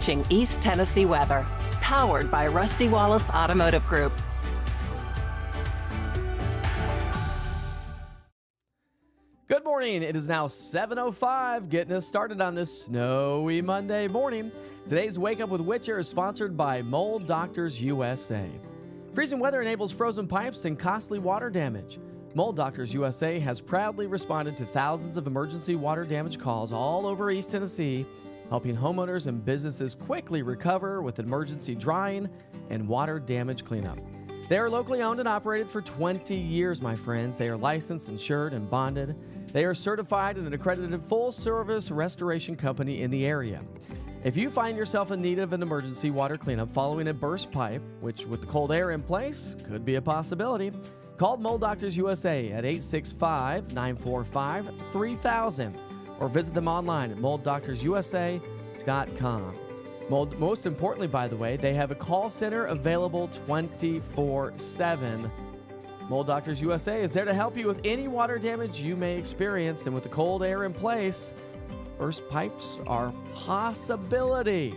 watching East Tennessee weather, powered by Rusty Wallace Automotive Group. Good morning. It is now 7:05, getting us started on this snowy Monday morning. Today's Wake Up with Witcher is sponsored by Mold Doctors USA. Freezing weather enables frozen pipes and costly water damage. Mold Doctors USA has proudly responded to thousands of emergency water damage calls all over East Tennessee, helping homeowners and businesses quickly recover with emergency drying and water damage cleanup. They are locally owned and operated for 20 years, my friends. They are licensed, insured, and bonded. They are certified and an accredited full-service restoration company in the area. If you find yourself in need of an emergency water cleanup following a burst pipe, which with the cold air in place could be a possibility, call Mold Doctors USA at 865-945-3000 or visit them online at molddoctorsusa.com. Most importantly, by the way, they have a call center available 24/7. Mold Doctors USA is there to help you with any water damage you may experience, and with the cold air in place, burst pipes are a possibility.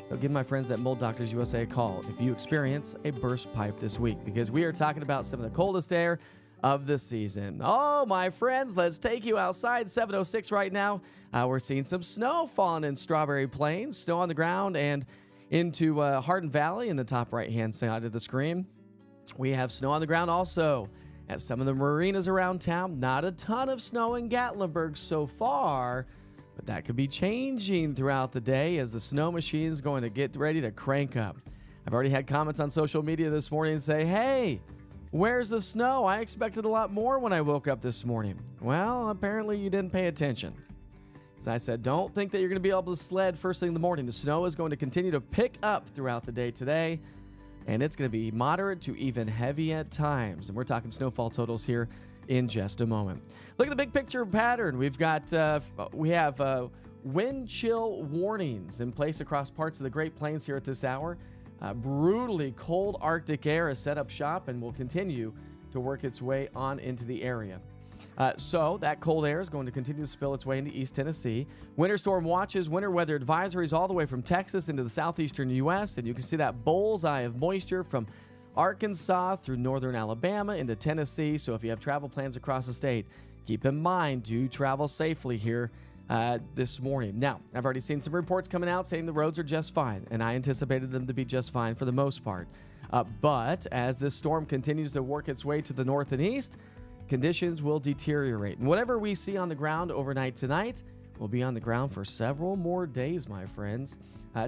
So give my friends at Mold Doctors USA a call if you experience a burst pipe this week, because we are talking about some of the coldest air of the season. Oh, my friends, let's take you outside. 7:06 right now. We're seeing some snow falling in Strawberry Plains, snow on the ground, and into Hardin Valley in the top right-hand side of the screen. We have snow on the ground also at some of the marinas around town. Not a ton of snow in Gatlinburg so far, but that could be changing throughout the day as the snow machine is going to get ready to crank up. I've already had comments on social media this morning say, hey, where's the snow? I expected a lot more when I woke up this morning. Well, apparently you didn't pay attention. As I said, don't think that you're going to be able to sled first thing in the morning. The snow is going to continue to pick up throughout the day today, and it's going to be moderate to even heavy at times. And we're talking snowfall totals here in just a moment. Look at the big picture pattern. We have wind chill warnings in place across parts of the Great Plains here at this hour. Brutally cold Arctic air has set up shop and will continue to work its way on into the area. So that cold air is going to continue to spill its way into East Tennessee. Winter storm watches, winter weather advisories all the way from Texas into the southeastern U.S. And you can see that bullseye of moisture from Arkansas through northern Alabama into Tennessee. So if you have travel plans across the state, keep in mind to travel safely here this morning. Now, I've already seen some reports coming out saying the roads are just fine, and I anticipated them to be just fine for the most part. But as this storm continues to work its way to the north and east, conditions will deteriorate. And whatever we see on the ground overnight tonight will be on the ground for several more days, my friends.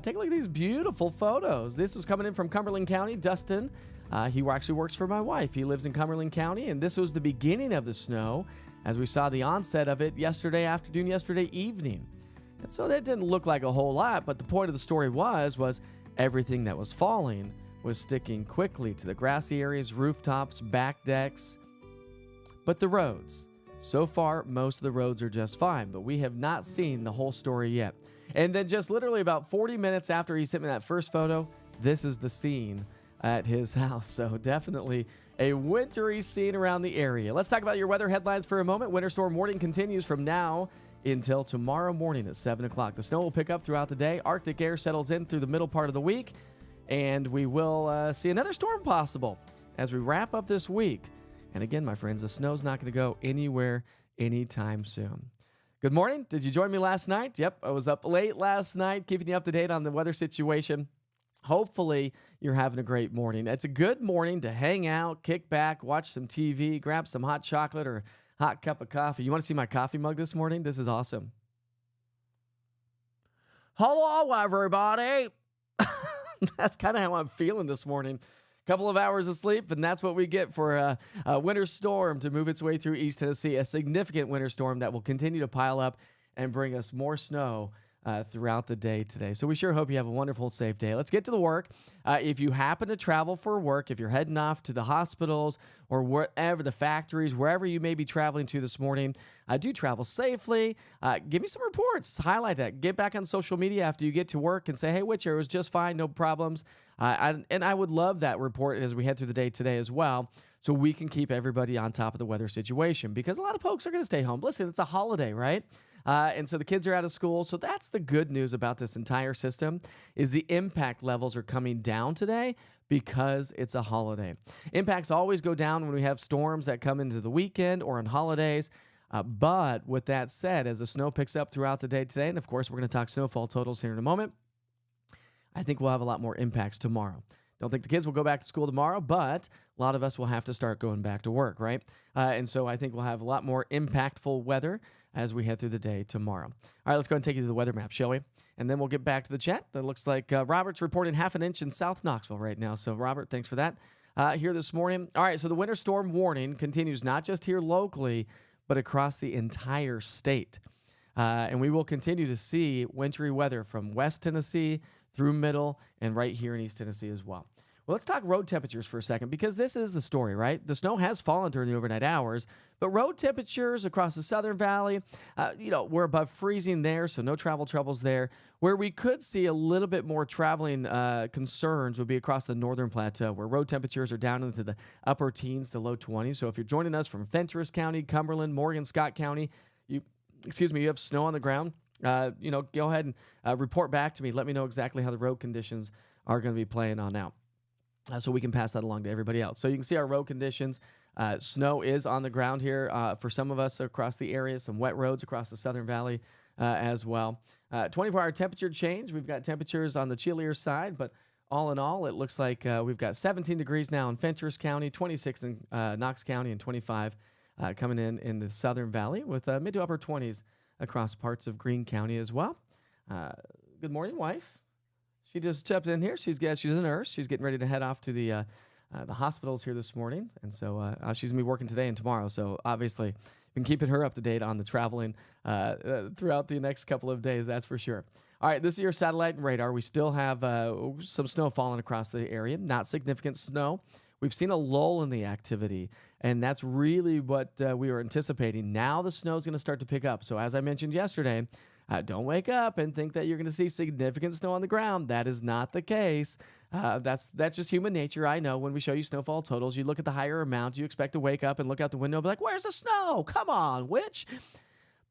Take a look at these beautiful photos. This was coming in from Cumberland County. Dustin, he actually works for my wife. He lives in Cumberland County, and this was the beginning of the snow as we saw the onset of it yesterday afternoon, yesterday evening. And so that didn't look like a whole lot, but the point of the story was everything that was falling was sticking quickly to the grassy areas, rooftops, back decks. But the roads, so far, most of the roads are just fine, but we have not seen the whole story yet. And then just literally about 40 minutes after he sent me that first photo, this is the scene at his house. So definitely a wintry scene around the area. Let's talk about your weather headlines for a moment. Winter storm warning continues from now until tomorrow morning at 7 o'clock. The snow will pick up throughout the day. Arctic air settles in through the middle part of the week, and we will see another storm possible as we wrap up this week. And again, my friends, the snow's not going to go anywhere anytime soon. Good morning. Did you join me last night? Yep, I was up late last night, keeping you up to date on the weather situation. Hopefully, you're having a great morning. It's a good morning to hang out, kick back, watch some TV, grab some hot chocolate or a hot cup of coffee. You want to see my coffee mug this morning? This is awesome. Hello, everybody. That's kind of how I'm feeling this morning. Couple of hours of sleep, and that's what we get for a winter storm to move its way through East Tennessee, a significant winter storm that will continue to pile up and bring us more snow throughout the day today. So we sure hope you have a wonderful, safe day. Let's get to the work. If you happen to travel for work, if you're heading off to the hospitals or wherever, the factories, wherever you may be traveling to this morning, do travel safely. Give me some reports. Highlight that. Get back on social media after you get to work and say, hey, Witcher, it was just fine, no problems. And I would love that report as we head through the day today as well, so we can keep everybody on top of the weather situation, because a lot of folks are going to stay home. Listen, it's a holiday, right? And so the kids are out of school. So that's the good news about this entire system is the impact levels are coming down today because it's a holiday. Impacts always go down when we have storms that come into the weekend or on holidays. But with that said, as the snow picks up throughout the day today, and of course, we're going to talk snowfall totals here in a moment, I think we'll have a lot more impacts tomorrow. Don't think the kids will go back to school tomorrow, but a lot of us will have to start going back to work, right? And so I think we'll have a lot more impactful weather as we head through the day tomorrow. All right, let's go ahead and take you to the weather map, shall we? And then we'll get back to the chat. That looks like Robert's reporting half an inch in South Knoxville right now. So, Robert, thanks for that here this morning. All right, so the winter storm warning continues not just here locally, but across the entire state. And we will continue to see wintry weather from West Tennessee through Middle and right here in East Tennessee as well. Well, let's talk road temperatures for a second because this is the story, right? The snow has fallen during the overnight hours, but road temperatures across the Southern Valley, we're above freezing there, so no travel troubles there. Where we could see a little bit more traveling concerns would be across the Northern Plateau, where road temperatures are down into the upper teens to low 20s. So if you're joining us from Fentress County, Cumberland, Morgan, Scott County, you have snow on the ground, go ahead and report back to me. Let me know exactly how the road conditions are going to be playing on out. So we can pass that along to everybody else. So you can see our road conditions. Snow is on the ground here for some of us across the area, some wet roads across the Southern Valley as well. 24-hour temperature change. We've got temperatures on the chillier side, but all in all, it looks like we've got 17 degrees now in Fentress County, 26 in Knox County, and 25 coming in the Southern Valley with mid to upper 20s across parts of Greene County as well. Good morning, wife. She just stepped in here. She's a nurse. She's getting ready to head off to the hospitals here this morning. And so she's going to be working today and tomorrow. So obviously, been keeping her up to date on the traveling throughout the next couple of days, that's for sure. All right, this is your satellite and radar. We still have some snow falling across the area, not significant snow. We've seen a lull in the activity, and that's really what we were anticipating. Now the snow is going to start to pick up. So as I mentioned yesterday, don't wake up and think that you're going to see significant snow on the ground. That is not the case. That's just human nature. I know when we show you snowfall totals, you look at the higher amount, you expect to wake up and look out the window and be like, where's the snow? Come on, witch.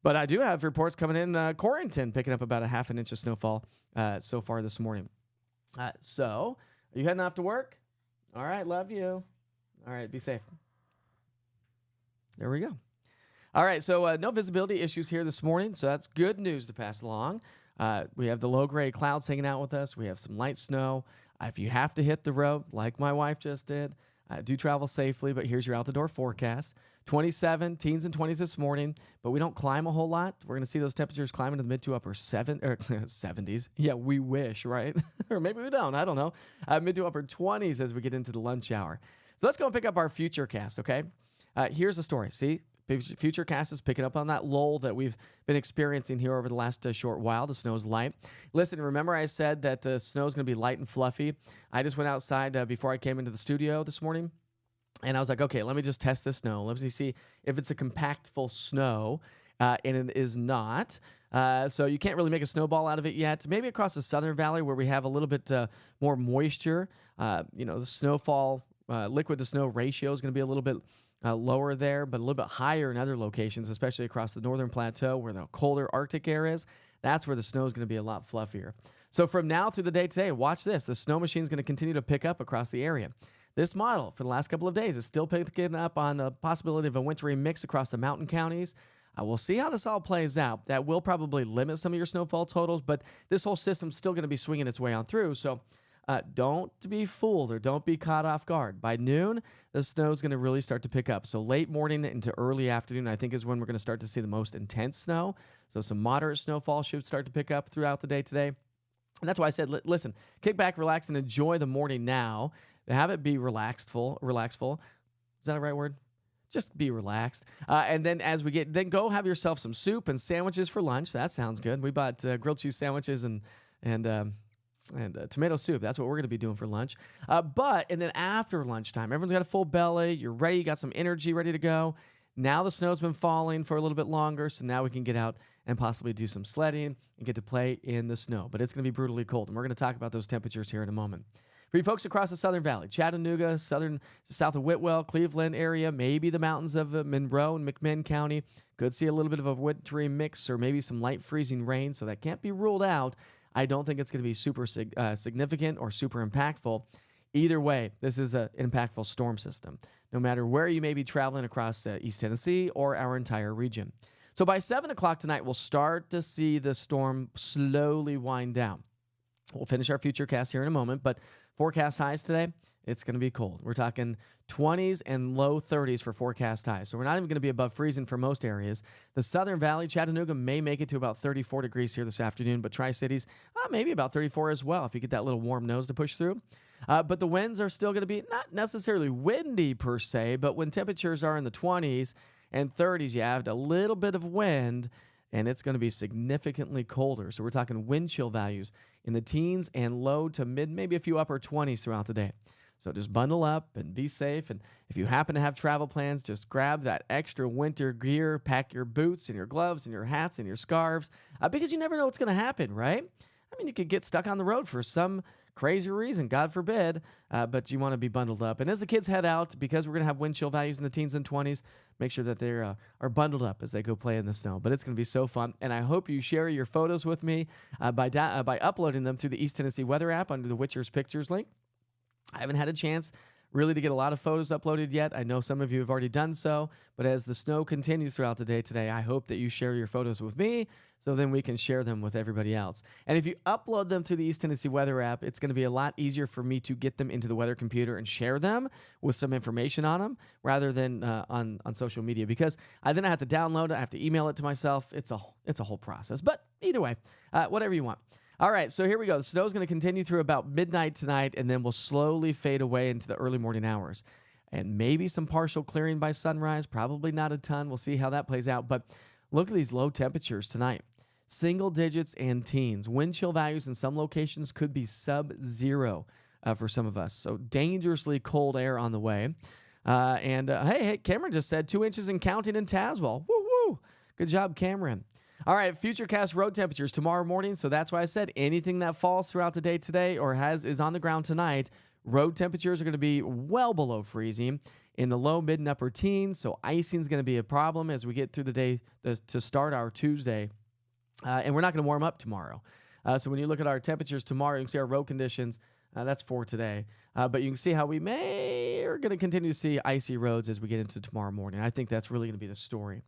But I do have reports coming in. Corrington picking up about a half an inch of snowfall so far this morning. So are you heading off to work? All right, love you. All right, be safe. There we go. All right, so no visibility issues here this morning, so that's good news to pass along. We have the low-grade clouds hanging out with us. We have some light snow. If you have to hit the road, like my wife just did, do travel safely, but here's your out-the-door forecast. 27, teens and 20s this morning, but we don't climb a whole lot. We're going to see those temperatures climbing to the mid to upper 70s. Yeah, we wish, right? Or maybe we don't. I don't know. Mid to upper 20s as we get into the lunch hour. So let's go and pick up our Futurecast, okay? Here's the story. See? Futurecast is picking up on that lull that we've been experiencing here over the last short while. The snow is light. Listen, remember I said that the snow is going to be light and fluffy? I just went outside before I came into the studio this morning, and I was like, okay, let me just test this snow. Let me see if it's a compactful snow, and it is not. So you can't really make a snowball out of it yet. Maybe across the Southern Valley where we have a little bit more moisture. The snowfall, liquid to snow ratio is going to be a little bit lower there, but a little bit higher in other locations, especially across the Northern Plateau where the colder Arctic air is. That's where the snow is going to be a lot fluffier. So from now through the day today, watch this. The snow machine is going to continue to pick up across the area. This model for the last couple of days is still picking up on the possibility of a wintry mix across the mountain counties. We'll see how this all plays out. That will probably limit some of your snowfall totals, but this whole system's still going to be swinging its way on through. So don't be fooled or don't be caught off guard. By noon, the snow is going to really start to pick up. So late morning into early afternoon, I think is when we're going to start to see the most intense snow. So some moderate snowfall should start to pick up throughout the day today. And that's why I said, listen, kick back, relax, and enjoy the morning now. Have it be relaxful. Is that a right word? Just be relaxed. And then then go have yourself some soup and sandwiches for lunch. That sounds good. We bought grilled cheese sandwiches and tomato soup. That's what we're going to be doing for lunch. And then after lunchtime, everyone's got a full belly. You're ready. You got some energy ready to go. Now the snow's been falling for a little bit longer, so now we can get out and possibly do some sledding and get to play in the snow. But it's going to be brutally cold, and we're going to talk about those temperatures here in a moment. For you folks across the Southern Valley, Chattanooga, south of Whitwell, Cleveland area, maybe the mountains of Monroe and McMinn County, could see a little bit of a wintry mix or maybe some light freezing rain, so that can't be ruled out. I don't think it's going to be super significant or super impactful. Either way, this is an impactful storm system, no matter where you may be traveling across East Tennessee or our entire region. So by 7 o'clock tonight, we'll start to see the storm slowly wind down. We'll finish our futurecast here in a moment, but forecast highs today, it's going to be cold. We're talking 20s and low 30s for forecast highs. So we're not even going to be above freezing for most areas. The Southern Valley, Chattanooga, may make it to about 34 degrees here this afternoon, but Tri-Cities, maybe about 34 as well if you get that little warm nose to push through. But the winds are still going to be not necessarily windy per se, but when temperatures are in the 20s and 30s, you have a little bit of wind, and it's going to be significantly colder. So we're talking wind chill values in the teens and low to mid, maybe a few upper 20s throughout the day. So just bundle up and be safe. And if you happen to have travel plans, just grab that extra winter gear, pack your boots and your gloves and your hats and your scarves, because you never know what's going to happen, right? I mean, you could get stuck on the road for some crazy reason, God forbid, but you want to be bundled up. And as the kids head out, because we're going to have wind chill values in the teens and 20s, make sure that they are bundled up as they go play in the snow. But it's going to be so fun, and I hope you share your photos with me by uploading them through the East Tennessee Weather app under the Witcher's Pictures link. I haven't had a chance really to get a lot of photos uploaded yet. I know some of you have already done so, but as the snow continues throughout the day today, I hope that you share your photos with me so then we can share them with everybody else. And if you upload them to the East Tennessee Weather app, it's going to be a lot easier for me to get them into the weather computer and share them with some information on them rather than on social media, because then I have to download it, I have to email it to myself. It's a whole process. But either way, whatever you want. All right, so here we go. The snow is going to continue through about midnight tonight, and then will slowly fade away into the early morning hours. And maybe some partial clearing by sunrise, probably not a ton. We'll see how that plays out. But look at these low temperatures tonight. Single digits and teens. Wind chill values in some locations could be sub-zero for some of us. So dangerously cold air on the way. Hey, Cameron just said 2 inches and counting in Tazewell. Woo-woo! Good job, Cameron. All right, futurecast road temperatures tomorrow morning. So that's why I said anything that falls throughout the day today or is on the ground tonight, road temperatures are going to be well below freezing in the low, mid, and upper teens. So icing is going to be a problem as we get through the day to start our Tuesday. And we're not going to warm up tomorrow. So when you look at our temperatures tomorrow, you can see our road conditions. That's for today. But you can see how we are going to continue to see icy roads as we get into tomorrow morning. I think that's really going to be the story.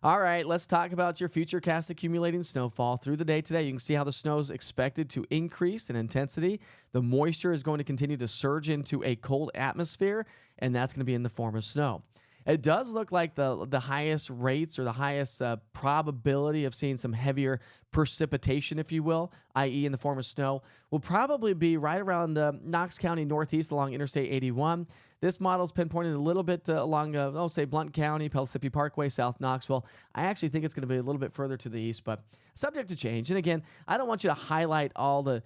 All right, let's talk about your futurecast accumulating snowfall through the day today. You can see how the snow is expected to increase in intensity. The moisture is going to continue to surge into a cold atmosphere, and that's going to be in the form of snow. It does look like the highest rates or the highest probability of seeing some heavier precipitation, if you will, i.e. in the form of snow, will probably be right around Knox County northeast along Interstate 81. This model is pinpointed a little bit along, say, Blount County, Pellissippi Parkway, South Knoxville. I actually think it's going to be a little bit further to the east, but subject to change. And again, I don't want you to highlight all the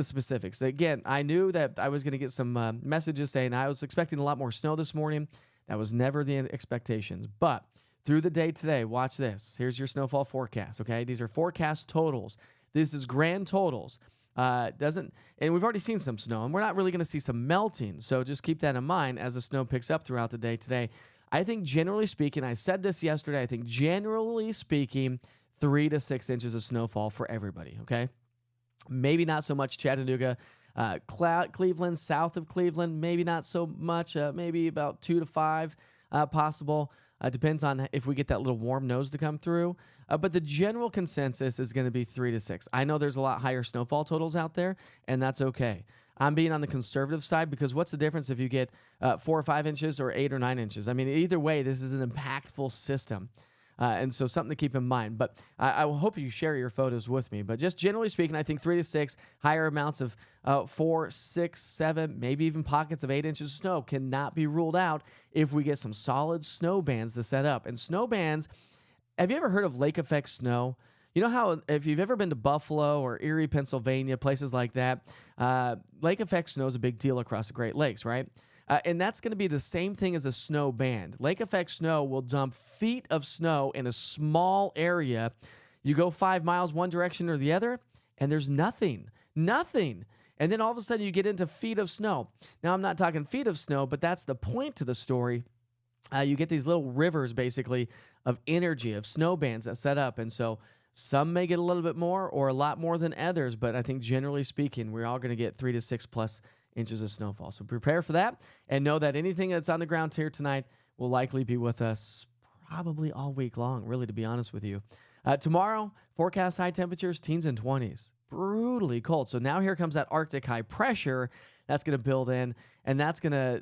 specifics. Again, I knew that I was going to get some messages saying I was expecting a lot more snow this morning. That was never the expectations. But through the day today, watch this. Here's your snowfall forecast, okay? These are forecast totals. This is grand totals. And we've already seen some snow, and we're not really going to see some melting. So just keep that in mind as the snow picks up throughout the day today. I think generally speaking, I said this yesterday, I think generally speaking, 3 to 6 inches of snowfall for everybody, okay? Maybe not so much Chattanooga, Cleveland, south of Cleveland, maybe not so much, maybe about 2 to 5 possible. Depends on if we get that little warm nose to come through. But the general consensus is going to be 3 to 6. I know there's a lot higher snowfall totals out there, and that's okay. I'm being on the conservative side because what's the difference if you get 4 or 5 inches or 8 or 9 inches? I mean, either way, this is an impactful system. And so something to keep in mind. But I will hope you share your photos with me. But just generally speaking, I think 3 to 6, higher amounts of 4, 6, 7, maybe even pockets of 8 inches of snow cannot be ruled out if we get some solid snow bands to set up. And snow bands, have you ever heard of lake effect snow? You know how if you've ever been to Buffalo or Erie, Pennsylvania, places like that, lake effect snow is a big deal across the Great Lakes, right? And that's going to be the same thing as a snow band. Lake effect snow will dump feet of snow in a small area. You go 5 miles one direction or the other, and there's nothing. And then all of a sudden you get into feet of snow. Now, I'm not talking feet of snow, but that's the point to the story. You get these little rivers, basically, of energy, of snow bands that set up. And so some may get a little bit more or a lot more than others, but I think generally speaking, we're all going to get 3 to 6 plus inches of snowfall. So prepare for that and know that anything that's on the ground here tonight will likely be with us probably all week long, really, to be honest with you. Tomorrow, forecast high temperatures, teens and 20s. Brutally cold. So now here comes that Arctic high pressure that's going to build in, and that's going to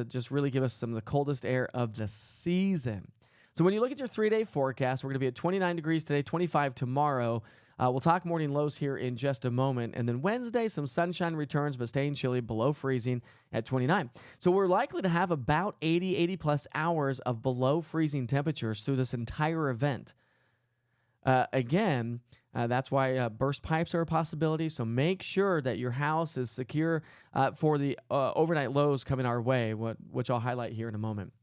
just really give us some of the coldest air of the season. So when you look at your 3-day forecast, we're going to be at 29 degrees today, 25 tomorrow. We'll talk morning lows here in just a moment. And then Wednesday, some sunshine returns, but staying chilly below freezing at 29. So we're likely to have about 80 plus hours of below freezing temperatures through this entire event. That's why burst pipes are a possibility. So make sure that your house is secure for the overnight lows coming our way, which I'll highlight here in a moment.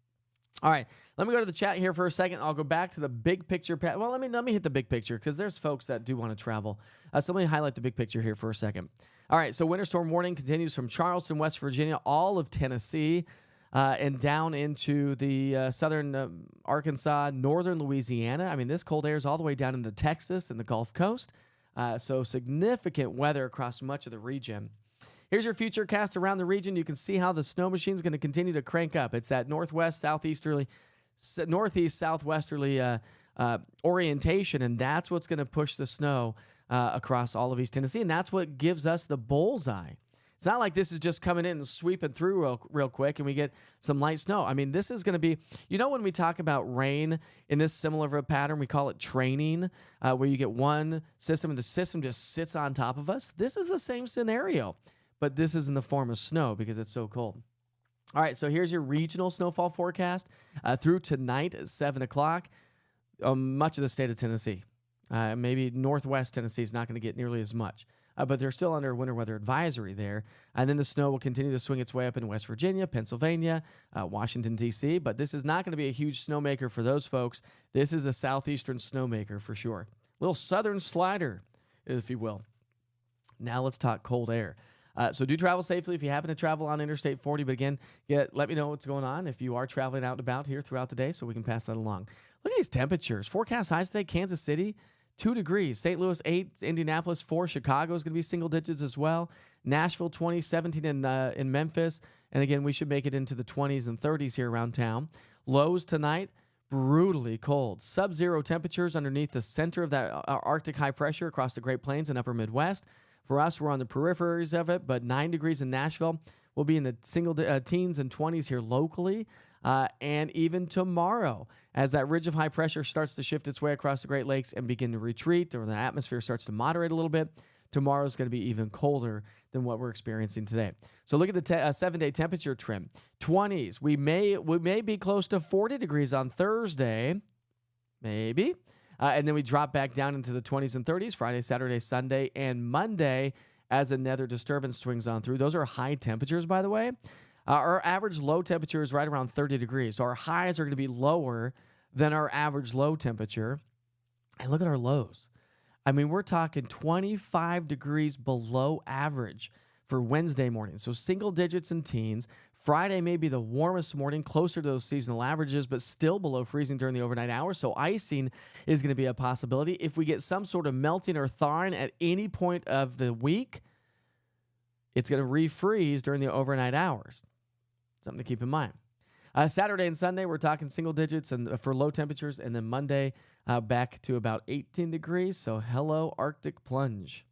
All right, let me go to the chat here for a second. I'll go back to the big picture. Well, let me hit the big picture because there's folks that do want to travel. So let me highlight the big picture here for a second. All right, so winter storm warning continues from Charleston, West Virginia, all of Tennessee, and down into the southern Arkansas, northern Louisiana. I mean, this cold air is all the way down into Texas and the Gulf Coast. So significant weather across much of the region. Here's your future cast around the region. You can see how the snow machine is going to continue to crank up. It's that northeast, southwesterly orientation, and that's what's going to push the snow across all of East Tennessee, and that's what gives us the bullseye. It's not like this is just coming in and sweeping through real quick and we get some light snow. I mean, this is going to be, when we talk about rain in this similar of a pattern, we call it training, where you get one system and the system just sits on top of us. This is the same scenario, but this is in the form of snow because it's so cold. All right, so here's your regional snowfall forecast through tonight at 7 o'clock. Much of the state of Tennessee. Maybe northwest Tennessee is not going to get nearly as much. But they're still under winter weather advisory there. And then the snow will continue to swing its way up in West Virginia, Pennsylvania, Washington, D.C. But this is not going to be a huge snowmaker for those folks. This is a southeastern snowmaker for sure. Little southern slider, if you will. Now let's talk cold air. So do travel safely if you happen to travel on Interstate 40. But again, let me know what's going on if you are traveling out and about here throughout the day so we can pass that along. Look at these temperatures. Forecast highs today, Kansas City, 2 degrees. St. Louis, 8. Indianapolis, 4. Chicago is going to be single digits as well. Nashville, 20. 17 in Memphis. And again, we should make it into the 20s and 30s here around town. Lows tonight, brutally cold. Sub-zero temperatures underneath the center of that Arctic high pressure across the Great Plains and upper Midwest. For us, we're on the peripheries of it, but 9 degrees in Nashville. We'll be in the single teens and 20s here locally. And even tomorrow, as that ridge of high pressure starts to shift its way across the Great Lakes and begin to retreat, or the atmosphere starts to moderate a little bit, tomorrow is going to be even colder than what we're experiencing today. So look at the 7-day temperature trend. 20s. We may be close to 40 degrees on Thursday, maybe. And then we drop back down into the 20s and 30s Friday, Saturday, Sunday, and Monday as another disturbance swings on through. Those are high temperatures, by the way. Our average low temperature is right around 30 degrees. So our highs are going to be lower than our average low temperature. And look at our lows. I mean, we're talking 25 degrees below average for Wednesday morning. So single digits and teens. Friday may be the warmest morning, closer to those seasonal averages, but still below freezing during the overnight hours. So icing is going to be a possibility. If we get some sort of melting or thawing at any point of the week, it's going to refreeze during the overnight hours. Something to keep in mind. Saturday and Sunday, we're talking single digits and for low temperatures, and then Monday back to about 18 degrees. So hello, Arctic plunge.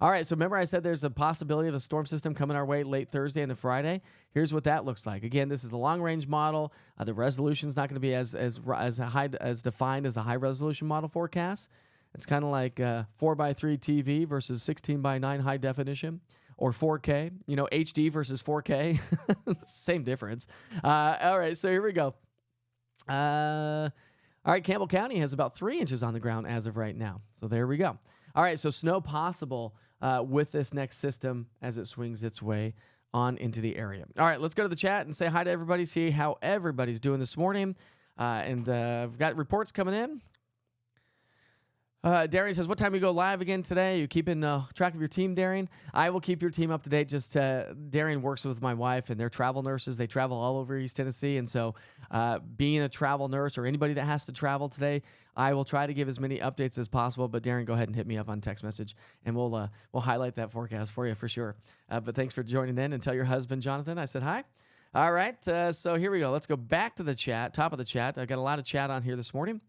All right, so remember I said there's a possibility of a storm system coming our way late Thursday into Friday. Here's what that looks like. Again, this is a long-range model. The resolution is not going to be as high as defined as a high-resolution model forecast. It's kind of like 4x3 TV versus 16:9 high definition, or 4K. HD versus 4K. Same difference. All right, so here we go. All right, Campbell County has about 3 inches on the ground as of right now. So there we go. All right, so snow possible with this next system as it swings its way on into the area. All right, let's go to the chat and say hi to everybody, see how everybody's doing this morning. And I've got reports coming in. Darian says, what time you go live again today? You keeping track of your team, Darian? I will keep your team up to date. Just Darian works with my wife, and they're travel nurses. They travel all over East Tennessee, and so being a travel nurse or anybody that has to travel today, I will try to give as many updates as possible. But Darian, go ahead and hit me up on text message, and we'll highlight that forecast for you for sure. But thanks for joining in, and tell your husband Jonathan I said hi. All right, so here we go. Let's go back to the chat, top of the chat. I got a lot of chat on here this morning.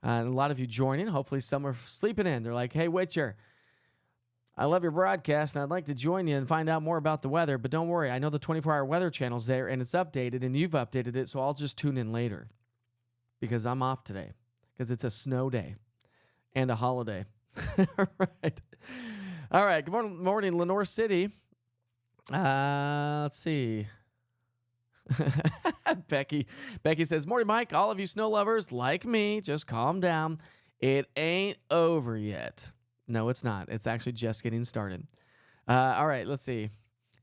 And a lot of you joining. Hopefully some are sleeping in. They're like, hey, Witcher, I love your broadcast, and I'd like to join you and find out more about the weather. But don't worry, I know the 24-hour weather channel's there, and it's updated, and you've updated it, so I'll just tune in later because I'm off today because it's a snow day and a holiday. All right. Good morning, Lenore City. Let's see. Becky says, morning, Mike. All of you snow lovers like me, just calm down. It ain't over yet. No, it's not. It's actually just getting started. All right, let's see.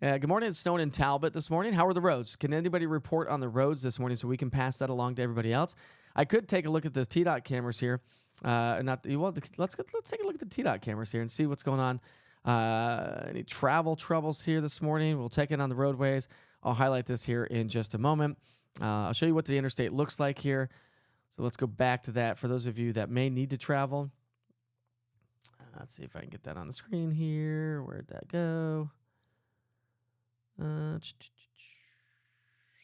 Good morning. It's snowing in Talbot this morning. How are the roads? Can anybody report on the roads this morning so we can pass that along to everybody else? I could take a look at the TDOT cameras here. Let's take a look at the TDOT cameras here and see what's going on. Any travel troubles here this morning? We'll take it on the roadways. I'll highlight this here in just a moment. I'll show you what the interstate looks like here. So let's go back to that for those of you that may need to travel. Let's see if I can get that on the screen here. Where'd that go?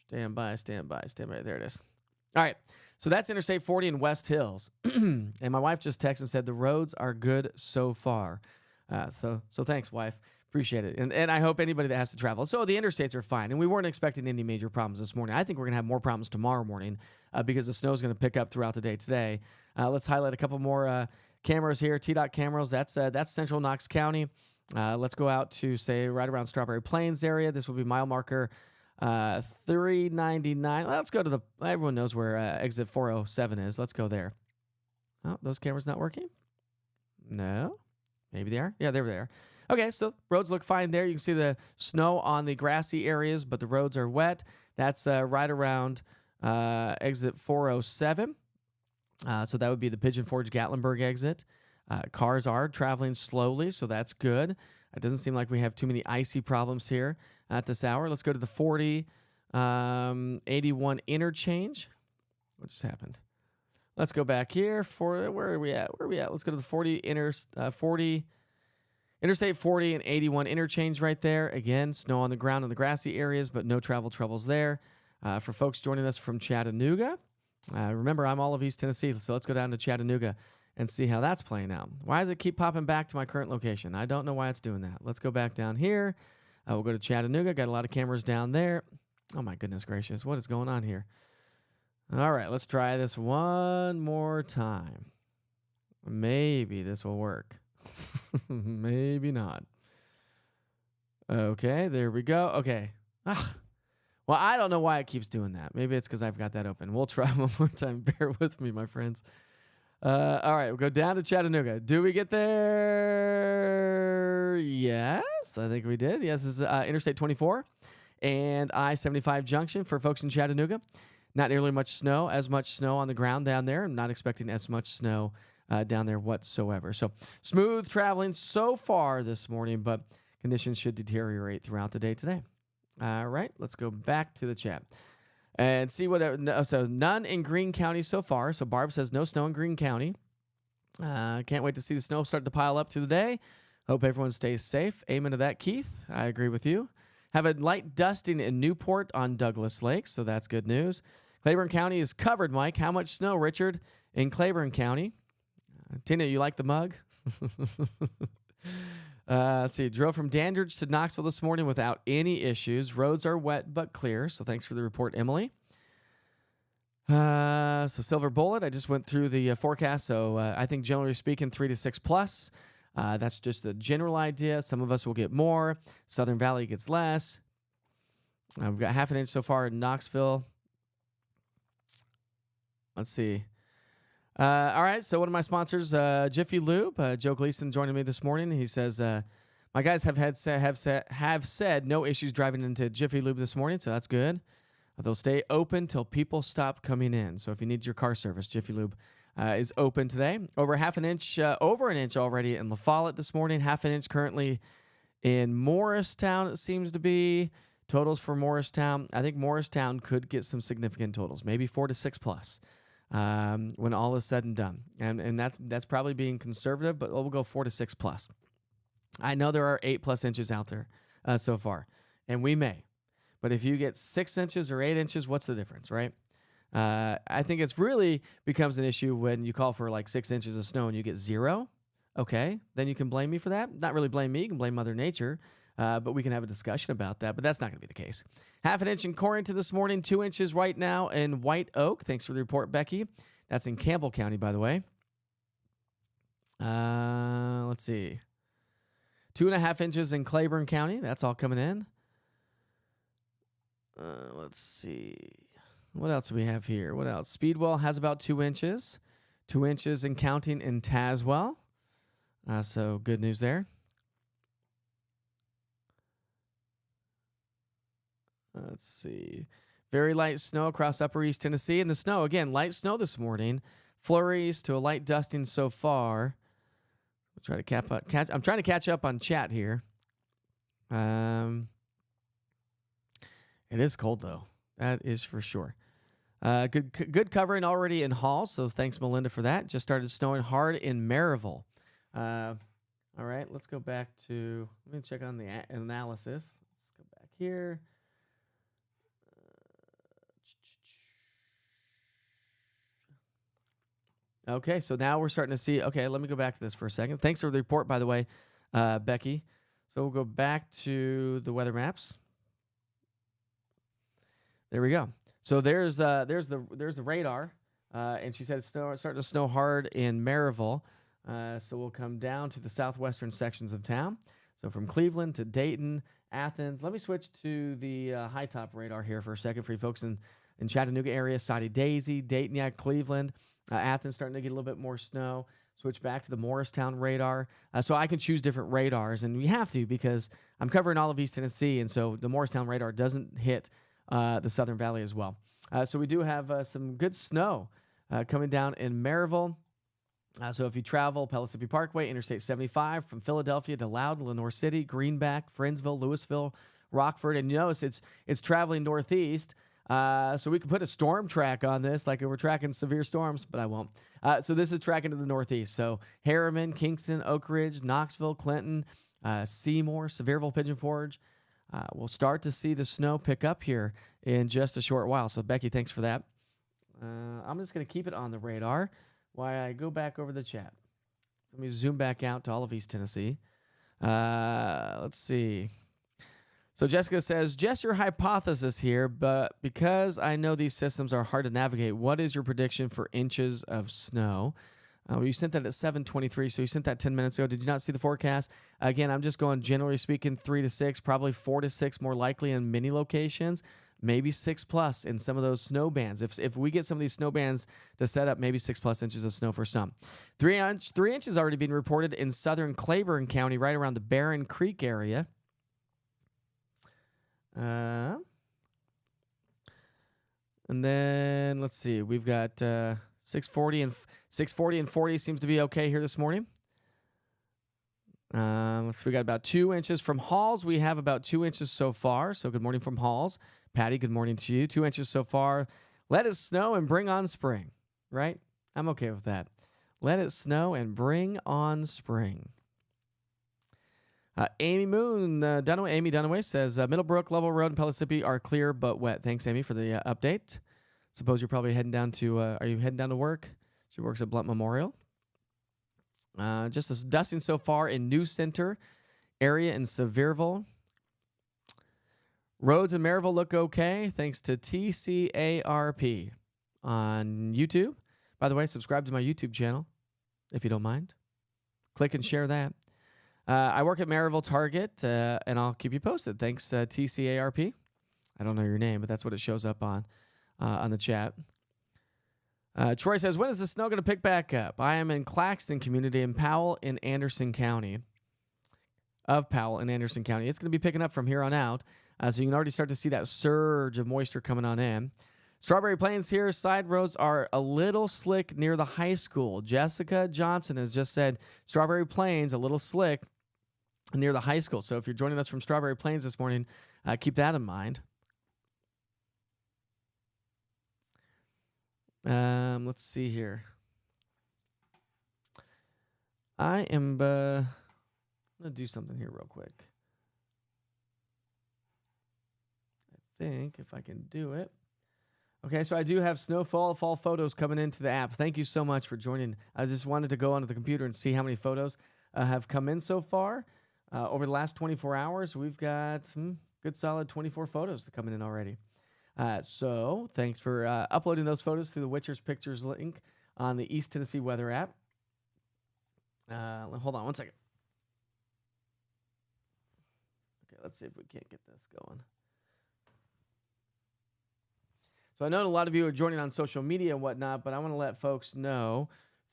Stand by. There it is. All right. So that's Interstate 40 in West Hills. And my wife just texted and said the roads are good so far. So thanks, wife. Appreciate it. And I hope anybody that has to travel. So the interstates are fine. And we weren't expecting any major problems this morning. I think we're going to have more problems tomorrow morning because the snow is going to pick up throughout the day today. Let's highlight a couple more cameras here. TDOT cameras. That's Central Knox County. Let's go out to, say, right around Strawberry Plains area. This will be mile marker 399. Let's go to everyone knows where exit 407 is. Let's go there. Oh, those cameras not working? No. Maybe they are. Yeah, there they are. Okay, so roads look fine there. You can see the snow on the grassy areas, but the roads are wet. That's right around exit 407. So that would be the Pigeon Forge Gatlinburg exit. Cars are traveling slowly, so that's good. It doesn't seem like we have too many icy problems here at this hour. Let's go to the 81 interchange. What just happened? Let's go back here. Where are we at? Let's go to the Interstate 40 and 81 interchange right there. Again, snow on the ground in the grassy areas, but no travel troubles there. For folks joining us from Chattanooga, remember, I'm all of East Tennessee, so let's go down to Chattanooga and see how that's playing out. Why does it keep popping back to my current location? I don't know why it's doing that. Let's go back down here. We'll go to Chattanooga. Got a lot of cameras down there. Oh, my goodness gracious. What is going on here? All right, let's try this one more time. Maybe this will work. Maybe not. Okay, there we go. Okay. Well, I don't know why it keeps doing that. Maybe it's because I've got that open. We'll try one more time. Bear with me, my friends. All right, we'll go down to Chattanooga. Do we get there? Yes, I think we did. Yes, this is Interstate 24 and I-75 junction for folks in Chattanooga. Not nearly as much snow on the ground down there. I'm not expecting as much snow down there whatsoever. So smooth traveling so far this morning, but conditions should deteriorate throughout the day today. All right, let's go back to the chat and see what. So none in Greene County so far. So Barb says no snow in Greene County. Can't wait to see the snow start to pile up through the day. Hope everyone stays safe. Amen to that, Keith. I agree with you. Have a light dusting in Newport on Douglas Lake, so that's good news. Claiborne County is covered, Mike. How much snow, Richard, in Claiborne County? Tina, you like the mug? Let's see. Drove from Dandridge to Knoxville this morning without any issues. Roads are wet but clear, so thanks for the report, Emily. So Silver Bullet, I just went through the forecast, so I think generally speaking 3 to 6 plus. That's just a general idea. Some of us will get more. Southern Valley gets less. We've got half an inch so far in Knoxville. Let's see. All right, so one of my sponsors, Jiffy Lube, Joe Gleason joining me this morning. He says, my guys have said no issues driving into Jiffy Lube this morning, so that's good. but they'll stay open till people stop coming in. So if you need your car service, Jiffy Lube is open today. Over an inch already in La Follette this morning. Half an inch currently in Morristown, it seems to be. Totals for Morristown. I think Morristown could get some significant totals, maybe 4 to 6 plus when all is said and done. And that's probably being conservative, but we'll go 4 to 6 plus. I know there are 8+ inches out there so far, and we may. But if you get 6 inches or 8 inches, what's the difference, right? I think it's really becomes an issue when you call for like 6 inches of snow and you get 0. Okay, then you can blame me for that. Not really blame me. You can blame Mother Nature, but we can have a discussion about that. But that's not going to be the case. Half an inch in Corrington this morning, 2 inches right now in White Oak. Thanks for the report, Becky. That's in Campbell County, by the way. Let's see. 2.5 inches in Claiborne County. That's all coming in. Let's see. What else do we have here? What else? Speedwell has about 2 inches. 2 inches and counting in Tazewell. So good news there. Let's see. Very light snow across Upper East Tennessee. And the snow, again, light snow this morning. Flurries to a light dusting so far. We'll try to I'm trying to catch up on chat here. It is cold, though. That is for sure. Good covering already in Hall, so thanks, Melinda, for that. Just started snowing hard in Maryville. All right, let's go back to, let me check on the analysis. Let's go back here. Okay, so now we're starting to see, okay, let me go back to this for a second. Thanks for the report, by the way, Becky. So we'll go back to the weather maps. There we go. So there's the radar, and she said it's starting to snow hard in Maryville. So we'll come down to the southwestern sections of town. So from Cleveland to Dayton, Athens. Let me switch to the high top radar here for a second for you folks in Chattanooga area. Soddy Daisy, Dayton, yeah, Cleveland, Athens starting to get a little bit more snow. Switch back to the Morristown radar. So I can choose different radars, and we have to because I'm covering all of East Tennessee, and so the Morristown radar doesn't hit the Southern Valley as well. So we do have some good snow coming down in Maryville. So if you travel Pellissippi Parkway, Interstate 75 from Philadelphia to Loudon, Lenore City, Greenback, Friendsville, Louisville, Rockford, and you notice it's traveling northeast. So we could put a storm track on this, like we're tracking severe storms, but I won't. So this is tracking to the northeast. So Harriman, Kingston, Oak Ridge, Knoxville, Clinton, Seymour, Sevierville, Pigeon Forge. We'll start to see the snow pick up here in just a short while. So Becky, thanks for that. I'm just going to keep it on the radar while I go back over the chat. Let me zoom back out to all of East Tennessee. Let's see. So Jessica says, Jess, your hypothesis here, but because I know these systems are hard to navigate, what is your prediction for inches of snow? You sent that at 7:23, so you sent that 10 minutes ago. Did you not see the forecast? Again, I'm just going, generally speaking, 3 to 6, probably 4 to 6 more likely in many locations, maybe 6 plus in some of those snow bands. If we get some of these snow bands to set up, maybe 6 plus inches of snow for some. 3 inches already been reported in southern Claiborne County, right around the Barron Creek area. And then let's see, we've got 640 and 40 seems to be okay here this morning. So we got about 2 inches from Halls. We have about 2 inches so far. So good morning from Halls. Patty, good morning to you. 2 inches so far. Let it snow and bring on spring, right? I'm okay with that. Let it snow and bring on spring. Amy Dunaway says, Middlebrook, Level Road, and Pellissippi are clear but wet. Thanks, Amy, for the update. Suppose you're probably heading down to, are you heading down to work? She works at Blunt Memorial. Just a dusting so far in New Center area in Sevierville. Roads in Maryville look okay, thanks to TCARP on YouTube. By the way, subscribe to my YouTube channel, if you don't mind. Click and share that. I work at Maryville Target, and I'll keep you posted. Thanks, TCARP. I don't know your name, but that's what it shows up on the chat. Troy says, when is the snow going to pick back up? I am in Claxton community in Powell in Anderson County. of Powell and Anderson County. It's going to be picking up from here on out. So you can already start to see that surge of moisture coming on in. Strawberry Plains here, side roads are a little slick near the high school. Jessica Johnson has just said Strawberry Plains, a little slick near the high school. So if you're joining us from Strawberry Plains this morning, keep that in mind. Let's see here. I am going to do something here real quick. I think if I can do it. Okay, so I do have snowfall fall photos coming into the app. Thank you so much for joining. I just wanted to go onto the computer and see how many photos have come in so far. Over the last 24 hours, we've got good solid 24 photos coming in already. So thanks for uploading those photos through the Witcher's Pictures link on the East Tennessee Weather app. Hold on one second. Okay, let's see if we can't get this going. So I know a lot of you are joining on social media and whatnot, but I want to let folks know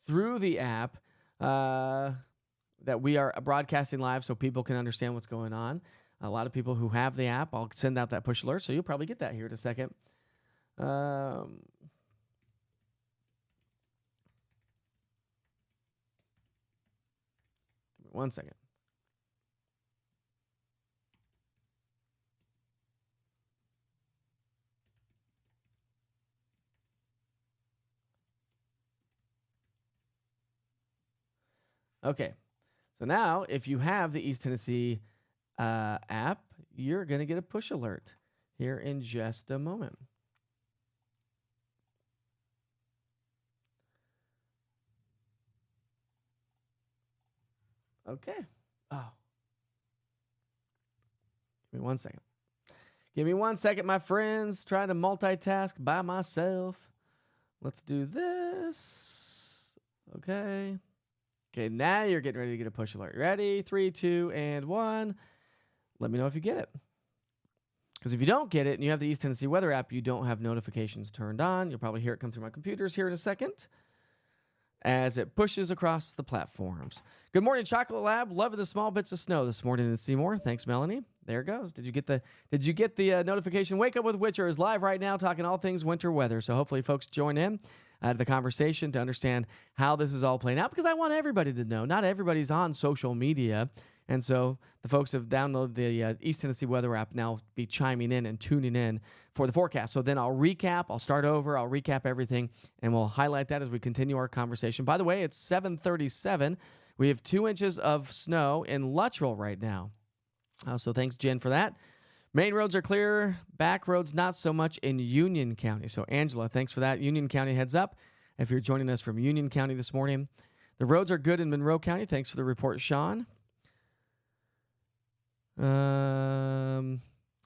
through the app that we are broadcasting live so people can understand what's going on. A lot of people who have the app, I'll send out that push alert, so you'll probably get that here in a second. Give me 1 second. Okay, so now if you have the East Tennessee app, you're going to get a push alert here in just a moment. Okay. Oh. Give me 1 second. Give me 1 second, my friends. Trying to multitask by myself. Let's do this. Okay. Okay, now you're getting ready to get a push alert. Ready? 3, 2, and 1. Let me know if you get it. Because if you don't get it and you have the East Tennessee Weather app, you don't have notifications turned on. You'll probably hear it come through my computers here in a second as it pushes across the platforms. Good morning, Chocolate Lab. Loving the small bits of snow this morning in Seymour. Thanks, Melanie. There it goes. Did you get the notification? Wake Up with Witcher is live right now talking all things winter weather. So hopefully folks join in the conversation to understand how this is all playing out, because I want everybody to know. Not everybody's on social media. And so the folks have downloaded the East Tennessee Weather app now be chiming in and tuning in for the forecast. So then I'll recap. I'll start over. I'll recap everything, and we'll highlight that as we continue our conversation. By the way, it's 7:37. We have 2 inches of snow in Luttrell right now. So thanks, Jen, for that. Main roads are clear. Back roads, not so much in Union County. So, Angela, thanks for that. Union County heads up if you're joining us from Union County this morning. The roads are good in Monroe County. Thanks for the report, Sean.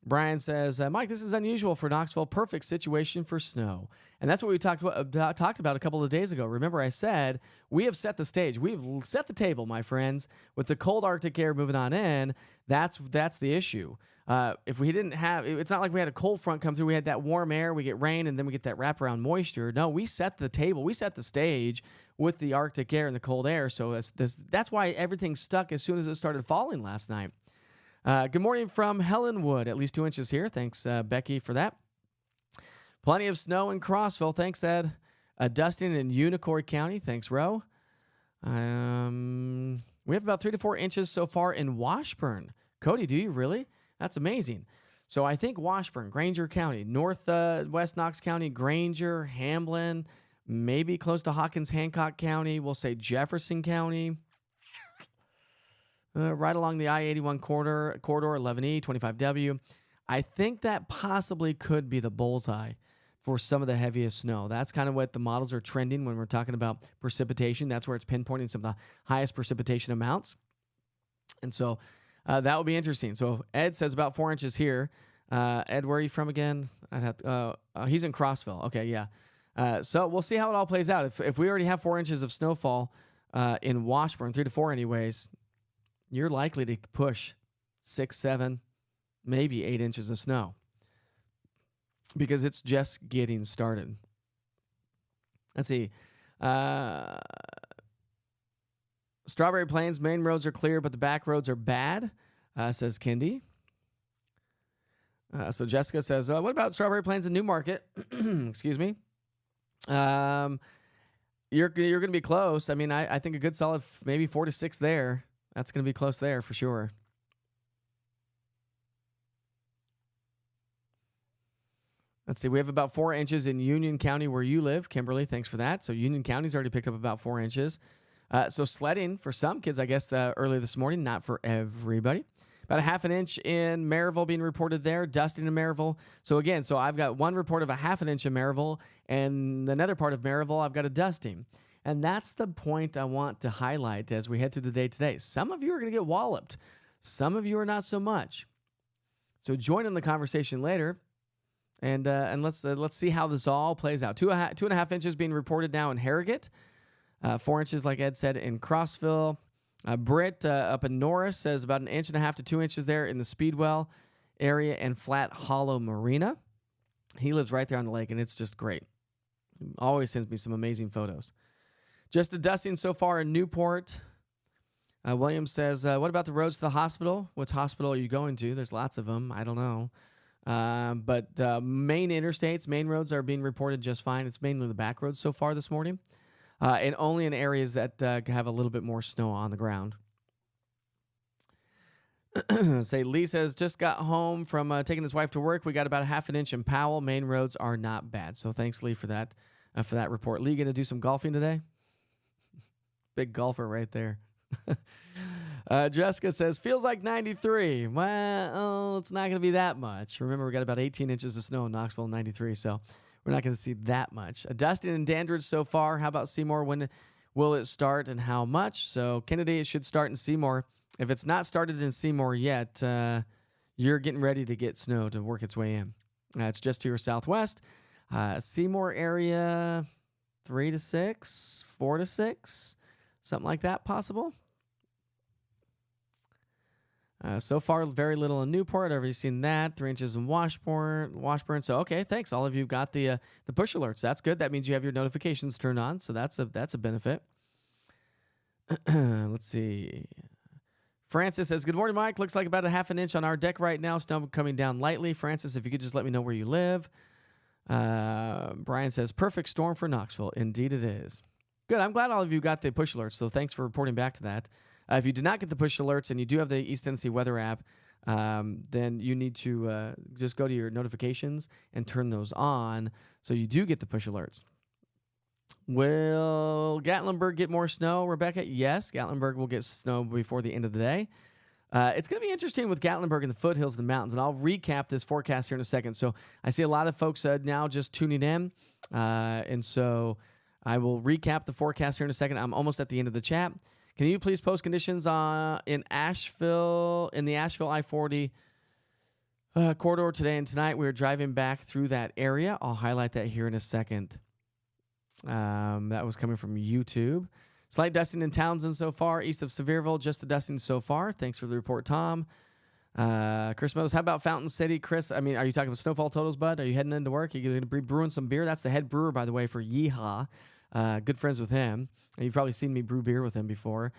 Brian says, Mike, this is unusual for Knoxville. Perfect situation for snow. And that's what we talked about a couple of days ago. Remember, I said we have set the stage. We've set the table, my friends, with the cold Arctic air moving on in. That's the issue. If we didn't have, it's not like we had a cold front come through. We had that warm air, we get rain, and then we get that wraparound moisture. No, we set the table. We set the stage with the Arctic air and the cold air. So that's why everything stuck as soon as it started falling last night. Good morning from Helenwood. At least 2 inches here. Thanks, Becky, for that. Plenty of snow in Crossville. Thanks, Ed. Dusting in Unicoi County. Thanks, Roe. We have about 3 to 4 inches so far in Washburn. Cody, do you really? That's amazing. So I think Washburn, Granger County, Northwest Knox County, Granger, Hamblin, maybe close to Hawkins, Hancock County. We'll say Jefferson County. Right along the I-81 corridor 11E, 25W. I think that possibly could be the bullseye for some of the heaviest snow. That's kind of what the models are trending when we're talking about precipitation. That's where it's pinpointing some of the highest precipitation amounts. And so that will be interesting. So Ed says about 4 inches here. Ed, where are you from again? He's in Crossville. Okay, yeah. So we'll see how it all plays out. If we already have 4 inches of snowfall in Washburn, 3 to 4 anyways, you're likely to push 6, 7, maybe 8 inches of snow because it's just getting started. Let's see. Strawberry Plains, main roads are clear, but the back roads are bad, says Kendi. So Jessica says, what about Strawberry Plains and Newmarket? Excuse me. You're going to be close. I mean, I think a good solid maybe 4 to 6 there. That's going to be close there for sure. Let's see. We have about 4 inches in Union County where you live. Kimberly, thanks for that. So Union County's already picked up about 4 inches. So sledding for some kids, I guess, early this morning, not for everybody. About a half an inch in Maryville being reported there, dusting in Maryville. So again, I've got one report of a half an inch in Maryville, and another part of Maryville, I've got a dusting. And that's the point I want to highlight as we head through the day today. Some of you are going to get walloped. Some of you are not so much. So join in the conversation later, and let's see how this all plays out. 2.5 inches being reported now in Harrogate. 4 inches, like Ed said, in Crossville. Britt up in Norris says about 1.5 inches to 2 inches there in the Speedwell area and Flat Hollow Marina. He lives right there on the lake, and it's just great. Always sends me some amazing photos. Just a dusting so far in Newport. William says, what about the roads to the hospital? Which hospital are you going to? There's lots of them. I don't know. But main interstates, main roads are being reported just fine. It's mainly the back roads so far this morning. And only in areas that have a little bit more snow on the ground. Say, Lee says, just got home from taking his wife to work. We got about a half an inch in Powell. Main roads are not bad. So thanks, Lee, for that report. Lee, going to do some golfing today? Big golfer right there. Jessica says, feels like 93. Well, it's not going to be that much. Remember, we got about 18 inches of snow in Knoxville in 93, so we're not going to see that much. Dustin and Dandridge so far. How about Seymour? When will it start and how much? So Kennedy, it should start in Seymour. If it's not started in Seymour yet, you're getting ready to get snow to work its way in. It's just to your southwest. Seymour area, 3 to 6, 4 to 6, something like that possible. So far, very little in Newport. I've already seen that. 3 inches in Washburn. So, okay, thanks. All of you got the push alerts. That's good. That means you have your notifications turned on. So that's a benefit. Let's see. Francis says, good morning, Mike. Looks like about a half an inch on our deck right now. Snow coming down lightly. Francis, if you could just let me know where you live. Brian says, perfect storm for Knoxville. Indeed it is. Good. I'm glad all of you got the push alerts. So thanks for reporting back to that. If you did not get the push alerts and you do have the East Tennessee weather app, then you need to just go to your notifications and turn those on so you do get the push alerts. Will Gatlinburg get more snow, Rebecca? Yes, Gatlinburg will get snow before the end of the day. It's going to be interesting with Gatlinburg and the foothills of the mountains, and I'll recap this forecast here in a second. So I see a lot of folks now just tuning in, and so I will recap the forecast here in a second. I'm almost at the end of the chat. Can you please post conditions in Asheville, in the Asheville I-40 corridor today and tonight? We're driving back through that area. I'll highlight that here in a second. That was coming from YouTube. Slight dusting in Townsend so far. East of Sevierville, just a dusting so far. Thanks for the report, Tom. Chris Meadows, how about Fountain City? Chris, I mean, are you talking about snowfall totals, bud? Are you heading into work? Are you going to be brewing some beer? That's the head brewer, by the way, for Yeehaw. Good friends with him. And you've probably seen me brew beer with him before.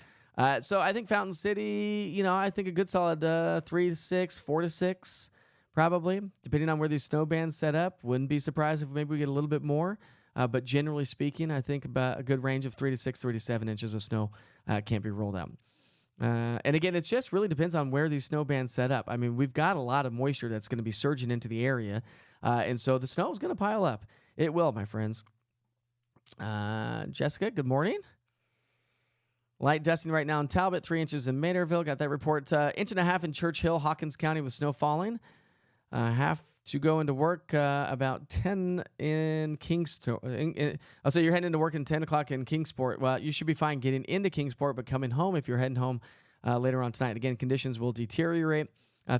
So I think Fountain City, I think a good solid 3 to 6, 4 to 6, probably, depending on where these snow bands set up. Wouldn't be surprised if maybe we get a little bit more. But generally speaking, I think about a good range of 3 to 6, 3 to 7 inches of snow can't be rolled out. And again, it just really depends on where these snow bands set up. I mean, we've got a lot of moisture that's going to be surging into the area. And so the snow is going to pile up. It will, my friends. Jessica, good morning. Light dusting right now in Talbot, 3 inches in Maynardville. Got that report. 1.5 inches in Church Hill, Hawkins County with snow falling. Have to go into work about 10 in Kingsport. So you're heading into work at 10 o'clock in Kingsport. Well, you should be fine getting into Kingsport, but coming home if you're heading home later on tonight. Again, conditions will deteriorate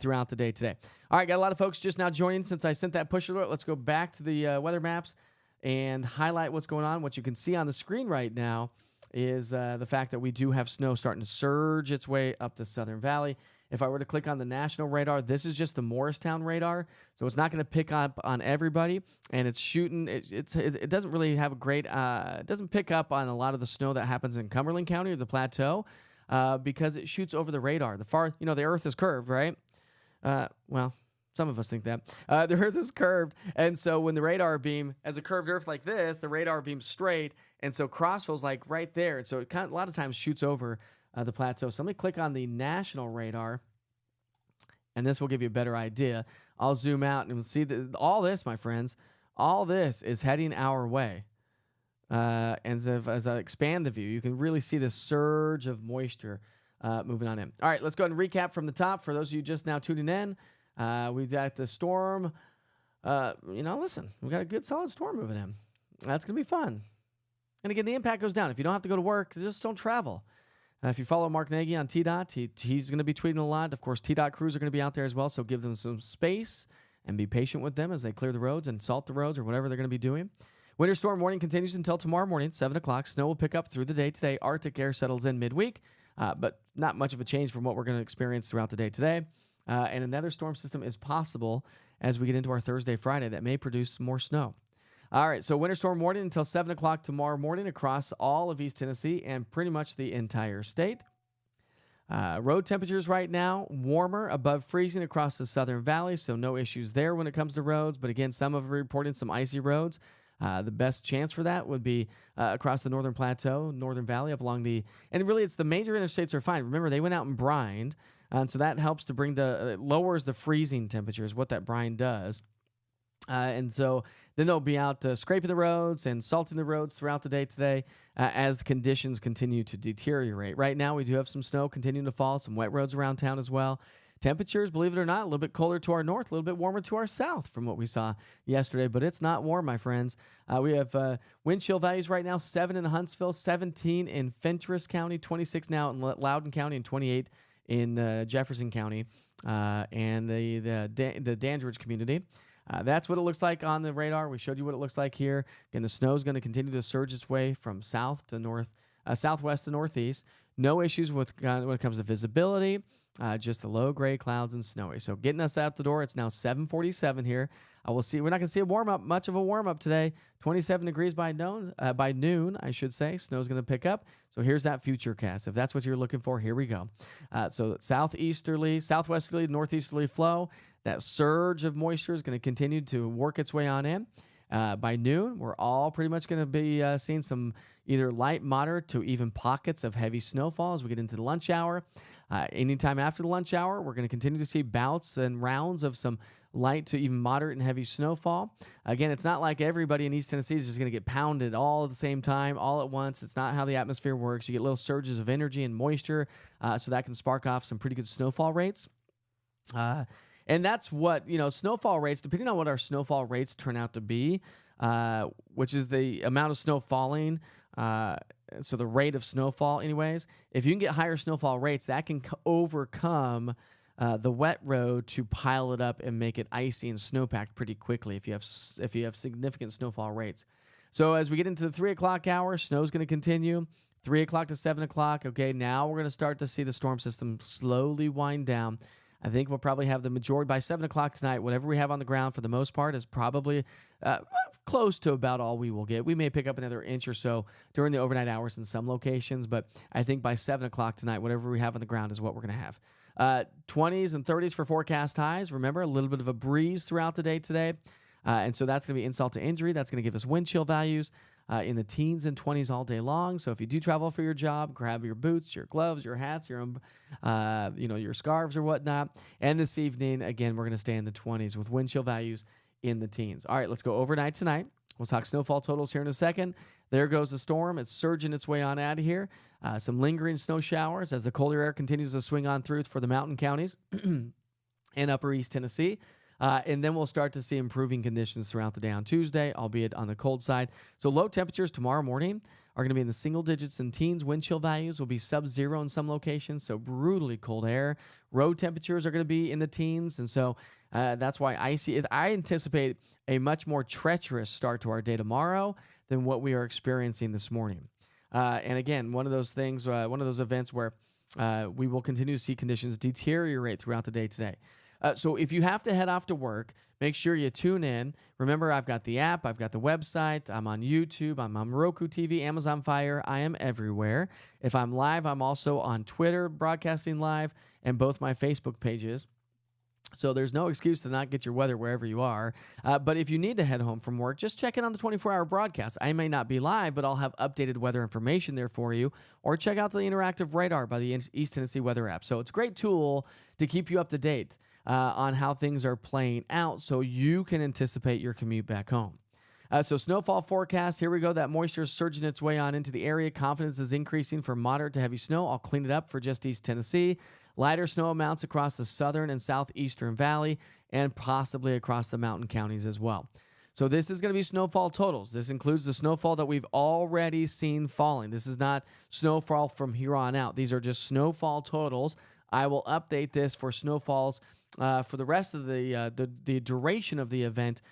throughout the day today. All right, got a lot of folks just now joining since I sent that push alert. Let's go back to the weather maps and highlight what's going on. What you can see on the screen right now is the fact that we do have snow starting to surge its way up the Southern Valley. If I were to click on the national radar, this is just the Morristown radar, so it's not going to pick up on everybody, and it's shooting. It doesn't really have a great. It doesn't pick up on a lot of the snow that happens in Cumberland County or the Plateau, because it shoots over the radar. The Earth is curved, right? Well, some of us think that. The Earth is curved, and so when the radar beam has a curved Earth like this, the radar beam's straight, and so Crossville's like right there, and so it a lot of times shoots over the plateau. So let me click on the national radar, and this will give you a better idea. I'll zoom out, and we'll see that all this, my friends, all this is heading our way. And as I expand the view, you can really see this surge of moisture moving on in. All right, let's go ahead and recap from the top. For those of you just now tuning in, we've got the storm. Listen, we've got a good solid storm moving in. That's going to be fun. And again, the impact goes down. If you don't have to go to work, just don't travel. If you follow Mark Nagy on TDOT, he's going to be tweeting a lot. Of course, TDOT crews are going to be out there as well, so give them some space and be patient with them as they clear the roads and salt the roads or whatever they're going to be doing. Winter storm warning continues until tomorrow morning, 7 o'clock. Snow will pick up through the day today. Arctic air settles in midweek, but not much of a change from what we're going to experience throughout the day today. And another storm system is possible as we get into our Thursday, Friday that may produce more snow. All right, so winter storm warning until 7 o'clock tomorrow morning across all of East Tennessee and pretty much the entire state. Road temperatures right now, warmer, above freezing across the Southern Valley, so no issues there when it comes to roads. But again, some have reported some icy roads. The best chance for that would be across the Northern Plateau, Northern Valley, up along and really it's the major interstates are fine. Remember, they went out and brined, and so that helps to bring it lowers the freezing temperatures, what that brine does. And so then they'll be out scraping the roads and salting the roads throughout the day today as the conditions continue to deteriorate. Right now, we do have some snow continuing to fall, some wet roads around town as well. Temperatures, believe it or not, a little bit colder to our north, a little bit warmer to our south from what we saw yesterday, but it's not warm, my friends. We have wind chill values right now, 7 in Huntsville, 17 in Fentress County, 26 now in Loudoun County, and 28 in Jefferson County, and the Dandridge community. That's what it looks like on the radar. We showed you what it looks like here. Again, the snow is going to continue to surge its way from south to north, southwest to northeast. No issues when it comes to visibility, just the low gray clouds and snowy. So getting us out the door, it's now 7:47 here. We'll see. We're not going to see much of a warm up today. 27 degrees by noon, I should say. Snow's going to pick up. So here's that future cast. If that's what you're looking for, here we go. So southwesterly, northeasterly flow. That surge of moisture is going to continue to work its way on in. By noon, we're all pretty much going to be seeing some either light, moderate, to even pockets of heavy snowfall as we get into the lunch hour. Anytime after the lunch hour, we're going to continue to see bouts and rounds of some light to even moderate and heavy snowfall. Again, it's not like everybody in East Tennessee is just going to get pounded all at the same time, all at once. It's not how the atmosphere works. You get little surges of energy and moisture, so that can spark off some pretty good snowfall rates. And that's what, snowfall rates, depending on what our snowfall rates turn out to be, which is the amount of snow falling, so the rate of snowfall anyways. If you can get higher snowfall rates, that can overcome the wet road to pile it up and make it icy and snowpacked pretty quickly if you have significant snowfall rates. So as we get into the 3 o'clock hour, snow's going to continue. 3 o'clock to 7 o'clock, okay, now we're going to start to see the storm system slowly wind down. I think we'll probably have the majority by 7 o'clock tonight. Whatever we have on the ground for the most part is probably close to about all we will get. We may pick up another inch or so during the overnight hours in some locations, but I think by 7 o'clock tonight, whatever we have on the ground is what we're going to have. 20s and 30s for forecast highs. Remember, a little bit of a breeze throughout the day today. And so that's going to be insult to injury. That's going to give us wind chill values in the teens and 20s all day long. So if you do travel for your job, grab your boots, your gloves, your hats, your scarves or whatnot. And this evening, again, we're going to stay in the 20s with wind chill values in the teens. All right, let's go overnight tonight. We'll talk snowfall totals here in a second. There goes the storm. It's surging its way on out of here. Some lingering snow showers as the colder air continues to swing on through for the mountain counties and upper East Tennessee. And then we'll start to see improving conditions throughout the day on Tuesday, albeit on the cold side. So low temperatures tomorrow morning are going to be in the single digits and teens. Wind chill values will be sub-zero in some locations, so brutally cold air. Road temperatures are going to be in the teens, and so that's why I anticipate a much more treacherous start to our day tomorrow than what we are experiencing this morning. And again, one of those things, one of those events where we will continue to see conditions deteriorate throughout the day today. So if you have to head off to work, make sure you tune in. Remember, I've got the app, I've got the website, I'm on YouTube, I'm on Roku TV, Amazon Fire, I am everywhere. If I'm live, I'm also on Twitter, broadcasting live, and both my Facebook pages. So there's no excuse to not get your weather wherever you are. But if you need to head home from work, just check in on the 24-hour broadcast. I may not be live, but I'll have updated weather information there for you. Or check out the interactive radar by the East Tennessee Weather app. So it's a great tool to keep you up to date on how things are playing out so you can anticipate your commute back home. So snowfall forecast, here we go. That moisture is surging its way on into the area. Confidence is increasing for moderate to heavy snow. I'll clean it up for just East Tennessee. Lighter snow amounts across the southern and southeastern valley and possibly across the mountain counties as well. So this is going to be snowfall totals. This includes the snowfall that we've already seen falling. This is not snowfall from here on out. These are just snowfall totals. I will update this for snowfalls for the rest of the duration of the event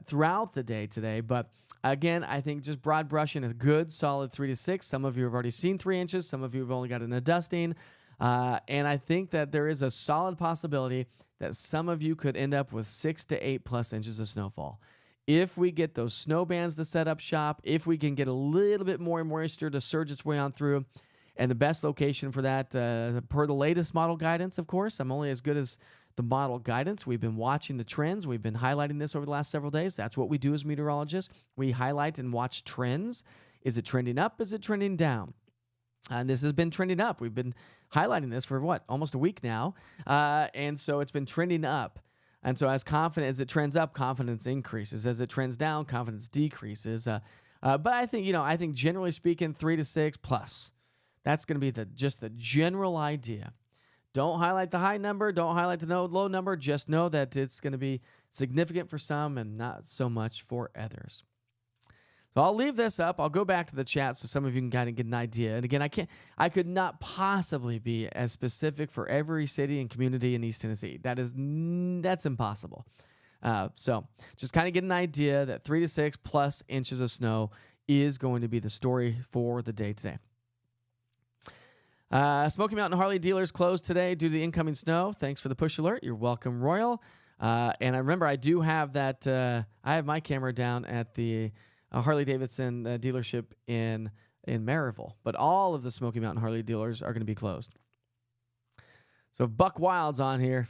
throughout the day today. But again, I think just broad brushing is good, solid 3 to 6. Some of you have already seen 3 inches. Some of you have only gotten a dusting. And I think that there is a solid possibility that some of you could end up with 6 to 8 plus inches of snowfall. If we get those snow bands to set up shop, if we can get a little bit more moisture to surge its way on through, and the best location for that, per the latest model guidance, of course, I'm only as good as the model guidance. We've been watching the trends. We've been highlighting this over the last several days. That's what we do as meteorologists. We highlight and watch trends. Is it trending up? Is it trending down? And this has been trending up. We've been highlighting this for almost a week now. And so it's been trending up. And so as it trends up, confidence increases. As it trends down, confidence decreases. But I think generally speaking, 3 to 6 plus. That's going to be just the general idea. Don't highlight the high number. Don't highlight the low number. Just know that it's going to be significant for some and not so much for others. So I'll leave this up. I'll go back to the chat so some of you can kind of get an idea. And again, I could not possibly be as specific for every city and community in East Tennessee. That's impossible. So just kind of get an idea that 3 to 6 plus inches of snow is going to be the story for the day today. Smoky Mountain Harley dealers closed today due to the incoming snow. Thanks for the push alert. You're welcome, Royal. And I remember I do have that. I have my camera down at the Harley-Davidson dealership in Maryville. But all of the Smoky Mountain Harley dealers are going to be closed. So if Buck Wild's on here,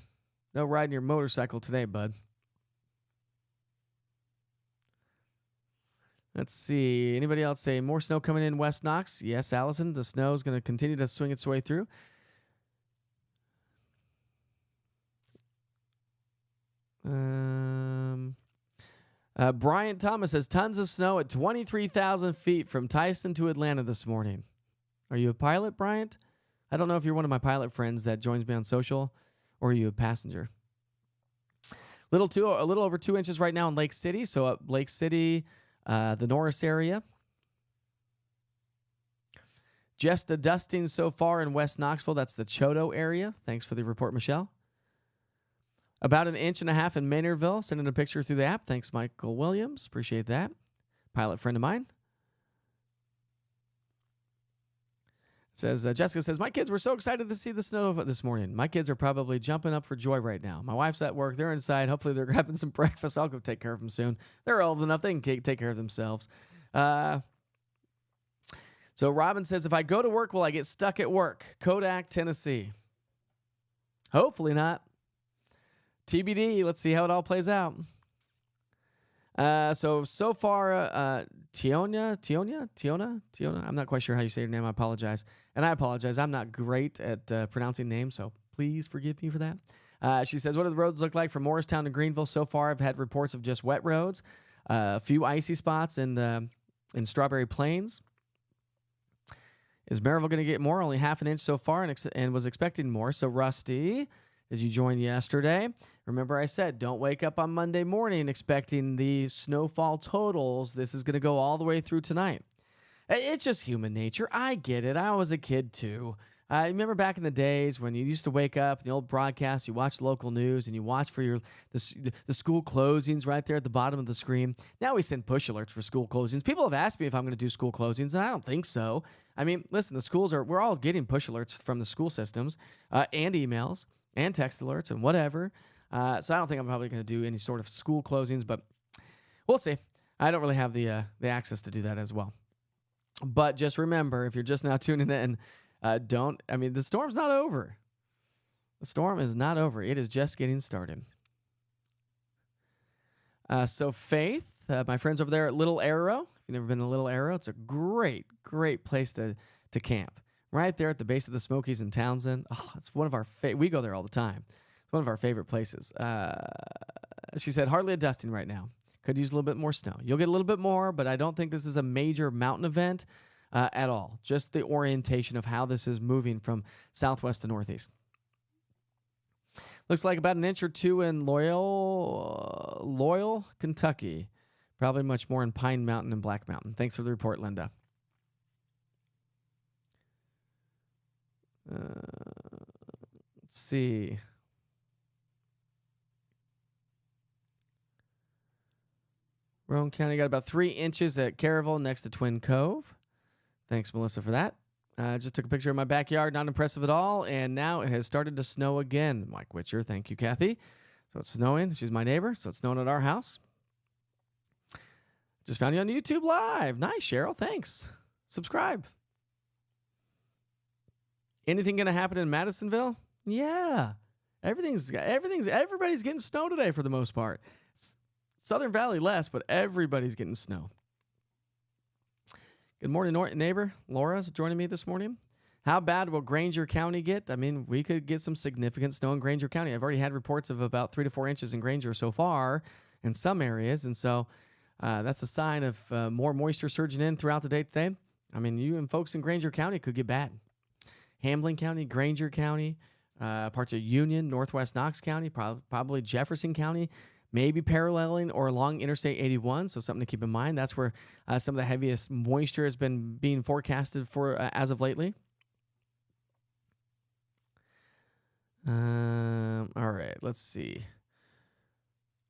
no riding your motorcycle today, bud. Let's see. Anybody else say more snow coming in West Knox? Yes, Allison. The snow is going to continue to swing its way through. Brian Thomas says tons of snow at 23,000 feet from Tyson to Atlanta this morning. Are you a pilot, Bryant? I don't know if you're one of my pilot friends that joins me on social, or are you a passenger? A little over 2 inches right now in Lake City. So up Lake City, the Norris area. Just a dusting so far in West Knoxville. That's the Choteau area. Thanks for the report, Michelle. About 1.5 inches in Maynardville. Sending a picture through the app. Thanks, Michael Williams. Appreciate that. Pilot friend of mine. Jessica says, my kids were so excited to see the snow this morning. My kids are probably jumping up for joy right now. My wife's at work. They're inside. Hopefully they're grabbing some breakfast. I'll go take care of them soon. They're old enough. They can take care of themselves. So Robin says, if I go to work, will I get stuck at work? Kodak, Tennessee. Hopefully not. TBD. Let's see how it all plays out. So far, Tiona. I'm not quite sure how you say your name. I apologize. And I apologize. I'm not great at pronouncing names, so please forgive me for that. She says, what do the roads look like from Morristown to Greenville? So far, I've had reports of just wet roads, a few icy spots in Strawberry Plains. Is Maryville going to get more? Only 1/2 inch so far and was expecting more. So, Rusty, did you join yesterday? Remember I said, don't wake up on Monday morning expecting the snowfall totals. This is going to go all the way through tonight. It's just human nature. I get it. I was a kid too. I remember back in the days when you used to wake up, the old broadcast, you watch local news, and you watch for the school closings right there at the bottom of the screen. Now we send push alerts for school closings. People have asked me if I'm going to do school closings, and I don't think so. I mean, listen, we're all getting push alerts from the school systems and emails and text alerts and whatever. So I don't think I'm probably going to do any sort of school closings, but we'll see. I don't really have the access to do that as well. But just remember, if you're just now tuning in, the storm's not over. The storm is not over. It is just getting started. So Faith, my friends over there at Little Arrow, if you've never been to Little Arrow, it's a great, great place to camp. Right there at the base of the Smokies in Townsend. Oh, it's one of our we go there all the time. It's one of our favorite places. She said, hardly a dusting right now. Could use a little bit more snow. You'll get a little bit more, but I don't think this is a major mountain event at all. Just the orientation of how this is moving from southwest to northeast. Looks like about an inch or two in Loyal, Kentucky. Probably much more in Pine Mountain and Black Mountain. Thanks for the report, Linda. Let's see. Roane County got about 3 inches at Caryville next to Twin Cove. Thanks, Melissa, for that. Just took a picture of my backyard. Not impressive at all. And now it has started to snow again. Mike Witcher, thank you, Kathy. So it's snowing. She's my neighbor, so it's snowing at our house. Just found you on YouTube Live. Nice, Cheryl. Thanks. Subscribe. Anything going to happen in Madisonville? Yeah. Everybody's getting snow today for the most part. Southern Valley less, but everybody's getting snow. Good morning, neighbor. Laura's joining me this morning. How bad will Granger County get? I mean, we could get some significant snow in Granger County. I've already had reports of about 3 to 4 inches in Granger so far in some areas, and so that's a sign of more moisture surging in throughout the day today. I mean, you and folks in Granger County could get bad. Hamlin County, Granger County, parts of Union, Northwest Knox County, probably Jefferson County, maybe paralleling or along Interstate 81, so something to keep in mind. That's where some of the heaviest moisture has been being forecasted for as of lately. All right, let's see.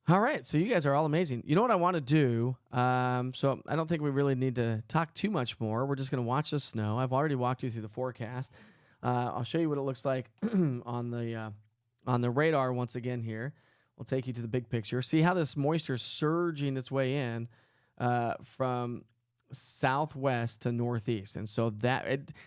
All right, so you guys are all amazing. You know what I want to do? So I don't think we really need to talk too much more. We're just going to watch the snow. I've already walked you through the forecast. I'll show you what it looks like on the radar once again here. We'll take you to the big picture. See how this moisture is surging its way in from southwest to northeast. And so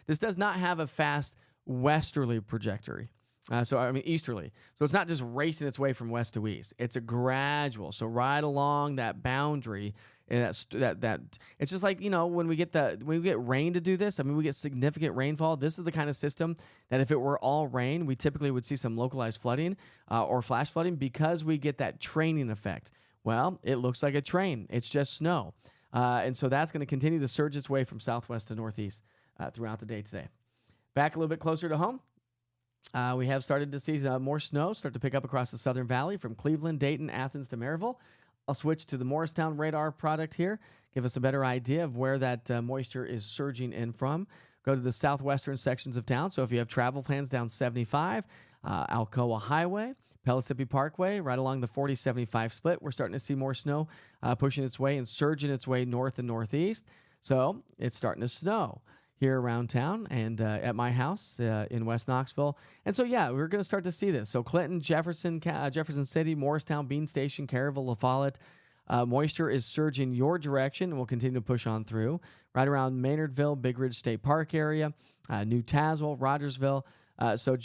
this does not have a fast westerly trajectory. Easterly. So it's not just racing its way from west to east. It's a gradual. So right along that boundary, and that it's just like, when we get rain to do this. I mean, we get significant rainfall. This is the kind of system that if it were all rain, we typically would see some localized flooding or flash flooding because we get that training effect. Well, it looks like a train. It's just snow. And so that's going to continue to surge its way from southwest to northeast throughout the day today. Back a little bit closer to home. We have started to see more snow start to pick up across the Southern Valley from Cleveland, Dayton, Athens to Maryville. I'll switch to the Morristown radar product here, give us a better idea of where that moisture is surging in from. Go to the southwestern sections of town. So if you have travel plans down 75, Alcoa Highway, Pellissippi Parkway, right along the 40-75 split, we're starting to see more snow pushing its way and surging its way north and northeast. So it's starting to snow here around town and at my house in West Knoxville. And so, yeah, we're going to start to see this. So Clinton, Jefferson City, Morristown, Bean Station, Caryville, La Follette, moisture is surging your direction and will continue to push on through. Right around Maynardville, Big Ridge State Park area, New Tazewell, Rogersville. So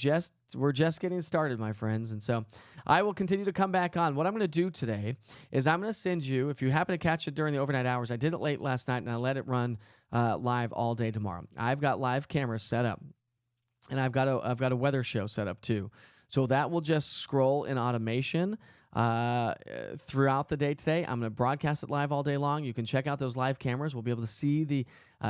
we're just getting started, my friends. And so I will continue to come back on. What I'm going to do today is I'm going to send you, if you happen to catch it during the overnight hours, I did it late last night and I let it run live all day tomorrow. I've got live cameras set up and I've got a weather show set up too. So that will just scroll in automation throughout the day today. I'm going to broadcast it live all day long. You can check out those live cameras. We'll be able to see the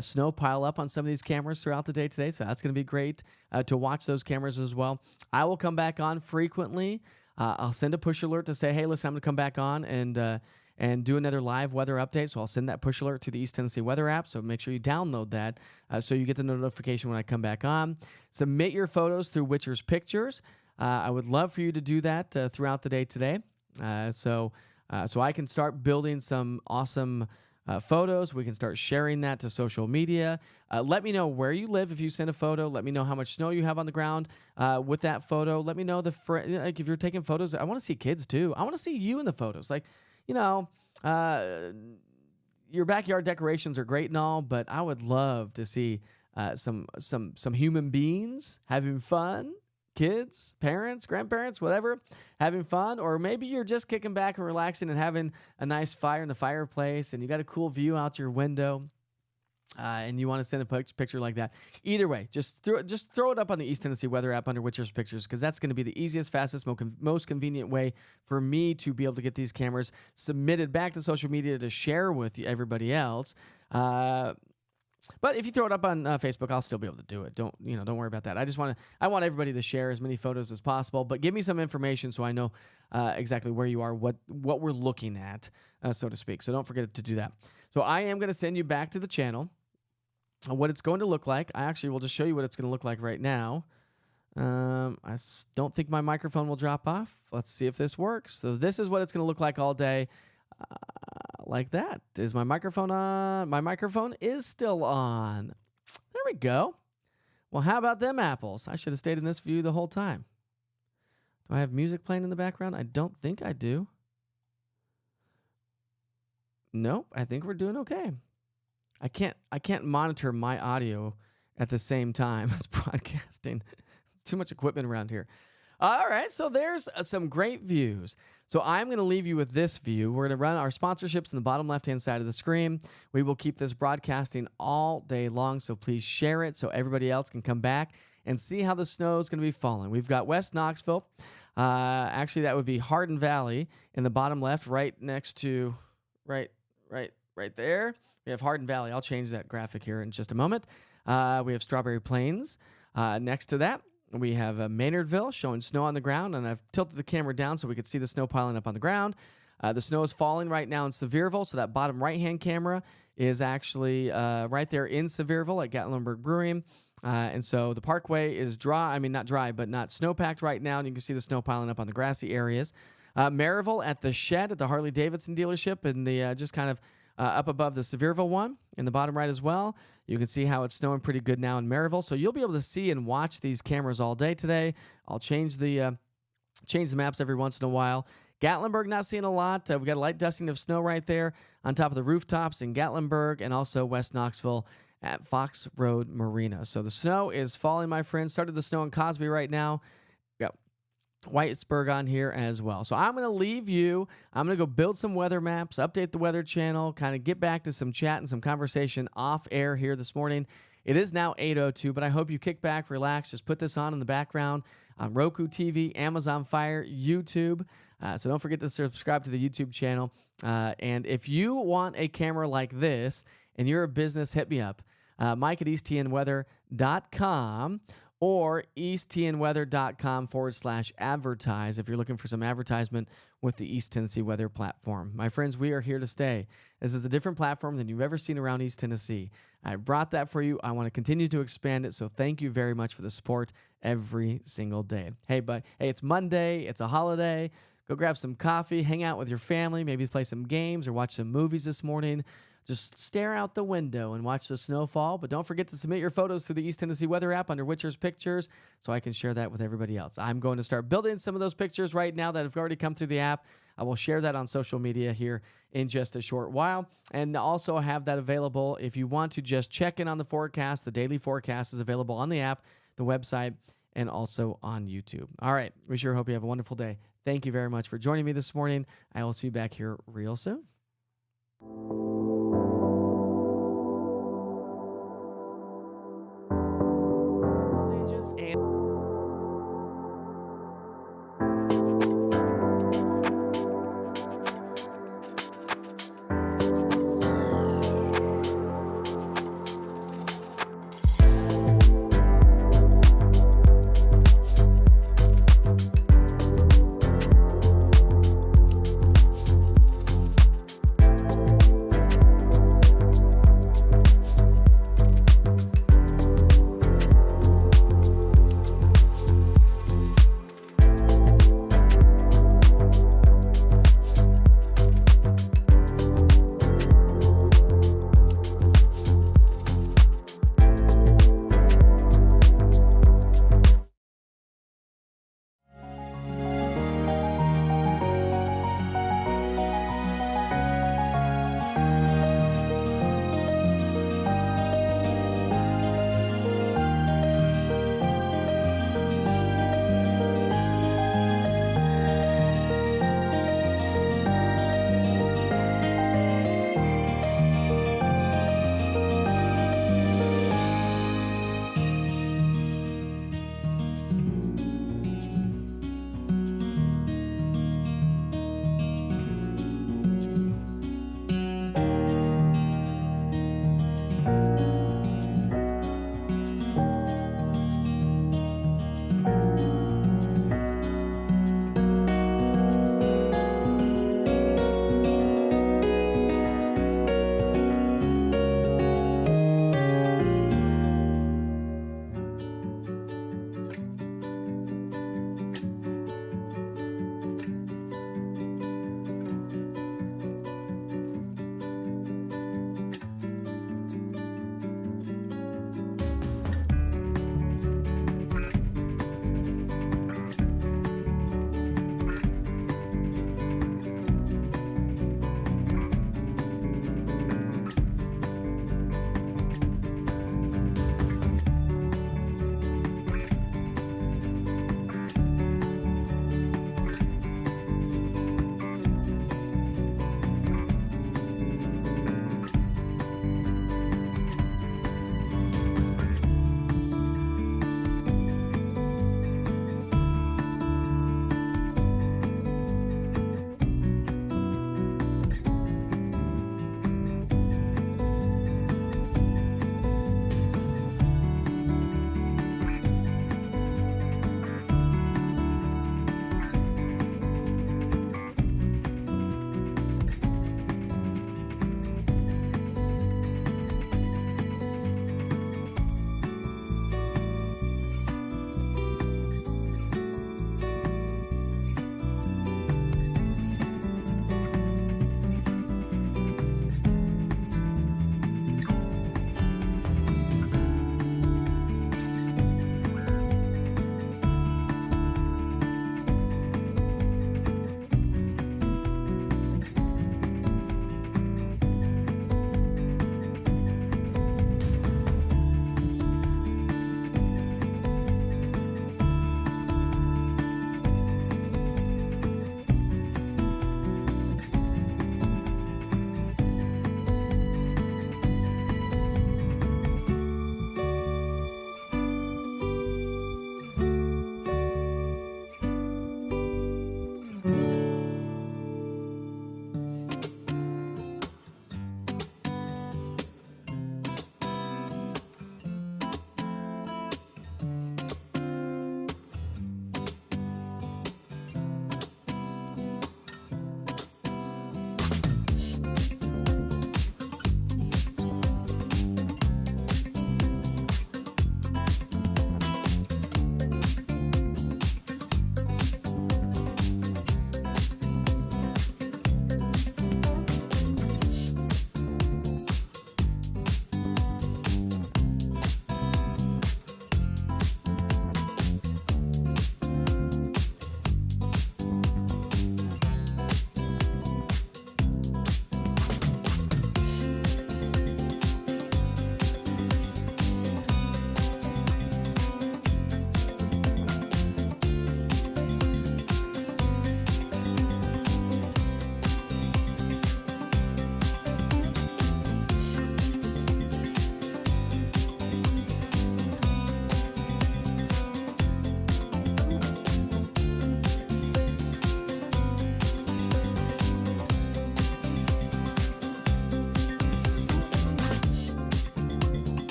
snow pile up on some of these cameras throughout the day today. So that's going to be great to watch those cameras as well. I will come back on frequently. I'll send a push alert to say, hey, listen, I'm going to come back on and do another live weather update. So I'll send that push alert to the East Tennessee Weather app. So make sure you download that so you get the notification when I come back on. Submit your photos through Witcher's Pictures. I would love for you to do that throughout the day today. So I can start building some awesome photos. We can start sharing that to social media. Let me know where you live if you send a photo. Let me know how much snow you have on the ground with that photo. Let me know like if you're taking photos. I want to see kids too. I want to see you in the photos. Like, your backyard decorations are great and all, but I would love to see some human beings having fun. Kids, parents, grandparents, whatever, having fun. Or maybe you're just kicking back and relaxing and having a nice fire in the fireplace and you got a cool view out your window and you want to send a picture like that. Either way, just throw it up on the East Tennessee Weather app under Witcher's Pictures, because that's going to be the easiest, fastest, most convenient way for me to be able to get these cameras submitted back to social media to share with everybody else. But if you throw it up on Facebook, I'll still be able to do it. Don't worry about that. I want everybody to share as many photos as possible, but give me some information so I know exactly where you are, what we're looking at, so to speak. So don't forget to do that. So I am going to send you back to the channel, what it's going to look like. I actually will just show you what it's going to look like right now. I don't think my microphone will drop off. Let's see if this works. So this is what it's going to look like all day. Like that. Is my microphone on? My microphone is still on. There we go. Well, how about them apples? I should have stayed in this view the whole time. Do I have music playing in the background? I don't think I do. Nope, I think we're doing okay. I can't monitor my audio at the same time as broadcasting. Too much equipment around here. All right, so there's some great views. So I'm going to leave you with this view. We're going to run our sponsorships in the bottom left-hand side of the screen. We will keep this broadcasting all day long, so please share it so everybody else can come back and see how the snow is going to be falling. We've got West Knoxville. Actually, that would be Hardin Valley in the bottom left, right next to, right there. We have Hardin Valley. I'll change that graphic here in just a moment. We have Strawberry Plains next to that. We have Maynardville showing snow on the ground, and I've tilted the camera down so we could see the snow piling up on the ground. The snow is falling right now in Sevierville, so that bottom right-hand camera is actually right there in Sevierville at Gatlinburg Brewing. And so the parkway is not dry, but not snow-packed right now, and you can see the snow piling up on the grassy areas. Maryville at the shed at the Harley-Davidson dealership and the just kind of up above the Sevierville one in the bottom right as well. You can see how it's snowing pretty good now in Maryville. So you'll be able to see and watch these cameras all day today. I'll change the maps every once in a while. Gatlinburg, not seeing a lot. We've got a light dusting of snow right there on top of the rooftops in Gatlinburg and also West Knoxville at Fox Road Marina. So the snow is falling, my friends. Started the snow in Cosby right now. Whitesburg on here as well. So I'm going to leave you. I'm going to go build some weather maps, update the Weather Channel, kind of get back to some chat and some conversation off air here this morning. It is now 8:02, but I hope you kick back, relax, just put this on in the background on Roku TV, Amazon Fire, YouTube. So don't forget to subscribe to the YouTube channel. And if you want a camera like this and you're a business, hit me up. Mike at easttnweather.com. or easttnweather.com/advertise if you're looking for some advertisement with the East Tennessee Weather platform. My friends, we are here to stay. This is a different platform than you've ever seen around East Tennessee. I brought that for you. I want to continue to expand it, so thank you very much for the support every single day. Hey, it's Monday. It's a holiday. Go grab some coffee, hang out with your family, maybe play some games or watch some movies this morning. Just stare out the window and watch the snow fall. But don't forget to submit your photos through the East Tennessee Weather app under Witcher's Pictures so I can share that with everybody else. I'm going to start building some of those pictures right now that have already come through the app. I will share that on social media here in just a short while. And also have that available if you want to just check in on the forecast. The daily forecast is available on the app, the website, and also on YouTube. All right. We sure hope you have a wonderful day. Thank you very much for joining me this morning. I will see you back here real soon.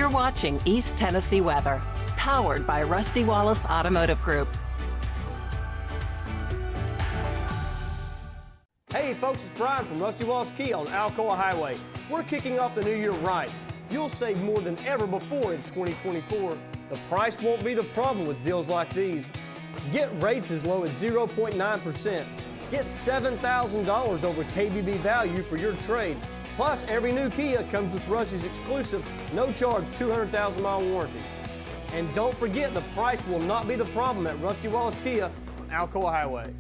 You're watching East Tennessee Weather, powered by Rusty Wallace Automotive Group. Hey folks, it's Brian from Rusty Wallace Kia on Alcoa Highway. We're kicking off the new year right. You'll save more than ever before in 2024. The price won't be the problem with deals like these. Get rates as low as 0.9%. Get $7,000 over KBB value for your trade. Plus, every new Kia comes with Rusty's exclusive, no-charge 200,000-mile warranty. And don't forget, the price will not be the problem at Rusty Wallace Kia on Alcoa Highway.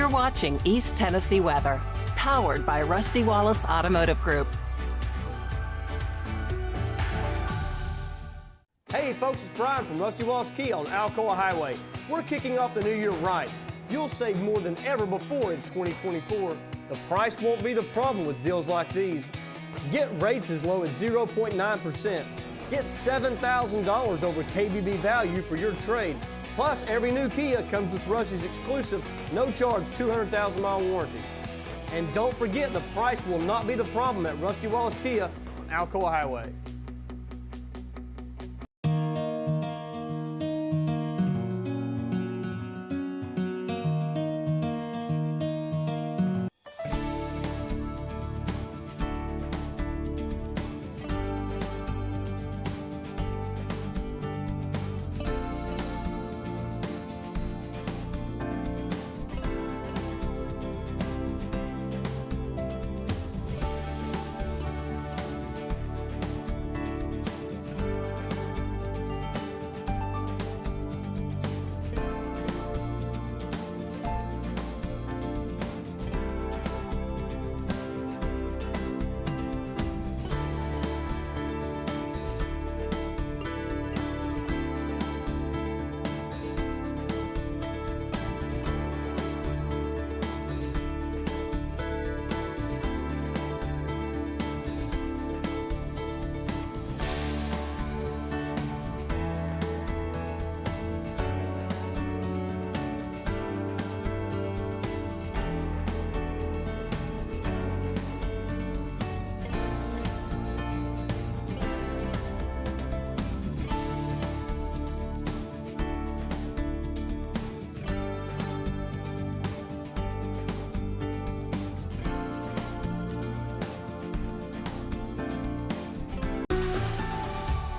You're watching East Tennessee Weather, powered by Rusty Wallace Automotive Group. Hey folks, it's Brian from Rusty Wallace Key on Alcoa Highway. We're kicking off the new year right. You'll save more than ever before in 2024. The price won't be the problem with deals like these. Get rates as low as 0.9%. Get $7,000 over KBB value for your trade. Plus, every new Kia comes with Rusty's exclusive, no-charge 200,000-mile warranty. And don't forget, the price will not be the problem at Rusty Wallace Kia on Alcoa Highway.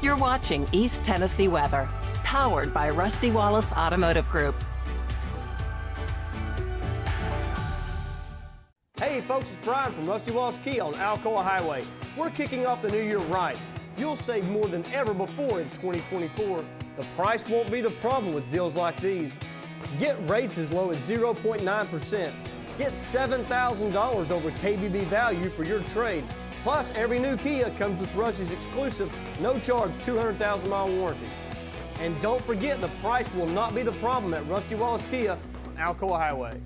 You're watching East Tennessee Weather, powered by Rusty Wallace Automotive Group. Hey folks, it's Brian from Rusty Wallace Key on Alcoa Highway. We're kicking off the new year right. You'll save more than ever before in 2024. The price won't be the problem with deals like these. Get rates as low as 0.9%. Get $7,000 over KBB value for your trade. Plus, every new Kia comes with Rusty's exclusive, no-charge 200,000-mile warranty. And don't forget, the price will not be the problem at Rusty Wallace Kia on Alcoa Highway.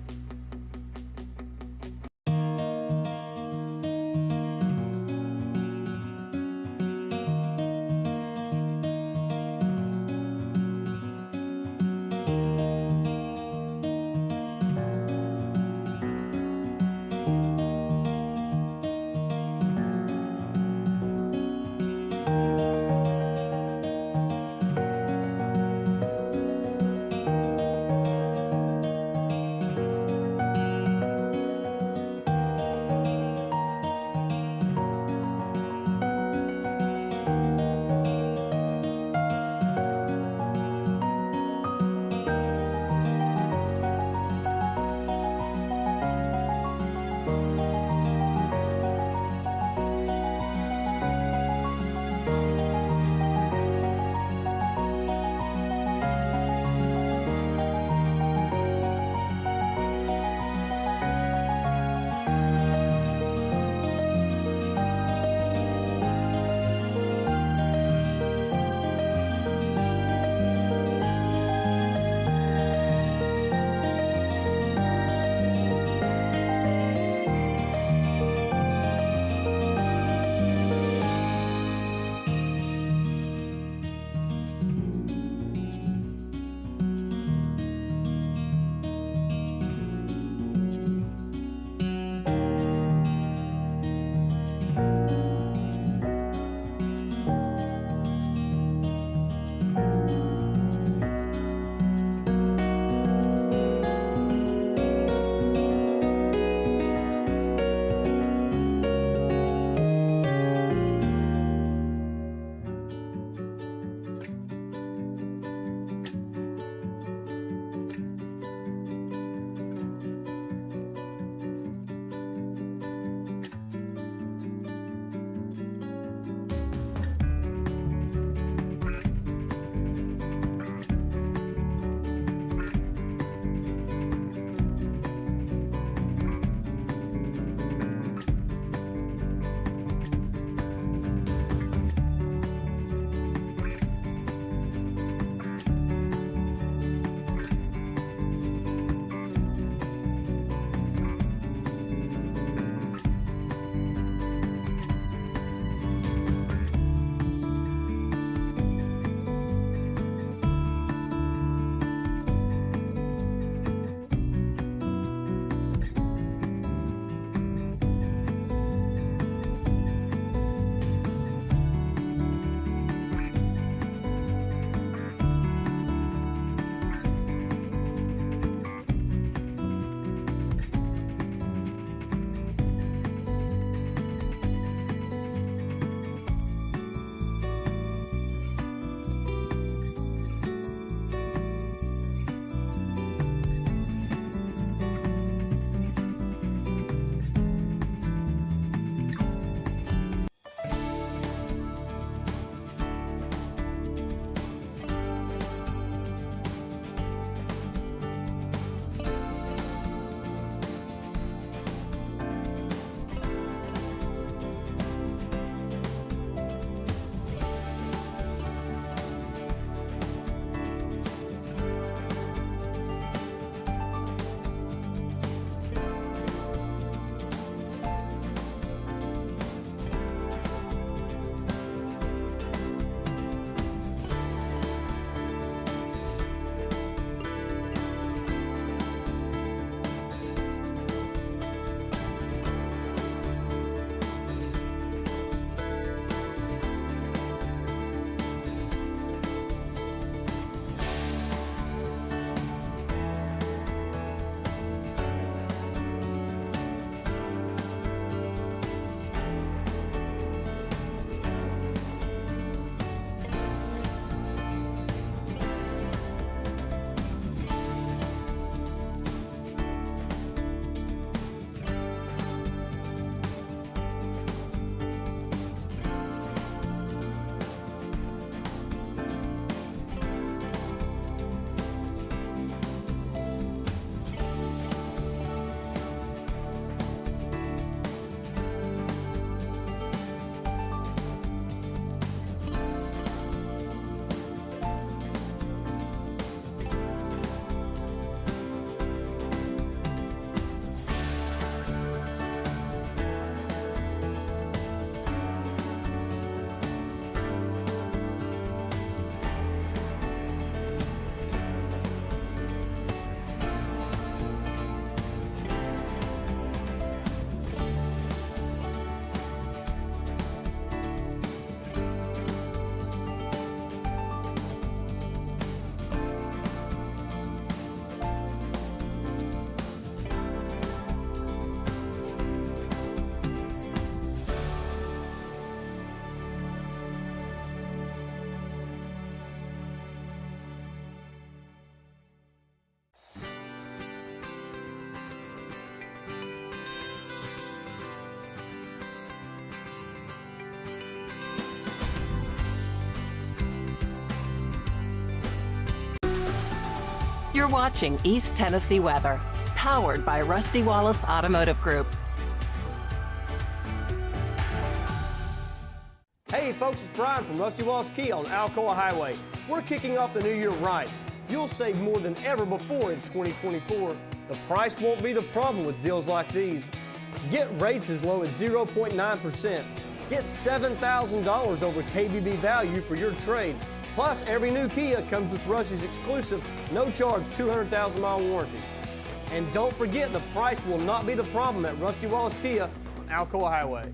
You're watching East Tennessee Weather, powered by Rusty Wallace Automotive Group. Hey folks, it's Brian from Rusty Wallace Key on Alcoa Highway. We're kicking off the new year right. You'll save more than ever before in 2024. The price won't be the problem with deals like these. Get rates as low as 0.9%. Get $7,000 over KBB value for your trade. Plus, every new Kia comes with Rusty's exclusive, no-charge 200,000-mile warranty. And don't forget, the price will not be the problem at Rusty Wallace Kia on Alcoa Highway.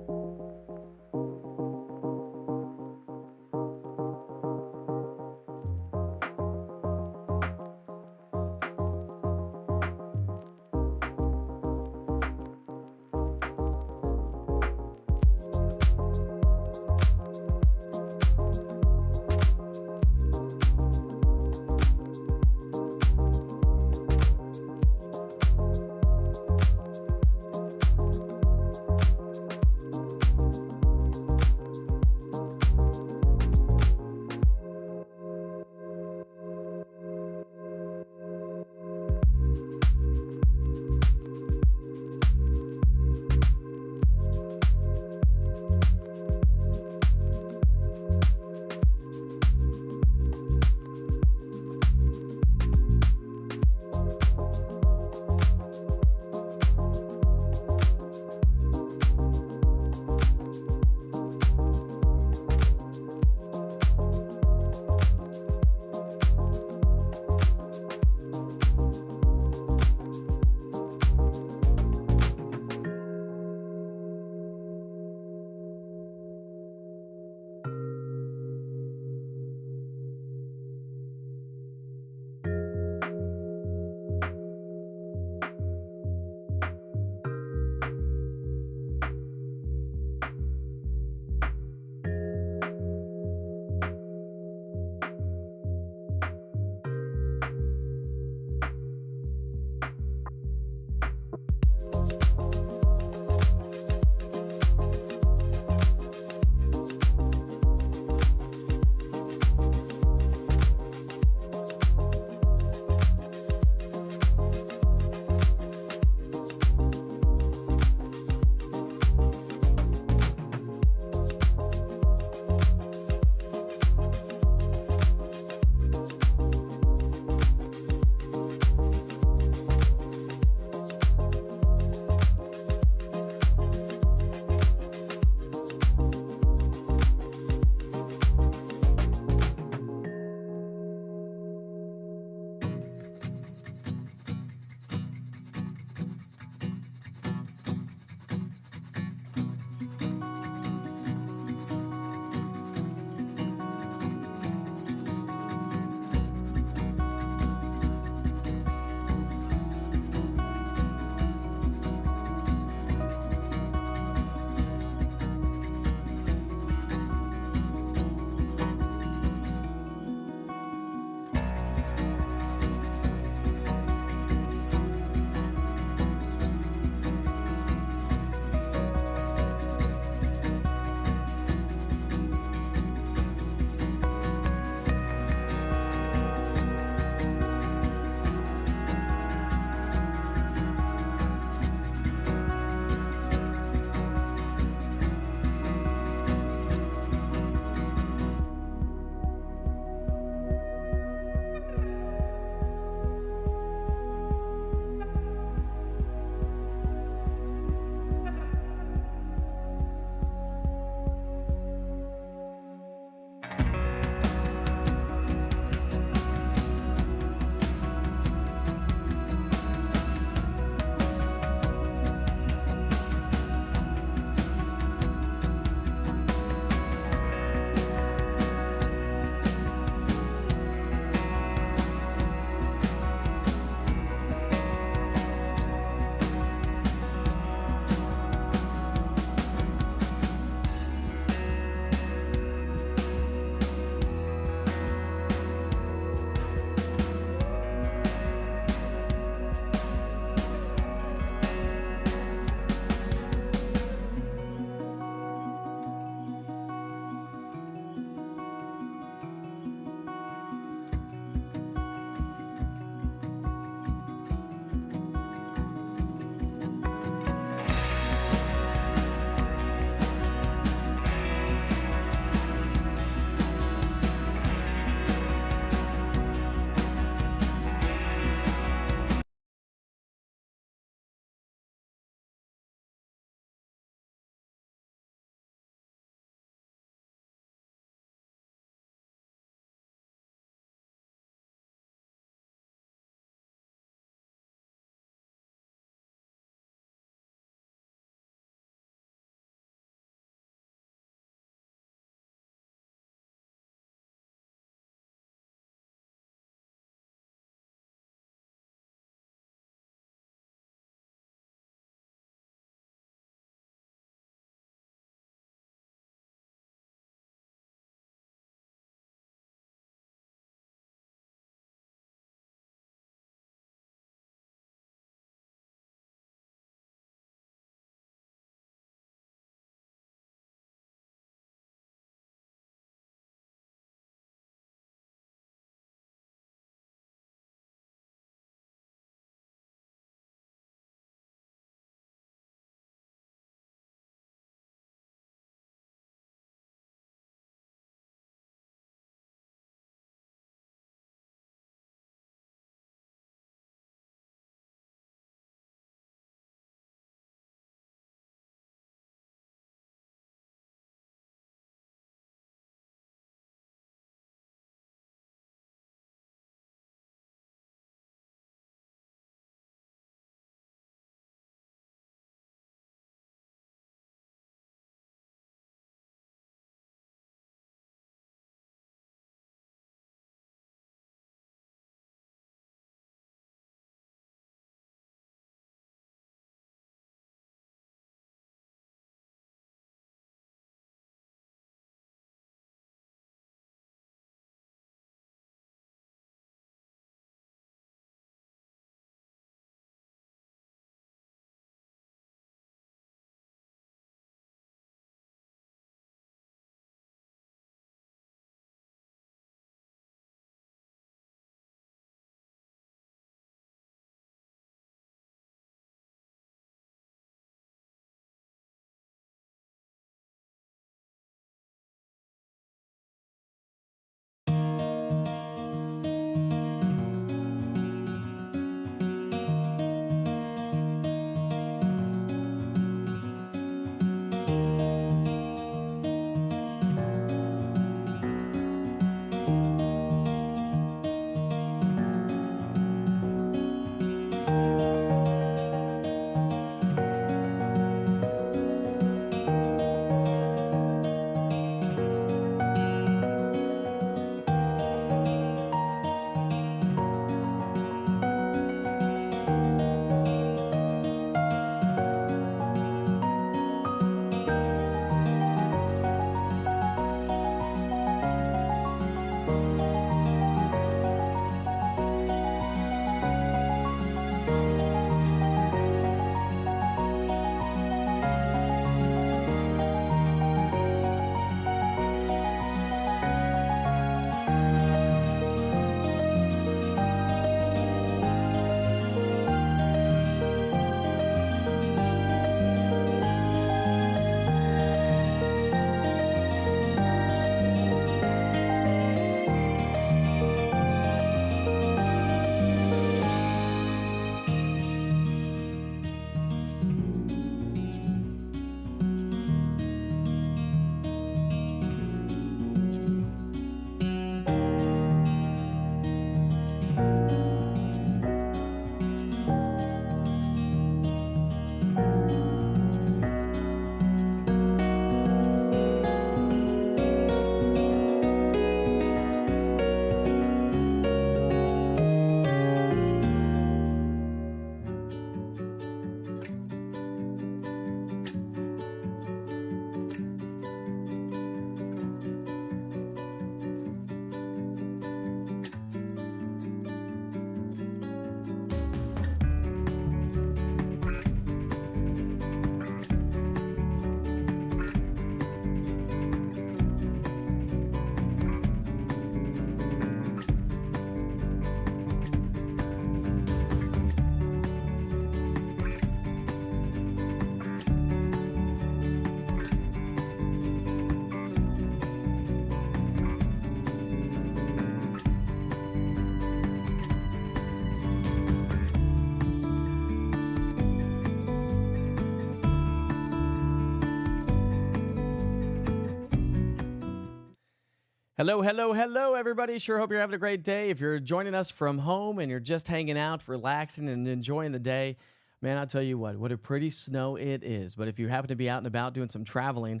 Hello, hello, hello, everybody. Sure hope you're having a great day. If you're joining us from home and you're just hanging out, relaxing, and enjoying the day, man, I'll tell you what a pretty snow it is. But if you happen to be out and about doing some traveling,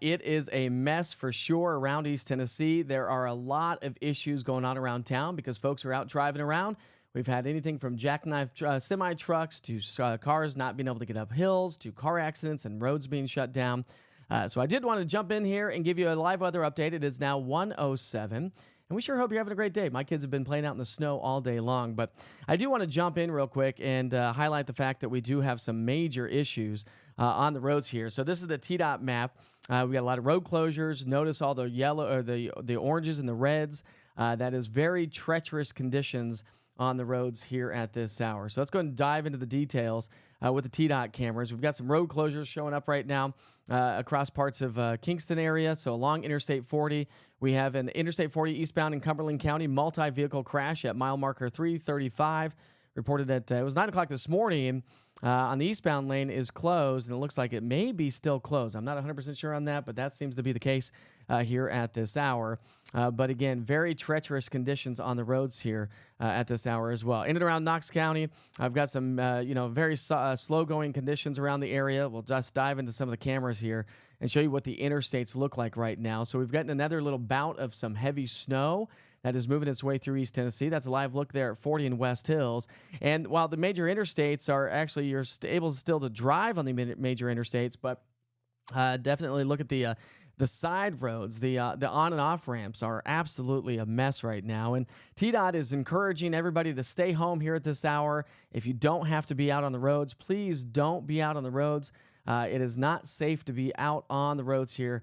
it is a mess for sure around East Tennessee. There are a lot of issues going on around town because folks are out driving around. We've had anything from jackknife semi-trucks to cars not being able to get up hills to car accidents and roads being shut down. So I did want to jump in here and give you a live weather update. It is now 1:07, and we sure hope you're having a great day. My kids have been playing out in the snow all day long, but I do want to jump in real quick and highlight the fact that we do have some major issues on the roads here. So this is the TDOT map. We got a lot of road closures. Notice all the yellow or the oranges and the reds. That is very treacherous conditions on the roads here at this hour. So let's go and dive into the details with the TDOT cameras. We've got some road closures showing up right now across parts of Kingston area. So along Interstate 40, we have an Interstate 40 eastbound in Cumberland County multi-vehicle crash at mile marker 335. Reported at it was 9 o'clock this morning. On the eastbound lane is closed, and it looks like it may be still closed. I'm not 100% sure on that, but that seems to be the case here at this hour. But again, very treacherous conditions on the roads here at this hour as well. In and around Knox County, I've got some very slow-going conditions around the area. We'll just dive into some of the cameras here and show you what the interstates look like right now. So we've gotten another little bout of some heavy snow that is moving its way through East Tennessee. That's a live look there at 40 and West Hills. And while the major interstates are actually, you're able still to drive on the major interstates, but definitely look at the side roads, the on and off ramps are absolutely a mess right now. And TDOT is encouraging everybody to stay home here at this hour. If you don't have to be out on the roads, please don't be out on the roads. It is not safe to be out on the roads here.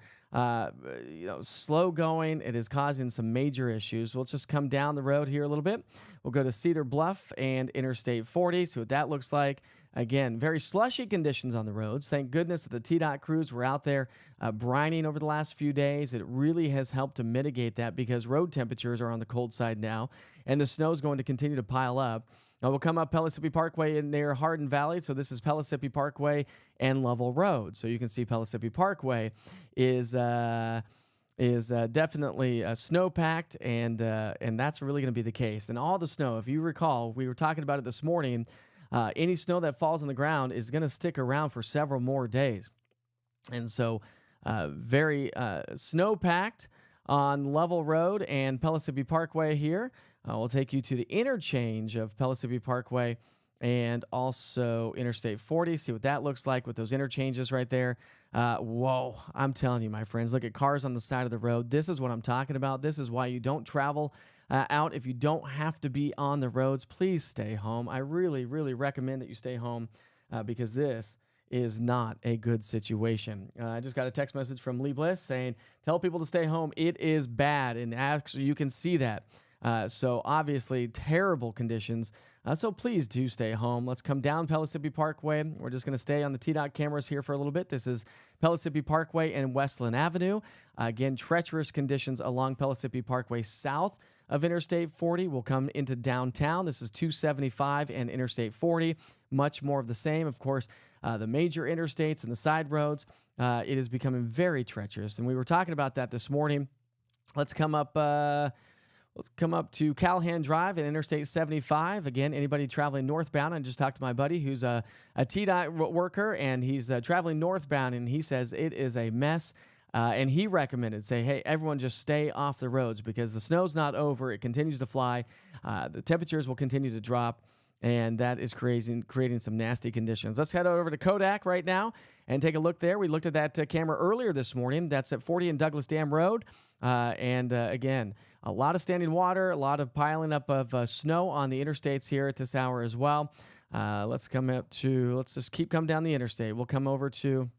Slow going. It is causing some major issues. We'll just come down the road here a little bit. We'll go to Cedar Bluff and Interstate 40. See what that looks like. Again, very slushy conditions on the roads. Thank goodness that the TDOT crews were out there brining over the last few days. It really has helped to mitigate that because road temperatures are on the cold side now, and the snow is going to continue to pile up. Now we'll come up Pellissippi Parkway in near Hardin Valley. So this is Pellissippi Parkway and Lovell Road. So you can see Pellissippi Parkway is definitely snow-packed, and that's really going to be the case. And all the snow, if you recall, we were talking about it this morning, any snow that falls on the ground is going to stick around for several more days. And so very snow-packed on Lovell Road and Pellissippi Parkway here. We'll take you to the interchange of Pellissippi Parkway and also Interstate 40. See what that looks like with those interchanges right there. Whoa, I'm telling you, my friends, look at cars on the side of the road. This is what I'm talking about. This is why you don't travel out if you don't have to be on the roads. Please stay home. I really, really recommend that you stay home because this is not a good situation. I just got a text message from Lee Bliss saying, tell people to stay home. It is bad, and actually you can see that. So obviously terrible conditions. So please do stay home. Let's come down Pellissippi Parkway. We're just going to stay on the TDOT cameras here for a little bit. This is Pellissippi Parkway and Westland Avenue. Again, treacherous conditions along Pellissippi Parkway south of Interstate 40. We'll come into downtown. This is 275 and Interstate 40. Much more of the same. Of course, the major interstates and the side roads, it is becoming very treacherous. And we were talking about that this morning. Let's come up to Callahan Drive and Interstate 75. Again, anybody traveling northbound, I just talked to my buddy who's a TDOT worker, and he's traveling northbound, and he says it is a mess. And he recommended, hey, everyone just stay off the roads because the snow's not over. It continues to fly. The temperatures will continue to drop, and that is creating some nasty conditions. Let's head over to Kodak right now and take a look there. We looked at that camera earlier this morning. That's at 40 and Douglas Dam Road. Again, a lot of standing water, a lot of piling up of snow on the interstates here at this hour as well. Let's just keep coming down the interstate. We'll come over to,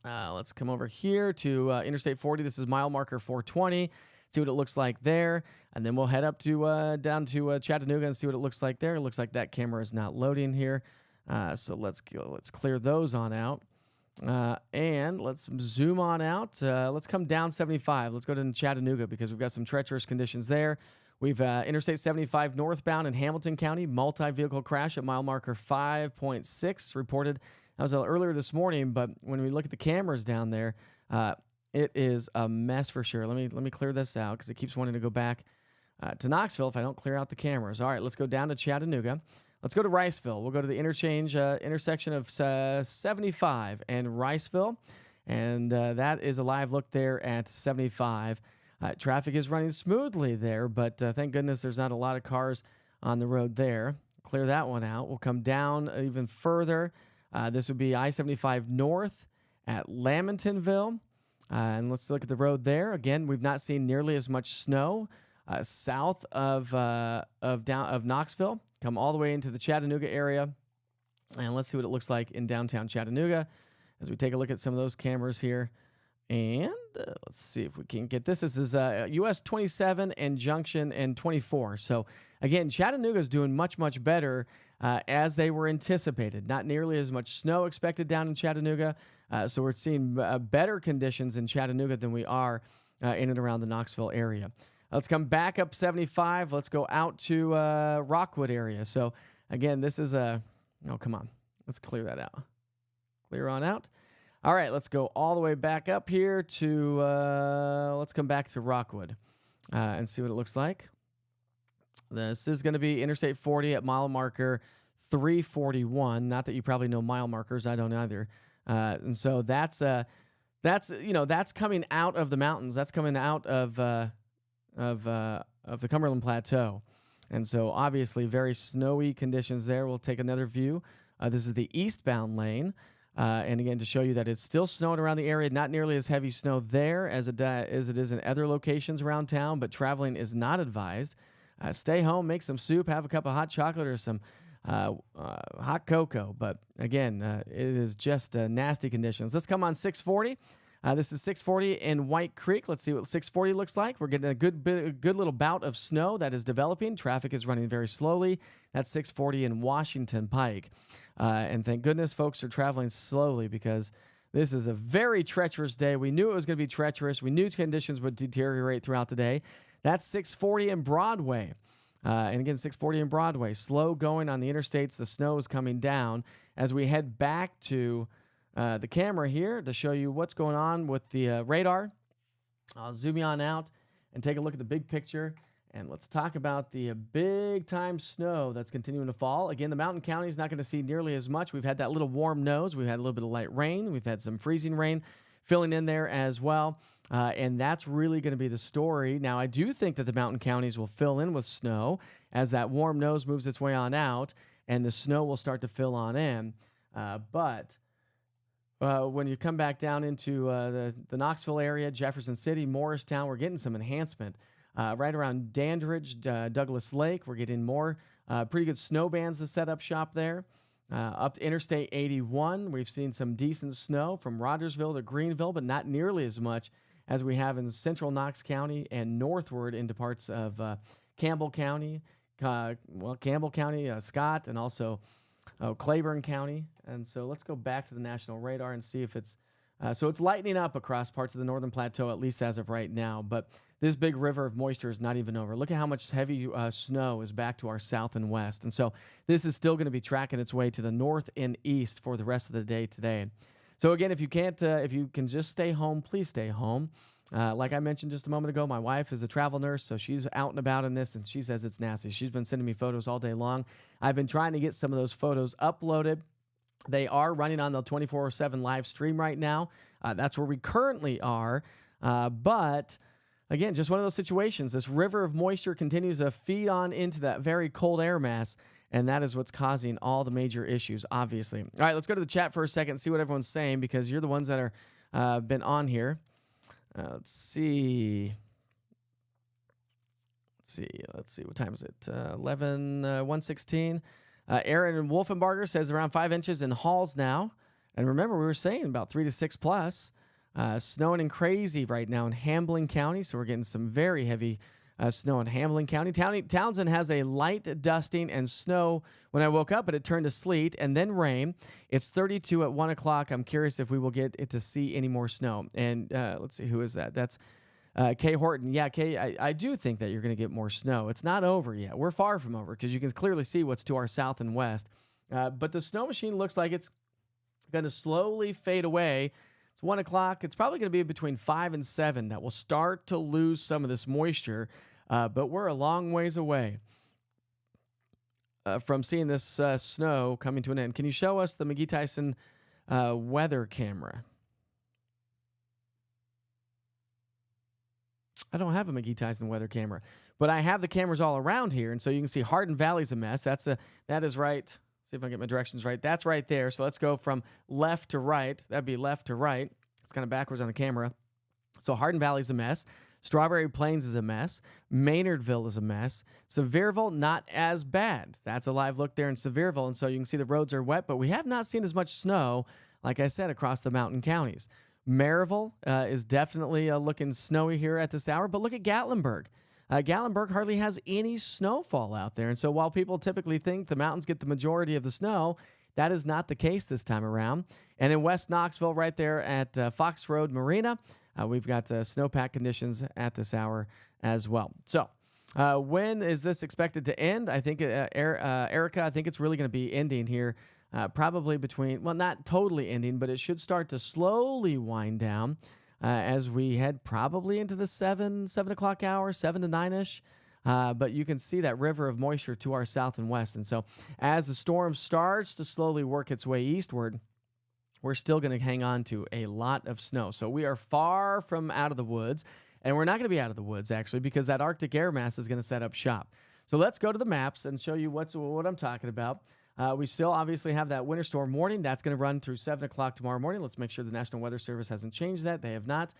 let's come over here to Interstate 40. This is mile marker 420. See what it looks like there. And then we'll head up to down to Chattanooga and see what it looks like there. It looks like that camera is not loading here. So let's clear those on out. And let's zoom on out. Let's come down 75. Let's go to Chattanooga because we've got some treacherous conditions there. We've Interstate 75 northbound in Hamilton County, multi-vehicle crash at mile marker 5.6 reported. That was earlier this morning, but when we look at the cameras down there, It is a mess for sure. Let me clear this out because it keeps wanting to go back to Knoxville if I don't clear out the cameras. All right, let's go down to Chattanooga. Let's go to Riceville. We'll go to the intersection of 75 and Riceville, and that is a live look there at 75. Traffic is running smoothly there, but thank goodness there's not a lot of cars on the road there. Clear that one out. We'll come down even further. This would be I-75 north at Lamingtonville. And let's look at the road there. Again, we've not seen nearly as much snow south of Knoxville. Come all the way into the Chattanooga area. And let's see what it looks like in downtown Chattanooga as we take a look at some of those cameras here. And let's see if we can get this. This is US 27 and Junction and 24. So, again, Chattanooga is doing much, much better as they were anticipated. Not nearly as much snow expected down in Chattanooga. So we're seeing better conditions in Chattanooga than we are in and around the Knoxville area. Let's come back up 75. Let's go out to Rockwood area. So, again, this is a... Oh, come on. Let's clear that out. Clear on out. All right, let's go all the way back up here to, let's come back to Rockwood and see what it looks like. This is going to be Interstate 40 at mile marker 341. Not that you probably know mile markers. I don't either. And so that's coming out of the mountains. That's coming out of the Cumberland Plateau. And so obviously very snowy conditions there. We'll take another view. This is the eastbound lane. And again, to show you that it's still snowing around the area, not nearly as heavy snow there as it is in other locations around town, but traveling is not advised. Stay home, make some soup, have a cup of hot chocolate or some hot cocoa. But again, it is just nasty conditions. Let's come on 640. This is 640 in White Creek. Let's see what 640 looks like. We're getting a good little bout of snow that is developing. Traffic is running very slowly. That's 640 in Washington Pike. And thank goodness folks are traveling slowly because this is a very treacherous day. We knew it was going to be treacherous. We knew conditions would deteriorate throughout the day. That's 640 in Broadway. And again, 640 in Broadway. Slow going on the interstates. The snow is coming down as we head back to the camera here to show you what's going on with the radar. I'll zoom you on out and take a look at the big picture. And let's talk about the big-time snow that's continuing to fall. Again, the mountain county is not going to see nearly as much. We've had that little warm nose. We've had a little bit of light rain. We've had some freezing rain filling in there as well. And that's really going to be the story. Now, I do think that the mountain counties will fill in with snow as that warm nose moves its way on out, and the snow will start to fill on in. But when you come back down into the Knoxville area, Jefferson City, Morristown, we're getting some enhancement. Right around Dandridge, Douglas Lake, we're getting more pretty good snow bands to set up shop there. Up to Interstate 81, we've seen some decent snow from Rogersville to Greenville, but not nearly as much as we have in central Knox County and northward into parts of Campbell County, Scott, and also Claiborne County. And so let's go back to the national radar and see if it's so it's lightening up across parts of the northern plateau, at least as of right now. But this big river of moisture is not even over. Look at how much heavy snow is back to our south and west. And so this is still going to be tracking its way to the north and east for the rest of the day today. So again, if you can just stay home, please stay home. Like I mentioned just a moment ago, my wife is a travel nurse, so she's out and about in this, and she says it's nasty. She's been sending me photos all day long. I've been trying to get some of those photos uploaded. They are running on the 24/7 live stream right now. That's where we currently are. But again, just one of those situations. This river of moisture continues to feed on into that very cold air mass, and that is what's causing all the major issues, obviously. All right, let's go to the chat for a second and see what everyone's saying, because you're the ones that are been on here. Let's see. Let's see. What time is it? 1:16. Aaron in Wolfenbarger says around 5 inches in Halls now. And remember, we were saying about 3 to 6 plus. Snowing and crazy right now in Hamblen County. So we're getting some very heavy snow in Hamblen County. Townsend has a light dusting and snow when I woke up, but it turned to sleet and then rain. It's 32 at 1 o'clock. I'm curious if we will get it to see any more snow. And let's see, who is that? That's Kay Horton. Yeah, Kay, I do think that you're going to get more snow. It's not over yet. We're far from over because you can clearly see what's to our south and west. But the snow machine looks like it's going to slowly fade away. It's 1 o'clock. It's probably going to be between 5 and 7 that will start to lose some of this moisture, but we're a long ways away from seeing this snow coming to an end. Can you show us the McGee Tyson weather camera? I don't have a McGee Tyson weather camera, but I have the cameras all around here, and so you can see Hardin Valley's a mess. That is right. See if I can get my directions right. That's right there. So let's go from left to right. That'd be left to right. It's kind of backwards on the camera. So Hardin Valley's a mess. Strawberry Plains is a mess. Maynardville is a mess. Sevierville, not as bad. That's a live look there in Sevierville, and so you can see the roads are wet, but we have not seen as much snow, like I said, across the mountain counties. Maryville is definitely looking snowy here at this hour, but look at Gatlinburg. Gatlinburg hardly has any snowfall out there, and so while people typically think the mountains get the majority of the snow, that is not the case this time around. And in West Knoxville, right there at Fox Road Marina, we've got snowpack conditions at this hour as well. So when is this expected to end? I think, Erica, I think it's really going to be ending here. Probably between, well, not totally ending, but it should start to slowly wind down as we head probably into the 7 o'clock hour, 7 to 9-ish. But you can see that river of moisture to our south and west. And so as the storm starts to slowly work its way eastward, we're still going to hang on to a lot of snow. So we are far from out of the woods, and we're not going to be out of the woods, actually, because that Arctic air mass is going to set up shop. So let's go to the maps and show you what I'm talking about. We still obviously have that winter storm warning. That's going to run through 7 o'clock tomorrow morning. Let's make sure the National Weather Service hasn't changed that. They have not.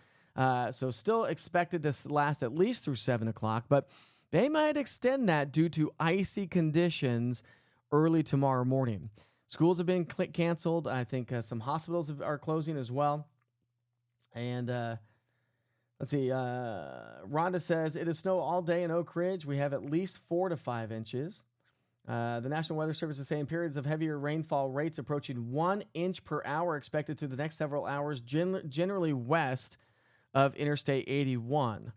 So still expected to last at least through 7 o'clock, but they might extend that due to icy conditions early tomorrow morning. Schools have been canceled. I think some hospitals are closing as well. And let's see. Rhonda says, it is snow all day in Oak Ridge. We have at least 4 to 5 inches. The National Weather Service is saying periods of heavier rainfall rates approaching 1 inch per hour expected through the next several hours, generally west of Interstate 81.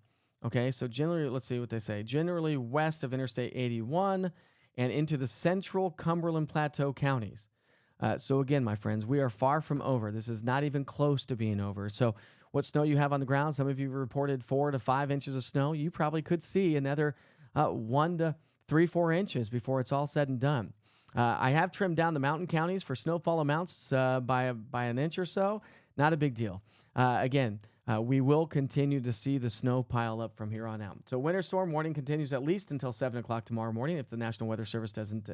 Okay, so generally, let's see what they say. Generally west of Interstate 81 and into the central Cumberland Plateau counties. So again, my friends, we are far from over. This is not even close to being over. So what snow you have on the ground, some of you reported 4 to 5 inches of snow. You probably could see another 1 to 3-4 inches before it's all said and done. I have trimmed down the mountain counties for snowfall amounts by an inch or so. Not a big deal. Again, we will continue to see the snow pile up from here on out. So winter storm warning continues at least until 7 o'clock tomorrow morning if the National Weather Service doesn't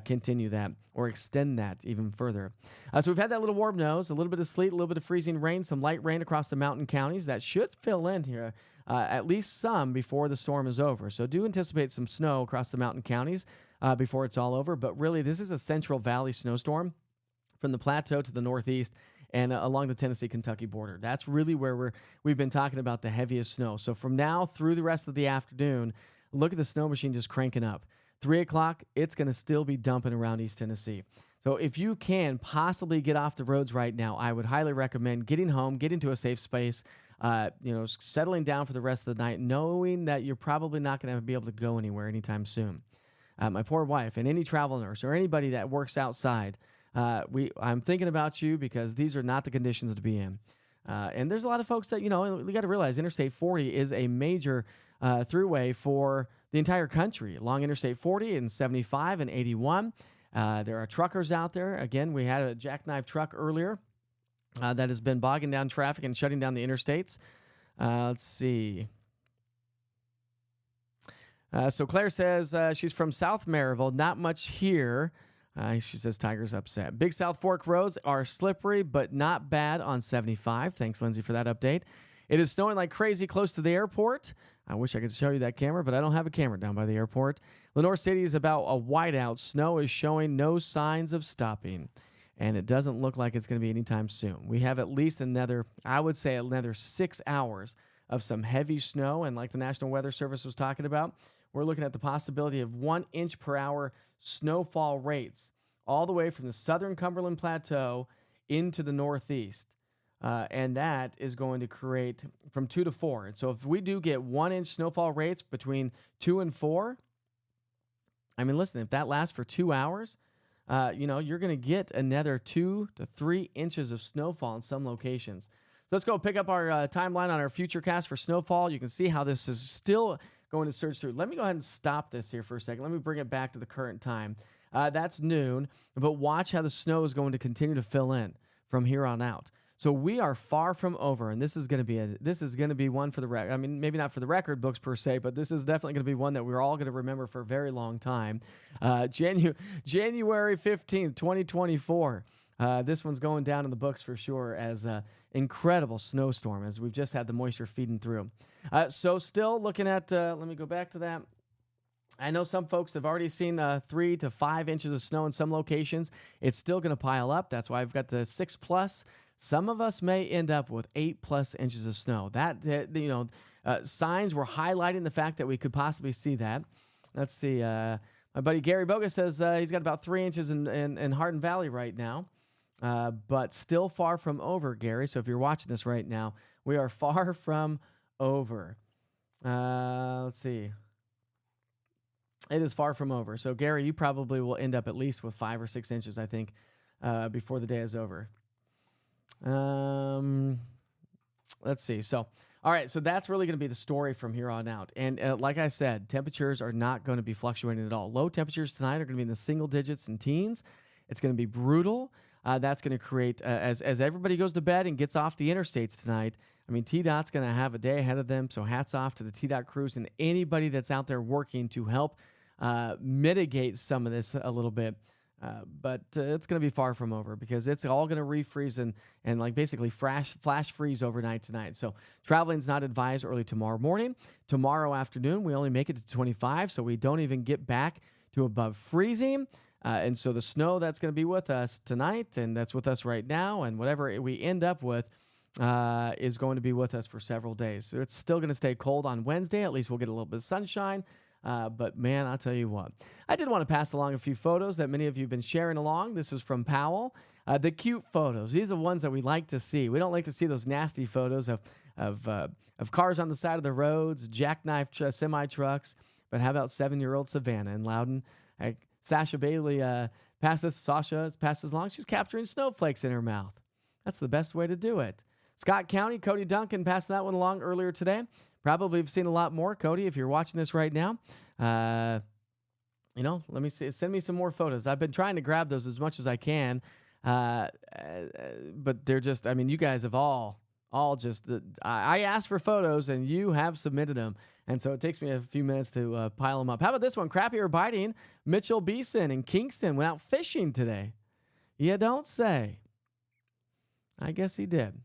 continue that or extend that even further. So we've had that little warm nose, a little bit of sleet, a little bit of freezing rain, some light rain across the mountain counties. That should fill in here, at least some before the storm is over. So do anticipate some snow across the mountain counties before it's all over. But really, this is a Central Valley snowstorm from the plateau to the northeast and along the Tennessee-Kentucky border. That's really where we've been talking about the heaviest snow. So from now through the rest of the afternoon, look at the snow machine just cranking up. 3 o'clock, it's going to still be dumping around East Tennessee. So if you can possibly get off the roads right now, I would highly recommend getting home, getting to a safe space, settling down for the rest of the night, knowing that you're probably not going to be able to go anywhere anytime soon. My poor wife and any travel nurse or anybody that works outside, I'm thinking about you because these are not the conditions to be in. And there's a lot of folks that, we got to realize Interstate 40 is a major throughway for the entire country along Interstate 40 and 75 and 81. There are truckers out there. Again, we had a jackknife truck earlier that has been bogging down traffic and shutting down the interstates. Let's see. So Claire says she's from South Maryville. Not much here. She says Tiger's upset. Big South Fork roads are slippery, but not bad on 75. Thanks, Lindsay, for that update. It is snowing like crazy close to the airport. I wish I could show you that camera, but I don't have a camera down by the airport. Lenore City is about a whiteout. Snow is showing no signs of stopping, and it doesn't look like it's going to be anytime soon. We have at least another 6 hours of some heavy snow, and like the National Weather Service was talking about, we're looking at the possibility of 1 inch per hour snowfall rates all the way from the southern Cumberland Plateau into the northeast. And that is going to create from 2 to 4. And so if we do get 1 inch snowfall rates between 2 and 4, I mean, listen, if that lasts for 2 hours, you're going to get another 2 to 3 inches of snowfall in some locations. Let's go pick up our timeline on our futurecast for snowfall. You can see how this is still going to surge through. Let me go ahead and stop this here for a second. Let me bring it back to the current time. That's noon, but watch how the snow is going to continue to fill in from here on out. So we are far from over, and this is going to be one for the record. I mean, maybe not for the record books per se, but this is definitely going to be one that we're all going to remember for a very long time. January 15th, 2024. This one's going down in the books for sure as an incredible snowstorm, as we've just had the moisture feeding through. So still looking at, let me go back to that. I know some folks have already seen 3 to 5 inches of snow in some locations. It's still going to pile up. That's why I've got the 6+. Some of us may end up with 8+ inches of snow. Signs were highlighting the fact that we could possibly see that. Let's see. My buddy Gary Boga says he's got about 3 inches in Hardin Valley right now, but still far from over, Gary. So if you're watching this right now, we are far from over. Let's see. It is far from over. So, Gary, you probably will end up at least with 5 or 6 inches, I think, before the day is over. Let's see. So, all right. So that's really going to be the story from here on out. And like I said, temperatures are not going to be fluctuating at all. Low temperatures tonight are going to be in the single digits and teens. It's going to be brutal. That's going to create, as everybody goes to bed and gets off the interstates tonight, I mean, TDOT's going to have a day ahead of them. So hats off to the TDOT crews and anybody that's out there working to help mitigate some of this a little bit. But it's going to be far from over because it's all going to refreeze and like basically flash freeze overnight tonight. So traveling's not advised early tomorrow morning. Tomorrow afternoon, we only make it to 25, so we don't even get back to above freezing. And so the snow that's going to be with us tonight and that's with us right now and whatever we end up with is going to be with us for several days. So it's still going to stay cold on Wednesday. At least we'll get a little bit of sunshine. But man, I'll tell you what, I did want to pass along a few photos that many of you have been sharing along. This was from Powell. The cute photos. These are ones that we like to see. We don't like to see those nasty photos of cars on the side of the roads, jackknife semi trucks. But how about 7-year-old Savannah in Loudon? Sasha Bailey Sasha passes along. She's capturing snowflakes in her mouth. That's the best way to do it. Scott County, Cody Duncan passed that one along earlier today. Probably have seen a lot more. Cody, if you're watching this right now, let me see. Send me some more photos. I've been trying to grab those as much as I can, but they're just, I mean, you guys have all just, I asked for photos and you have submitted them. And so it takes me a few minutes to pile them up. How about this one? Crappy or biting? Mitchell Beeson in Kingston went out fishing today. You don't say. I guess he did.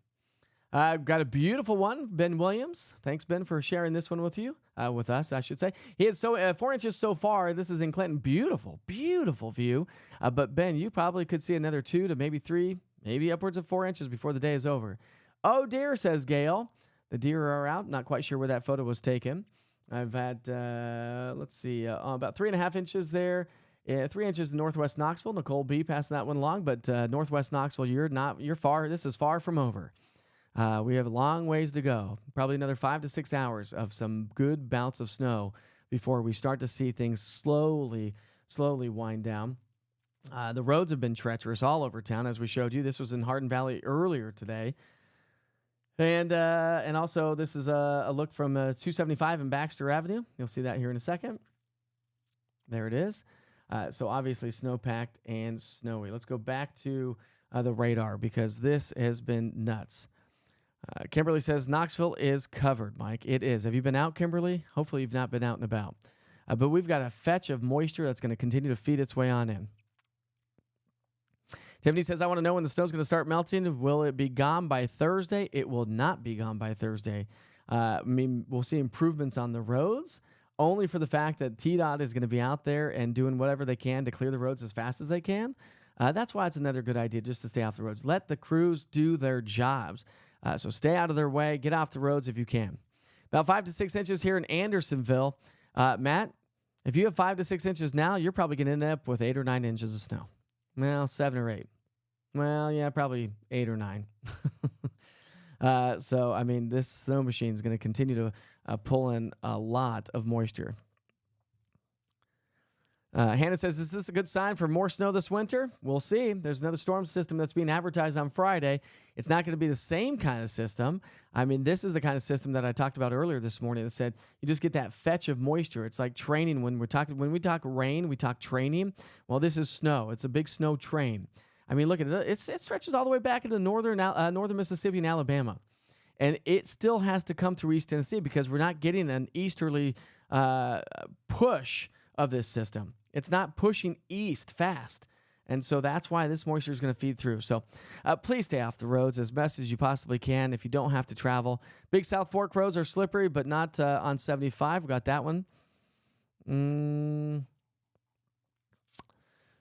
Got a beautiful one, Ben Williams. Thanks, Ben, for sharing this one with you, with us, I should say. He had 4 inches so far. This is in Clinton. Beautiful, beautiful view. But Ben, you probably could see another 2 to maybe 3, maybe upwards of 4 inches before the day is over. Oh dear, says Gail. The deer are out. Not quite sure where that photo was taken. I've had, let's see, about 3.5 inches there. 3 inches in Northwest Knoxville. Nicole B passing that one along. But Northwest Knoxville, you're far. This is far from over. We have a long ways to go, probably another 5 to 6 hours of some good bouts of snow before we start to see things slowly wind down. The roads have been treacherous all over town, as we showed you. This was in Hardin Valley earlier today. And also, this is a look from 275 and Baxter Avenue. You'll see that here in a second. There it is. So obviously snow-packed and snowy. Let's go back to the radar because this has been nuts. Kimberly says, Knoxville is covered, Mike. It is. Have you been out, Kimberly? Hopefully you've not been out and about. But we've got a fetch of moisture that's going to continue to feed its way on in. Tiffany says, I want to know when the snow's going to start melting. Will it be gone by Thursday? It will not be gone by Thursday. We'll see improvements on the roads, only for the fact that TDOT is going to be out there and doing whatever they can to clear the roads as fast as they can. That's why it's another good idea just to stay off the roads. Let the crews do their jobs. So stay out of their way. Get off the roads if you can. About 5 to 6 inches here in Andersonville. Matt, if you have 5 to 6 inches now, you're probably going to end up with 8 or 9 inches of snow. Well, 7 or 8. Well, yeah, probably 8 or 9. So, I mean, this snow machine is going to continue to pull in a lot of moisture. Hannah says, is this a good sign for more snow this winter? We'll see. There's another storm system that's being advertised on Friday. It's not going to be the same kind of system. I mean, this is the kind of system that I talked about earlier this morning that said you just get that fetch of moisture. It's like training. When we talk rain, we talk training. Well, this is snow. It's a big snow train. I mean, look at it. It stretches all the way back into northern Mississippi and Alabama. And it still has to come through East Tennessee because we're not getting an easterly push of this system. It's not pushing east fast. And so that's why this moisture is going to feed through. So please stay off the roads as best as you possibly can if you don't have to travel. Big South Fork roads are slippery, but not on 75. We got that one.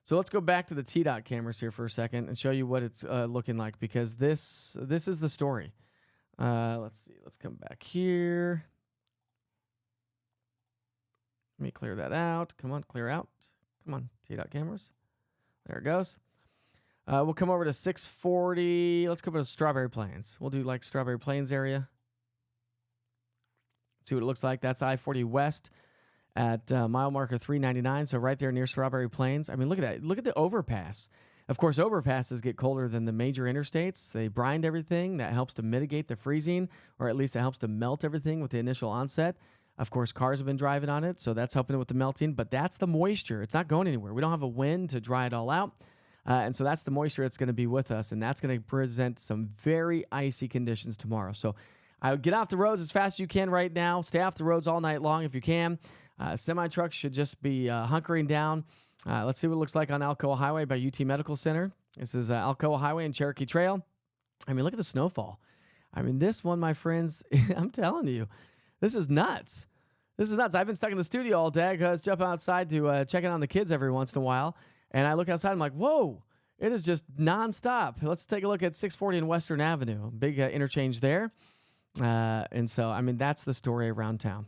So let's go back to the TDOT cameras here for a second and show you what it's looking like, because this is the story. Let's see. Let's come back here. Let me clear that out. Come on, clear out. Come on, TDOT cameras. There it goes. We'll come over to 640. Let's go over to Strawberry Plains. We'll do like Strawberry Plains area. See what it looks like. That's I-40 West at mile marker 399. So right there near Strawberry Plains. I mean, look at that. Look at the overpass. Of course, overpasses get colder than the major interstates. They brine everything. That helps to mitigate the freezing, or at least it helps to melt everything with the initial onset. Of course, cars have been driving on it, so that's helping it with the melting. But that's the moisture. It's not going anywhere. We don't have a wind to dry it all out. And so that's the moisture that's going to be with us, and that's going to present some very icy conditions tomorrow. So I would get off the roads as fast as you can right now. Stay off the roads all night long if you can. Semi-trucks should just be hunkering down. Let's see what it looks like on Alcoa Highway by UT Medical Center. This is Alcoa Highway and Cherokee Trail. I mean, look at the snowfall. I mean, this one, my friends, I'm telling you, this is nuts. This is nuts. I've been stuck in the studio all day. I was jumping outside to check in on the kids every once in a while. And I look outside, I'm like, whoa, it is just nonstop. Let's take a look at 640 and Western Avenue. Big interchange there. And so, I mean, that's the story around town.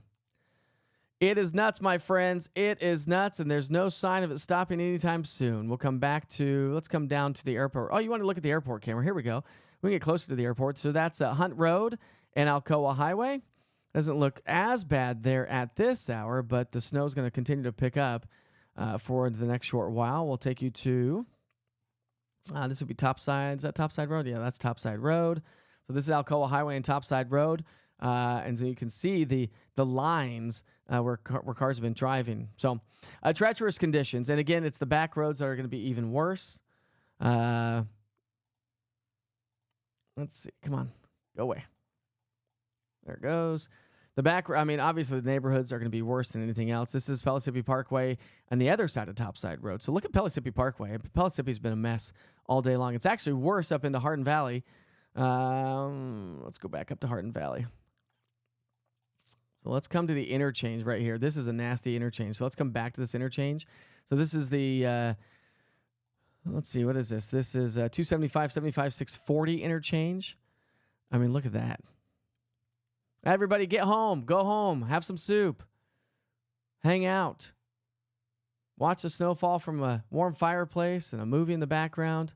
It is nuts, my friends. It is nuts, and there's no sign of it stopping anytime soon. We'll come back to, let's come down to the airport. Oh, you want to look at the airport camera? Here we go. We can get closer to the airport. So that's Hunt Road and Alcoa Highway. Doesn't look as bad there at this hour, but the snow is going to continue to pick up for the next short while. We'll take you to, this would be Topside. Is that Topside Road? Yeah, that's Topside Road. So this is Alcoa Highway and Topside Road. And so you can see the lines where cars have been driving. So treacherous conditions. And again, it's the back roads that are going to be even worse. Let's see. Come on. Go away. There it goes. The back, I mean, obviously the neighborhoods are going to be worse than anything else. This is Pellissippi Parkway on the other side of Topside Road. So look at Pellissippi Parkway. Pellissippi's been a mess all day long. It's actually worse up into Hardin Valley. Let's go back up to Hardin Valley. So let's come to the interchange right here. This is a nasty interchange. So let's come back to this interchange. So this is the, let's see, what is this? This is 275, 75, 640 interchange. I mean, look at that. Everybody get home. Go home. Have some soup. Hang out. Watch the snow fall from a warm fireplace and a movie in the background.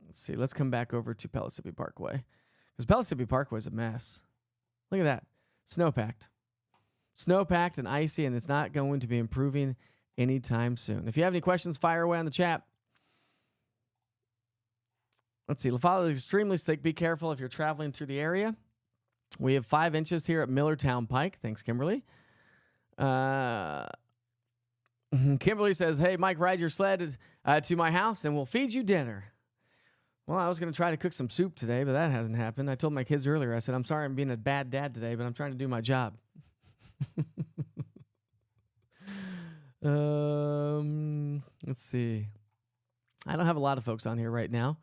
Let's see. Let's come back over to Pellissippi Parkway. Because Pellissippi Parkway is a mess. Look at that. Snowpacked. Snowpacked and icy, and it's not going to be improving anytime soon. If you have any questions, fire away on the chat. Let's see. LaFollette is extremely slick. Be careful if you're traveling through the area. We have 5 inches here at Millertown Pike. Thanks, Kimberly. Kimberly says, hey, Mike, ride your sled to my house and we'll feed you dinner. Well, I was going to try to cook some soup today, but that hasn't happened. I told my kids earlier, I said, I'm sorry I'm being a bad dad today, but I'm trying to do my job. Let's see. I don't have a lot of folks on here right now,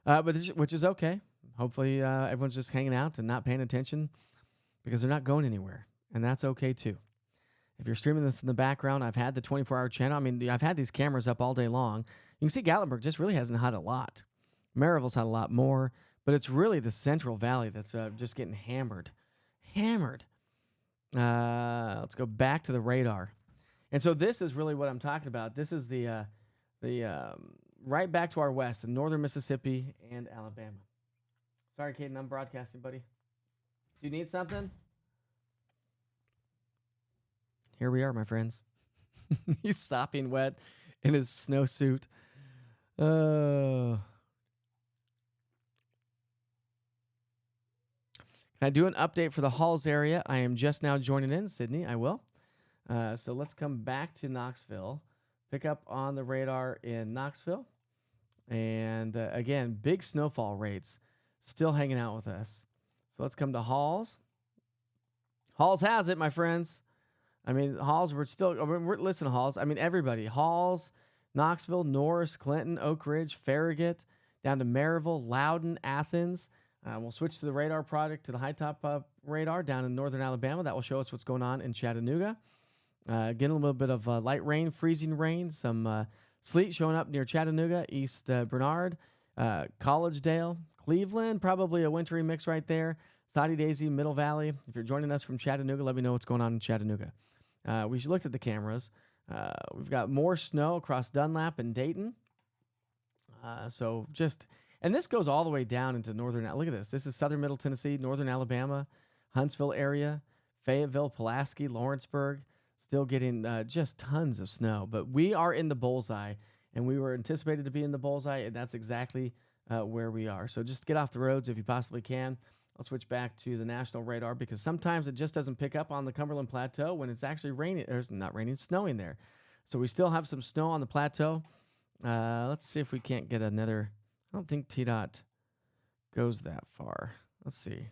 which is okay. Hopefully everyone's just hanging out and not paying attention because they're not going anywhere, and that's okay too. If you're streaming this in the background, I've had the 24-hour channel. I mean, I've had these cameras up all day long. You can see Gatlinburg just really hasn't had a lot. Maryville's had a lot more, but it's really the Central Valley that's just getting hammered. Let's go back to the radar. And so this is really what I'm talking about. This is the right back to our west, in northern Mississippi and Alabama. Sorry, Caden, I'm broadcasting, buddy. Do you need something? Here we are, my friends. He's sopping wet in his snowsuit. Can I do an update for the Halls area? I am just now joining in, Sydney. I will. So let's come back to Knoxville. Pick up on the radar in Knoxville. And again, big snowfall rates still hanging out with us. So let's come to Halls. Halls has it, my friends. I mean, Halls, listen, Halls. I mean, everybody. Halls, Knoxville, Norris, Clinton, Oak Ridge, Farragut, down to Maryville, Loudon, Athens. We'll switch to the radar product to the high top radar down in northern Alabama. That will show us what's going on in Chattanooga. Getting a little bit of light rain, freezing rain, some sleet showing up near Chattanooga, East Bernard, Collegedale, Cleveland, probably a wintry mix right there. Soddy Daisy, Middle Valley. If you're joining us from Chattanooga, let me know what's going on in Chattanooga. We looked at the cameras. We've got more snow across Dunlap and Dayton. And this goes all the way down into northern. Look at this. This is southern Middle Tennessee, northern Alabama, Huntsville area, Fayetteville, Pulaski, Lawrenceburg. Still getting just tons of snow. But we are in the bullseye, and we were anticipated to be in the bullseye, and that's exactly where we are. So just get off the roads if you possibly can. I'll switch back to the national radar because sometimes it just doesn't pick up on the Cumberland Plateau when it's actually raining. It's not raining, it's snowing there. So we still have some snow on the plateau. Let's see if we can't get another. I don't think TDOT goes that far. Let's see.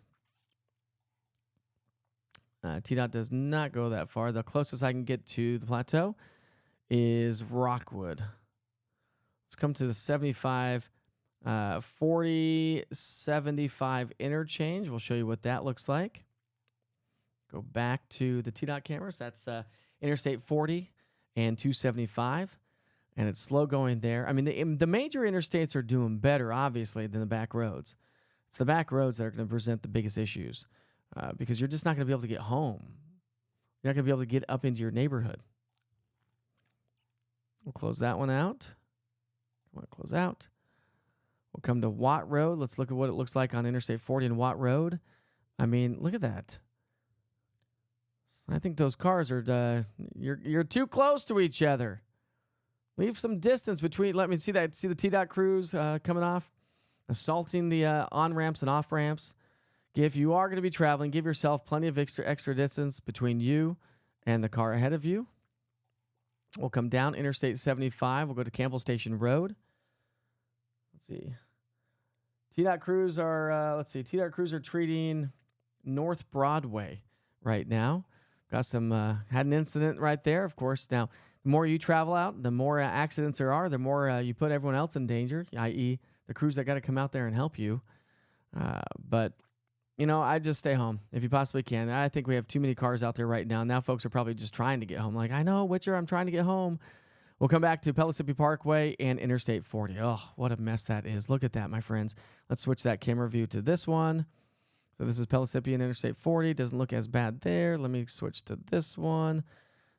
TDOT does not go that far. The closest I can get to the plateau is Rockwood. Let's come to the 75, 40, 75 interchange. We'll show you what that looks like. Go back to the TDOT cameras. That's Interstate 40 and 275. And it's slow going there. I mean, the major interstates are doing better, obviously, than the back roads. It's the back roads that are going to present the biggest issues because you're just not going to be able to get home. You're not going to be able to get up into your neighborhood. We'll close that one out. Come on, close out. We'll come to Watt Road. Let's look at what it looks like on Interstate 40 and Watt Road. I mean, look at that. I think those cars are, you're too close to each other. Leave some distance between. Let me see that. See the TDOT crews coming off, assaulting the on-ramps and off-ramps. If you are going to be traveling, give yourself plenty of extra distance between you and the car ahead of you. We'll come down Interstate 75. We'll go to Campbell Station Road. Let's see. TDOT crews are, TDOT crews are treating North Broadway right now. Got some, had an incident right there, of course. Now, the more you travel out, the more accidents there are, the more you put everyone else in danger, i.e. the crews that got to come out there and help you. But, you know, I just stay home if you possibly can. I think we have too many cars out there right now. Now folks are probably just trying to get home. Like, I know, Witcher, I'm trying to get home. We'll come back to Pellissippi Parkway and Interstate 40. Oh, what a mess that is. Look at that, my friends. Let's switch that camera view to this one. So this is Pellissippi and Interstate 40. Doesn't look as bad there. Let me switch to this one.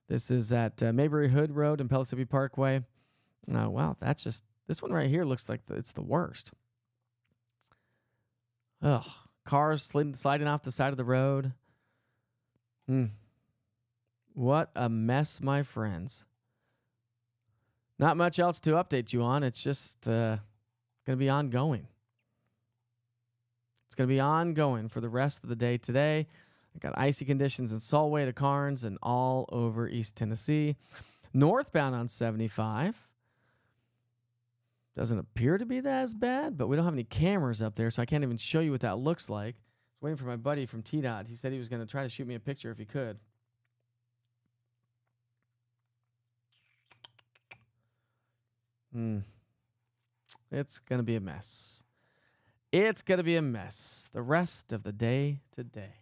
This is at Mayberry Hood Road and Pellissippi Parkway. Oh, wow, that's just, this one right here looks like it's the worst. Ugh, cars sliding off the side of the road. What a mess, my friends. Not much else to update you on. It's just going to be ongoing. It's going to be ongoing for the rest of the day today. I got icy conditions in Solway to Carnes and all over East Tennessee. Northbound on 75. Doesn't appear to be that as bad, but we don't have any cameras up there, so I can't even show you what that looks like. I was waiting for my buddy from TDOT. He said he was going to try to shoot me a picture if he could. It's going to be a mess. It's going to be a mess the rest of the day today.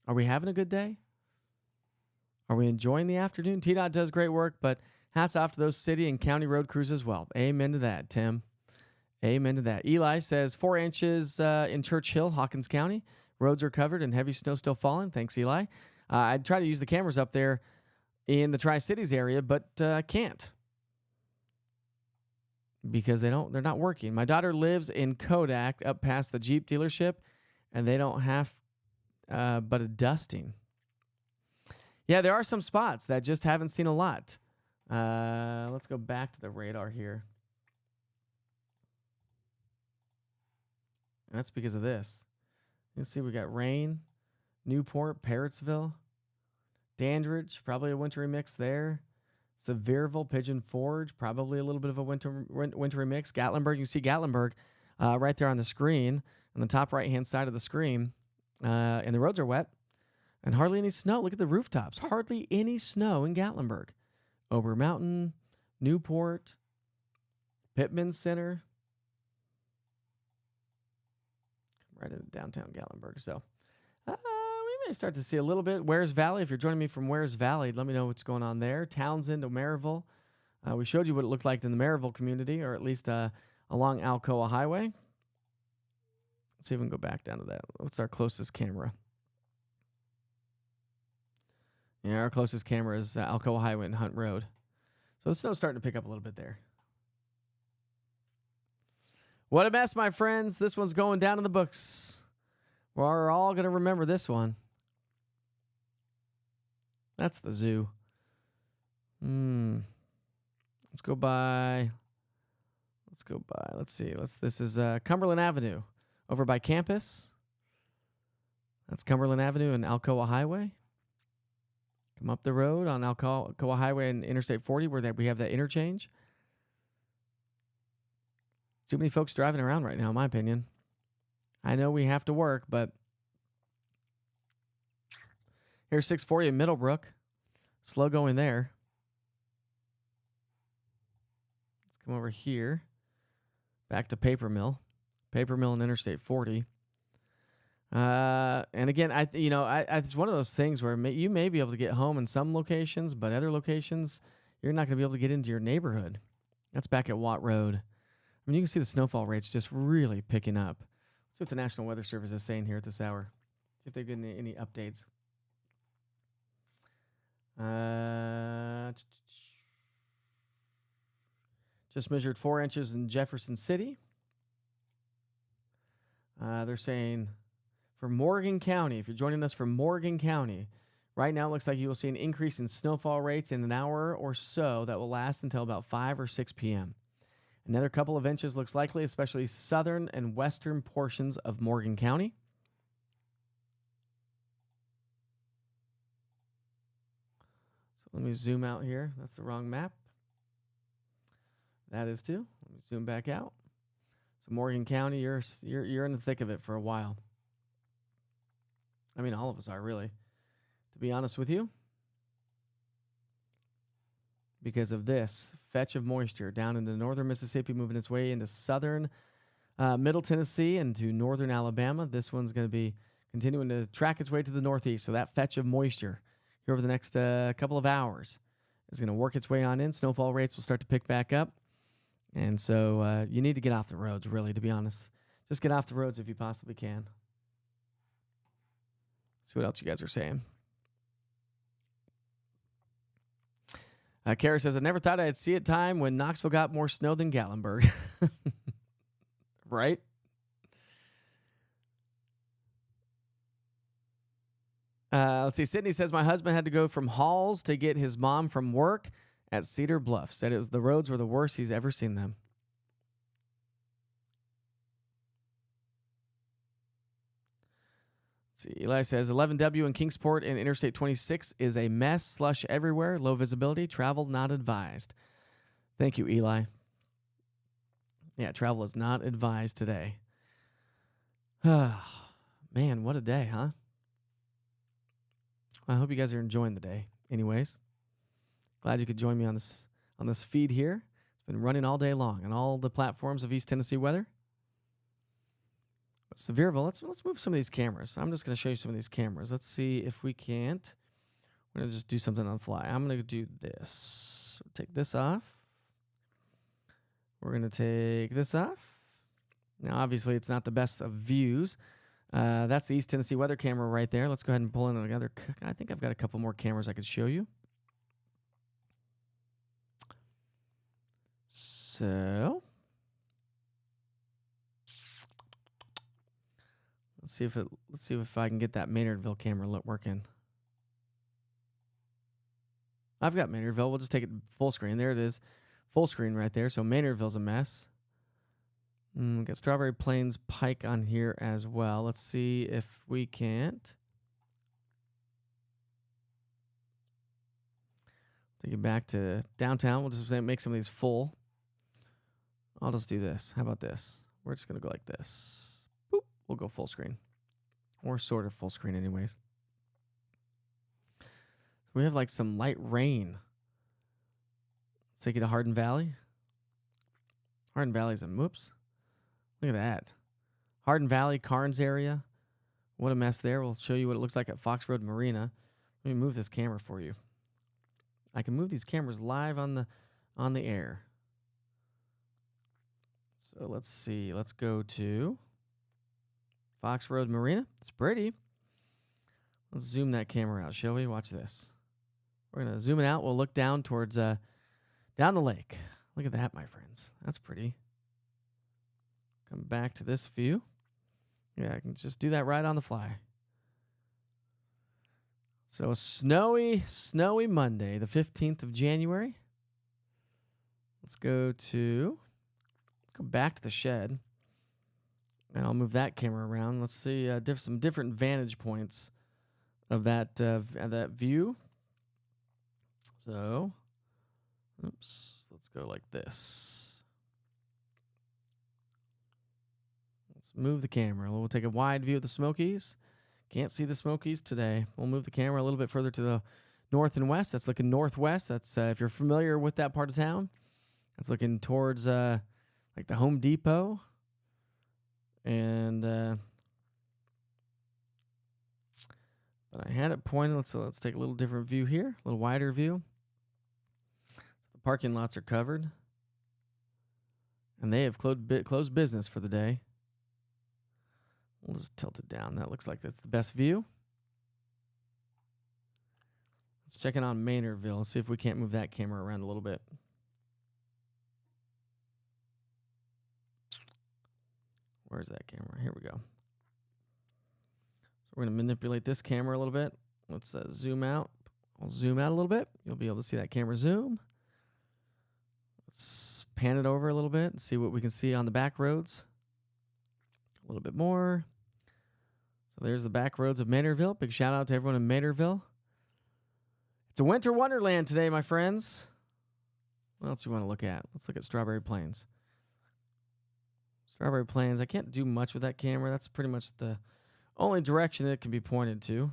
Are we having a good day? Are we enjoying the afternoon? TDOT does great work, but hats off to those city and county road crews as well. Amen to that, Tim. Amen to that. Eli says 4 inches in Church Hill, Hawkins County. Roads are covered and heavy snow still falling. Thanks, Eli. I'd try to use the cameras up there in the Tri-Cities area, but I can't. Because they're not working. My daughter lives in Kodak up past the Jeep dealership, and they don't have but a dusting. Yeah, there are some spots that just haven't seen a lot. Let's go back to the radar here. That's because of this. You see, we got rain, Newport, Parrotsville, Dandridge, probably a wintry mix there. Sevierville, Pigeon Forge, probably a little bit of a wintry mix. Gatlinburg, you see Gatlinburg right there on the screen, on the top right-hand side of the screen. And the roads are wet and hardly any snow. Look at the rooftops. Hardly any snow in Gatlinburg. Ober Mountain, Newport, Pittman Center. Right in downtown Gatlinburg. So we may start to see a little bit. Wares Valley, if you're joining me from Wares Valley, let me know what's going on there. Townsend to Maryville. We showed you what it looked like in the Maryville community, or at least along Alcoa Highway. Let's see if we can go back down to that. What's our closest camera? Yeah, our closest camera is Alcoa Highway and Hunt Road. So the snow's starting to pick up a little bit there. What a mess, my friends. This one's going down in the books. We're all going to remember this one. That's the zoo. Let's go by. Let's see. This is Cumberland Avenue over by campus. That's Cumberland Avenue and Alcoa Highway. Come up the road on Alcoa Highway and Interstate 40 where we have that interchange. Too many folks driving around right now, in my opinion. I know we have to work, but here's 640 in Middlebrook. Slow going there. Let's come over here. Back to Paper Mill. Paper Mill and Interstate 40. And again, it's one of those things where you may be able to get home in some locations, but other locations, you're not going to be able to get into your neighborhood. That's back at Watt Road. I mean, you can see the snowfall rates just really picking up. Let's see what the National Weather Service is saying here at this hour. See if they've given any updates. Just measured 4 inches in Jefferson City. They're saying for Morgan County, if you're joining us from Morgan County, right now it looks like you will see an increase in snowfall rates in an hour or so that will last until about 5 or 6 p.m. Another couple of inches looks likely, especially southern and western portions of Morgan County. So let me zoom out here. That's the wrong map. That is too. Let me zoom back out. So Morgan County, you're in the thick of it for a while. I mean, all of us are really, to be honest with you. Because of this fetch of moisture down into northern Mississippi, moving its way into southern middle Tennessee and to northern Alabama. This one's going to be continuing to track its way to the northeast. So that fetch of moisture here over the next couple of hours is going to work its way on in. Snowfall rates will start to pick back up. And so you need to get off the roads, really, to be honest. Just get off the roads if you possibly can. See what else you guys are saying. Kara says, I never thought I'd see a time when Knoxville got more snow than Gatlinburg. Right? Let's see. Sydney says, my husband had to go from Halls to get his mom from work at Cedar Bluff. Said the roads were the worst he's ever seen them. Let's see. Eli says, 11W in Kingsport and Interstate 26 is a mess. Slush everywhere. Low visibility. Travel not advised. Thank you, Eli. Yeah, travel is not advised today. Man, what a day, huh? I hope you guys are enjoying the day. Anyways, glad you could join me on this feed here. It's been running all day long on all the platforms of East Tennessee weather. But Sevierville, let's move some of these cameras. I'm just going to show you some of these cameras. Let's see if we can't. We're going to just do something on the fly. I'm going to do this. Take this off. We're going to take this off. Now, obviously, it's not the best of views. That's the East Tennessee weather camera right there. Let's go ahead and pull in another. I think I've got a couple more cameras I could show you. So let's see if I can get that Maynardville camera working. I've got Maynardville. We'll just take it full screen. There it is. Full screen right there. So Maynardville's a mess. We got Strawberry Plains Pike on here as well. Let's see if we can't. Take it back to downtown. We'll just make some of these full. I'll just do this. How about this? We're just going to go like this. Boop. We'll go full screen. Or sort of full screen anyways. We have like some light rain. Let's take it to Hardin Valley. Hardin Valley's a whoops. Look at that. Hardin Valley, Carnes area. What a mess there. We'll show you what it looks like at Fox Road Marina. Let me move this camera for you. I can move these cameras live on the air. So let's see. Let's go to Fox Road Marina. It's pretty. Let's zoom that camera out, shall we? Watch this. We're going to zoom it out. We'll look down towards down the lake. Look at that, my friends. That's pretty. Come back to this view. Yeah, I can just do that right on the fly. So a snowy Monday, the 15th of January. Let's go back to the shed. And I'll move that camera around. Let's see some different vantage points of that view. So, let's go like this. Let's move the camera. We'll take a wide view of the Smokies. Can't see the Smokies today. We'll move the camera a little bit further to the north and west. That's looking northwest. That's if you're familiar with that part of town. That's looking towards like the Home Depot. And but I had it pointed. Let's take a little different view here, a little wider view. The parking lots are covered, and they have closed business for the day. We'll just tilt it down. That looks like that's the best view. Let's check in on Maynardville. Let's see if we can't move that camera around a little bit. Where's that camera? Here we go. So we're going to manipulate this camera a little bit. Let's zoom out. I'll zoom out a little bit. You'll be able to see that camera zoom. Let's pan it over a little bit and see what we can see on the back roads. A little bit more. So there's the back roads of Maynardville. Big shout out to everyone in Maynardville. It's a winter wonderland today, my friends. What else do you want to look at? Let's look at Strawberry Plains. Strawberry Plains. I can't do much with that camera. That's pretty much the only direction it can be pointed to.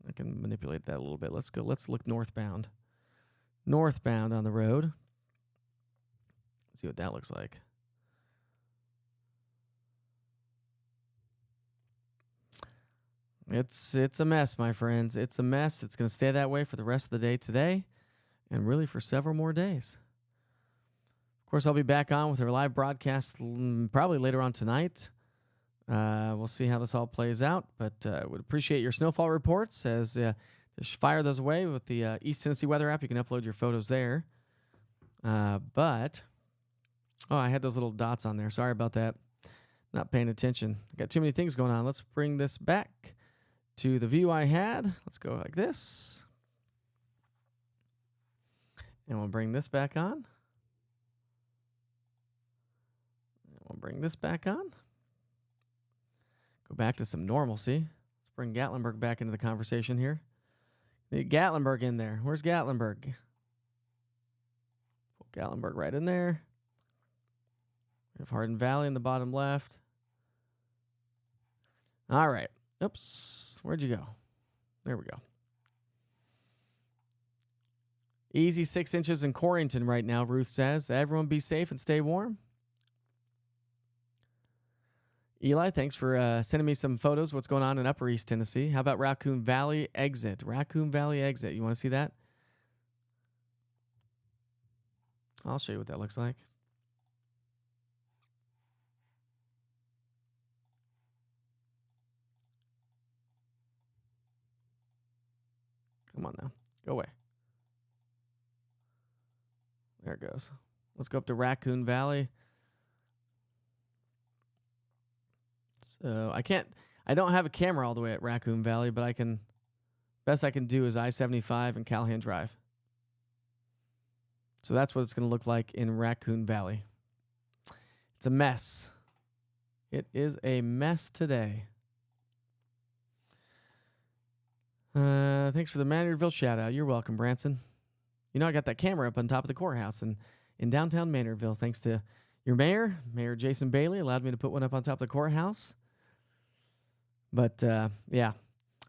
I can manipulate that a little bit. Let's go. Let's look northbound. Northbound on the road. See what that looks like. It's a mess, my friends. It's a mess. It's going to stay that way for the rest of the day today and really for several more days. Of course, I'll be back on with our live broadcast probably later on tonight. We'll see how this all plays out, but would appreciate your snowfall reports as just fire those away with the East Tennessee Weather app. You can upload your photos there. I had those little dots on there. Sorry about that. Not paying attention. I got too many things going on. Let's bring this back to the view I had. Let's go like this. And we'll bring this back on. We'll bring this back on. Go back to some normalcy. Let's bring Gatlinburg back into the conversation here. Need Gatlinburg in there. Where's Gatlinburg? Put Gatlinburg right in there. We have Hardin Valley in the bottom left. All right. Oops. Where'd you go? There we go. Easy 6 inches in Corrington right now, Ruth says. Everyone be safe and stay warm. Eli, thanks for sending me some photos. What's going on in Upper East Tennessee? How about Raccoon Valley exit? Raccoon Valley exit. You want to see that? I'll show you what that looks like. Come on now. Go away. There it goes. Let's go up to Raccoon Valley. So I don't have a camera all the way at Raccoon Valley, but best I can do is I-75 and Calhoun Drive. So that's what it's going to look like in Raccoon Valley. It's a mess. It is a mess today. Thanks for the Maynardville shout out. You're welcome, Branson. You know, I got that camera up on top of the courthouse in downtown Maynardville. Thanks to your mayor, Mayor Jason Bailey, allowed me to put one up on top of the courthouse. But, yeah.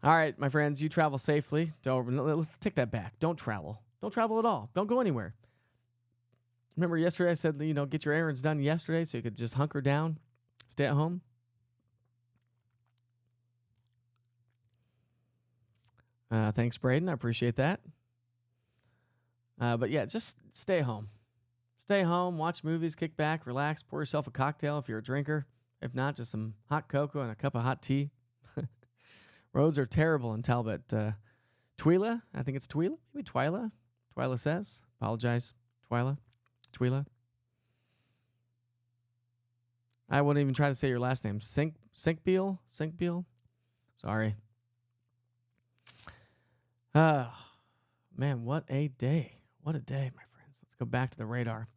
All right, my friends, you travel safely. Let's take that back. Don't travel. Don't travel at all. Don't go anywhere. Remember yesterday I said, get your errands done yesterday so you could just hunker down, stay at home? Thanks, Braden. I appreciate that. But yeah, just stay home. Stay home, watch movies, kick back, relax, pour yourself a cocktail if you're a drinker. If not, just some hot cocoa and a cup of hot tea. Roads are terrible in Talbot. Twila, I think it's Twila, maybe Twyla. Twyla says. Apologize, Twyla. I wouldn't even try to say your last name. Sinkbeal? Sorry. Man, what a day. What a day, my friends. Let's go back to the radar.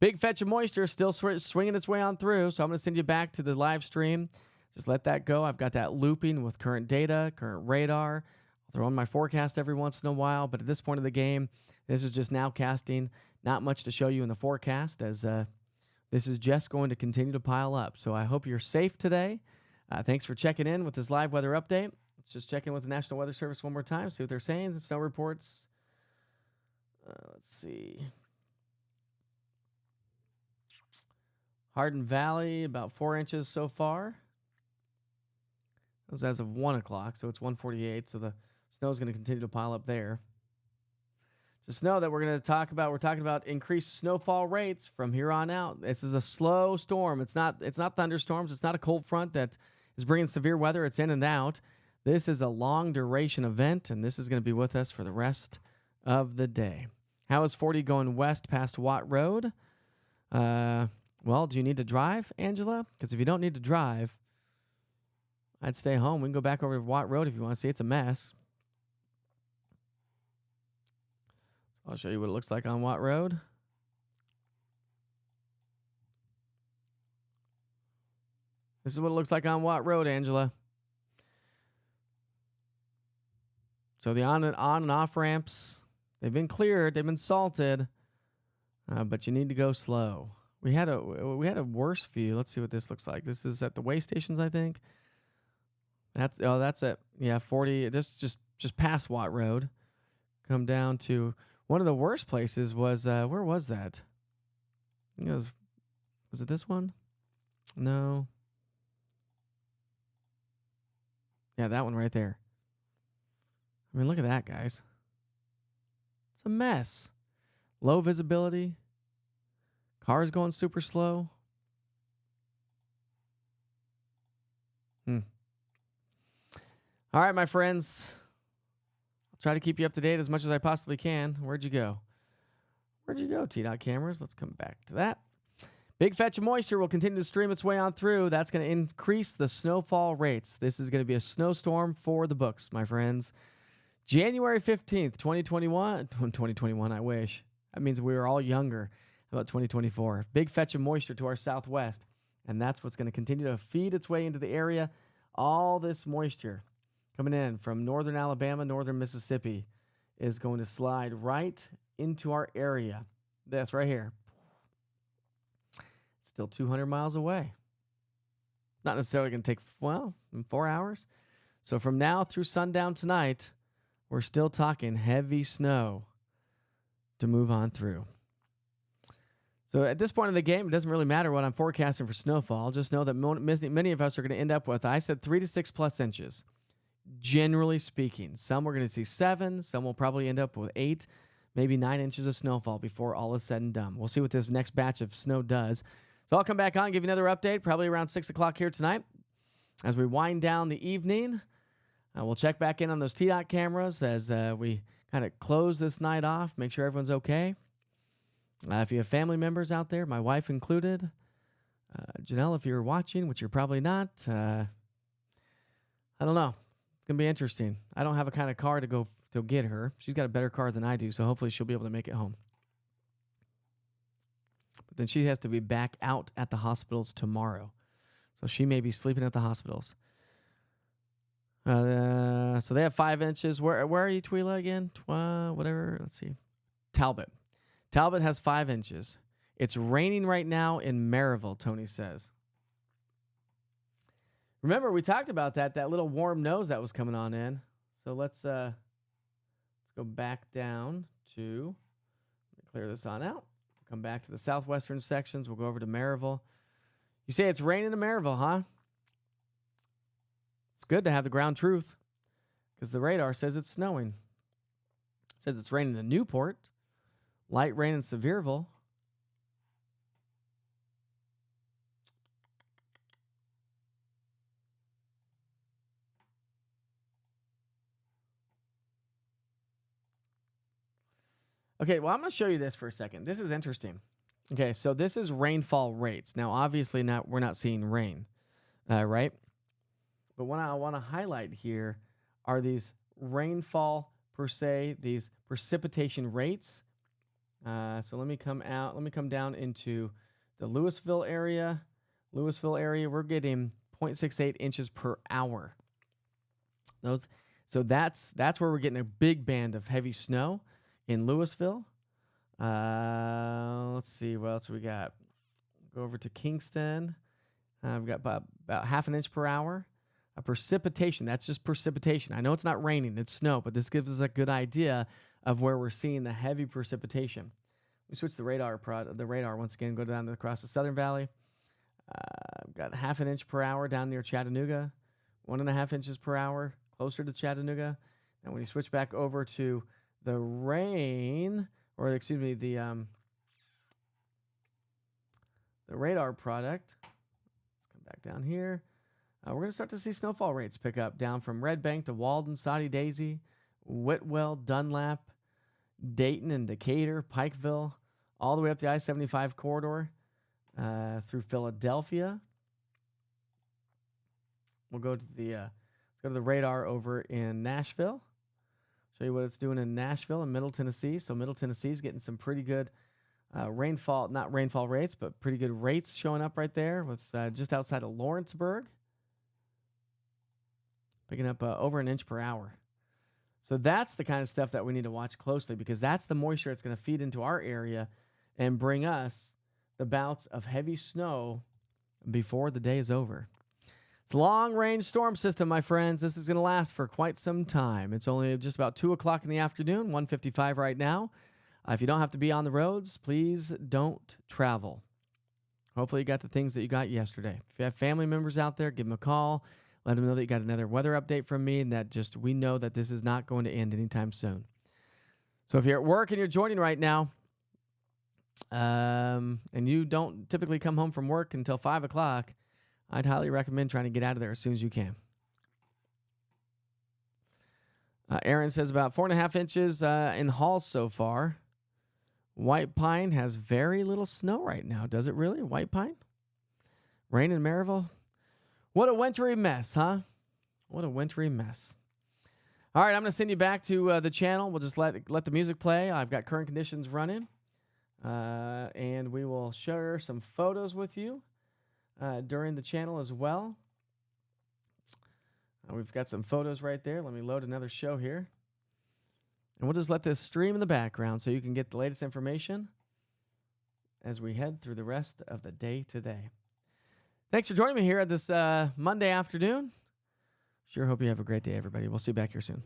Big fetch of moisture still swinging its way on through, so I'm going to send you back to the live stream. Just let that go. I've got that looping with current data, current radar. I'll throw in my forecast every once in a while, but at this point of the game, this is just now casting. Not much to show you in the forecast, as this is just going to continue to pile up. So I hope you're safe today. Thanks for checking in with this live weather update. Let's just check in with the National Weather Service one more time, see what they're saying. The snow reports. Let's see. Hardin Valley, about 4 inches so far. That was as of 1 o'clock, so it's 1:48. So the snow is going to continue to pile up there. Just know that we're talking about increased snowfall rates from here on out. This is a slow storm. It's not thunderstorms. It's not a cold front that is bringing severe weather. It's in and out. This is a long duration event, and this is going to be with us for the rest of the day. How is 40 going west past Watt Road? Well, do you need to drive, Angela? Because if you don't need to drive, I'd stay home. We can go back over to Watt Road if you want to see. It's a mess. I'll show you what it looks like on Watt Road. This is what it looks like on Watt Road, Angela. So the on and off ramps, they've been cleared, they've been salted, but you need to go slow. We had a worse view. Let's see what this looks like. This is at the way stations, I think. That's it. Yeah, 40. This just past Watt Road. Come down to one of the worst places was where was that? I think it was it this one? No. Yeah, that one right there. I mean, look at that, guys. It's a mess. Low visibility. Cars going super slow. All right, my friends. I'll try to keep you up to date as much as I possibly can. Where'd you go? T-Dot cameras. Let's come back to that. Big fetch of moisture will continue to stream its way on through. That's going to increase the snowfall rates. This is going to be a snowstorm for the books, my friends. January 15th, 2021. 2021, I wish. That means we were all younger. How about 2024? Big fetch of moisture to our southwest. And that's what's going to continue to feed its way into the area. All this moisture coming in from northern Alabama, northern Mississippi is going to slide right into our area. That's right here. Still 200 miles away. Not necessarily going to take, 4 hours. So from now through sundown tonight, we're still talking heavy snow to move on through. So at this point in the game, it doesn't really matter what I'm forecasting for snowfall. Just know that many of us are going to end up with, I said 3 to 6 plus inches. Generally speaking, some we're going to see 7. Some will probably end up with 8, maybe 9 inches of snowfall before all is said and done. We'll see what this next batch of snow does. So I'll come back on and give you another update, probably around 6 o'clock here tonight. As we wind down the evening, we'll check back in on those T-Dot cameras as we kind of close this night off, make sure everyone's okay. If you have family members out there, my wife included, Janelle, if you're watching, which you're probably not, I don't know. It's going to be interesting. I don't have a kind of car to go to get her. She's got a better car than I do, so hopefully she'll be able to make it home. But then she has to be back out at the hospitals tomorrow. So she may be sleeping at the hospitals. So they have 5 inches. Where are you, Twila, again? Whatever. Let's see. Talbot. Talbot has 5 inches. It's raining right now in Maryville, Tony says. Remember, we talked about that little warm nose that was coming on in. So let's go back down to, clear this on out. Come back to the southwestern sections. We'll go over to Maryville. You say it's raining in Maryville, huh? It's good to have the ground truth because the radar says it's snowing. It says it's raining in Newport, light rain in Sevierville. Okay, well, I'm going to show you this for a second. This is interesting. Okay, so this is rainfall rates. Now, obviously, we're not seeing rain, right? But what I want to highlight here are these rainfall per se, these precipitation rates. So let me come down into the Louisville area. We're getting 0.68 inches per hour. So that's where we're getting a big band of heavy snow in Louisville. Let's see what else we got. Go over to Kingston. We've got about half an inch per hour. Precipitation, that's just precipitation. I know it's not raining, it's snow, but this gives us a good idea of where we're seeing the heavy precipitation. We switch the radar once again, go down across the Southern Valley. We've got half an inch per hour down near Chattanooga, 1.5 inches per hour closer to Chattanooga. And when you switch back over to the rain, or excuse me, the radar product, let's come back down here. We're going to start to see snowfall rates pick up down from Red Bank to Walden, Soddy Daisy, Whitwell, Dunlap, Dayton and Decatur, Pikeville, all the way up the I-75 corridor through Philadelphia. We'll go to let's go to the radar over in Nashville. Show you what it's doing in Nashville and Middle Tennessee. So Middle Tennessee is getting some pretty good rainfall, not rainfall rates, but pretty good rates showing up right there with just outside of Lawrenceburg. Picking up over an inch per hour. So that's the kind of stuff that we need to watch closely because that's the moisture that's going to feed into our area and bring us the bouts of heavy snow before the day is over. It's a long-range storm system, my friends. This is going to last for quite some time. It's only just about 2 o'clock in the afternoon, 1:55 right now. If you don't have to be on the roads, please don't travel. Hopefully you got the things that you got yesterday. If you have family members out there, give them a call. Let them know that you got another weather update from me and that just we know that this is not going to end anytime soon. So if you're at work and you're joining right now, and you don't typically come home from work until 5 o'clock, I'd highly recommend trying to get out of there as soon as you can. Aaron says about 4.5 inches in Hall so far. White Pine has very little snow right now. Does it really? White Pine? Rain in Maryville? What a wintry mess, huh? What a wintry mess. All right, I'm going to send you back to the channel. We'll just let the music play. I've got current conditions running. And we will share some photos with you during the channel as well. We've got some photos right there. Let me load another show here. And we'll just let this stream in the background so you can get the latest information as we head through the rest of the day today. Thanks for joining me here at this Monday afternoon. Sure hope you have a great day, everybody. We'll see you back here soon.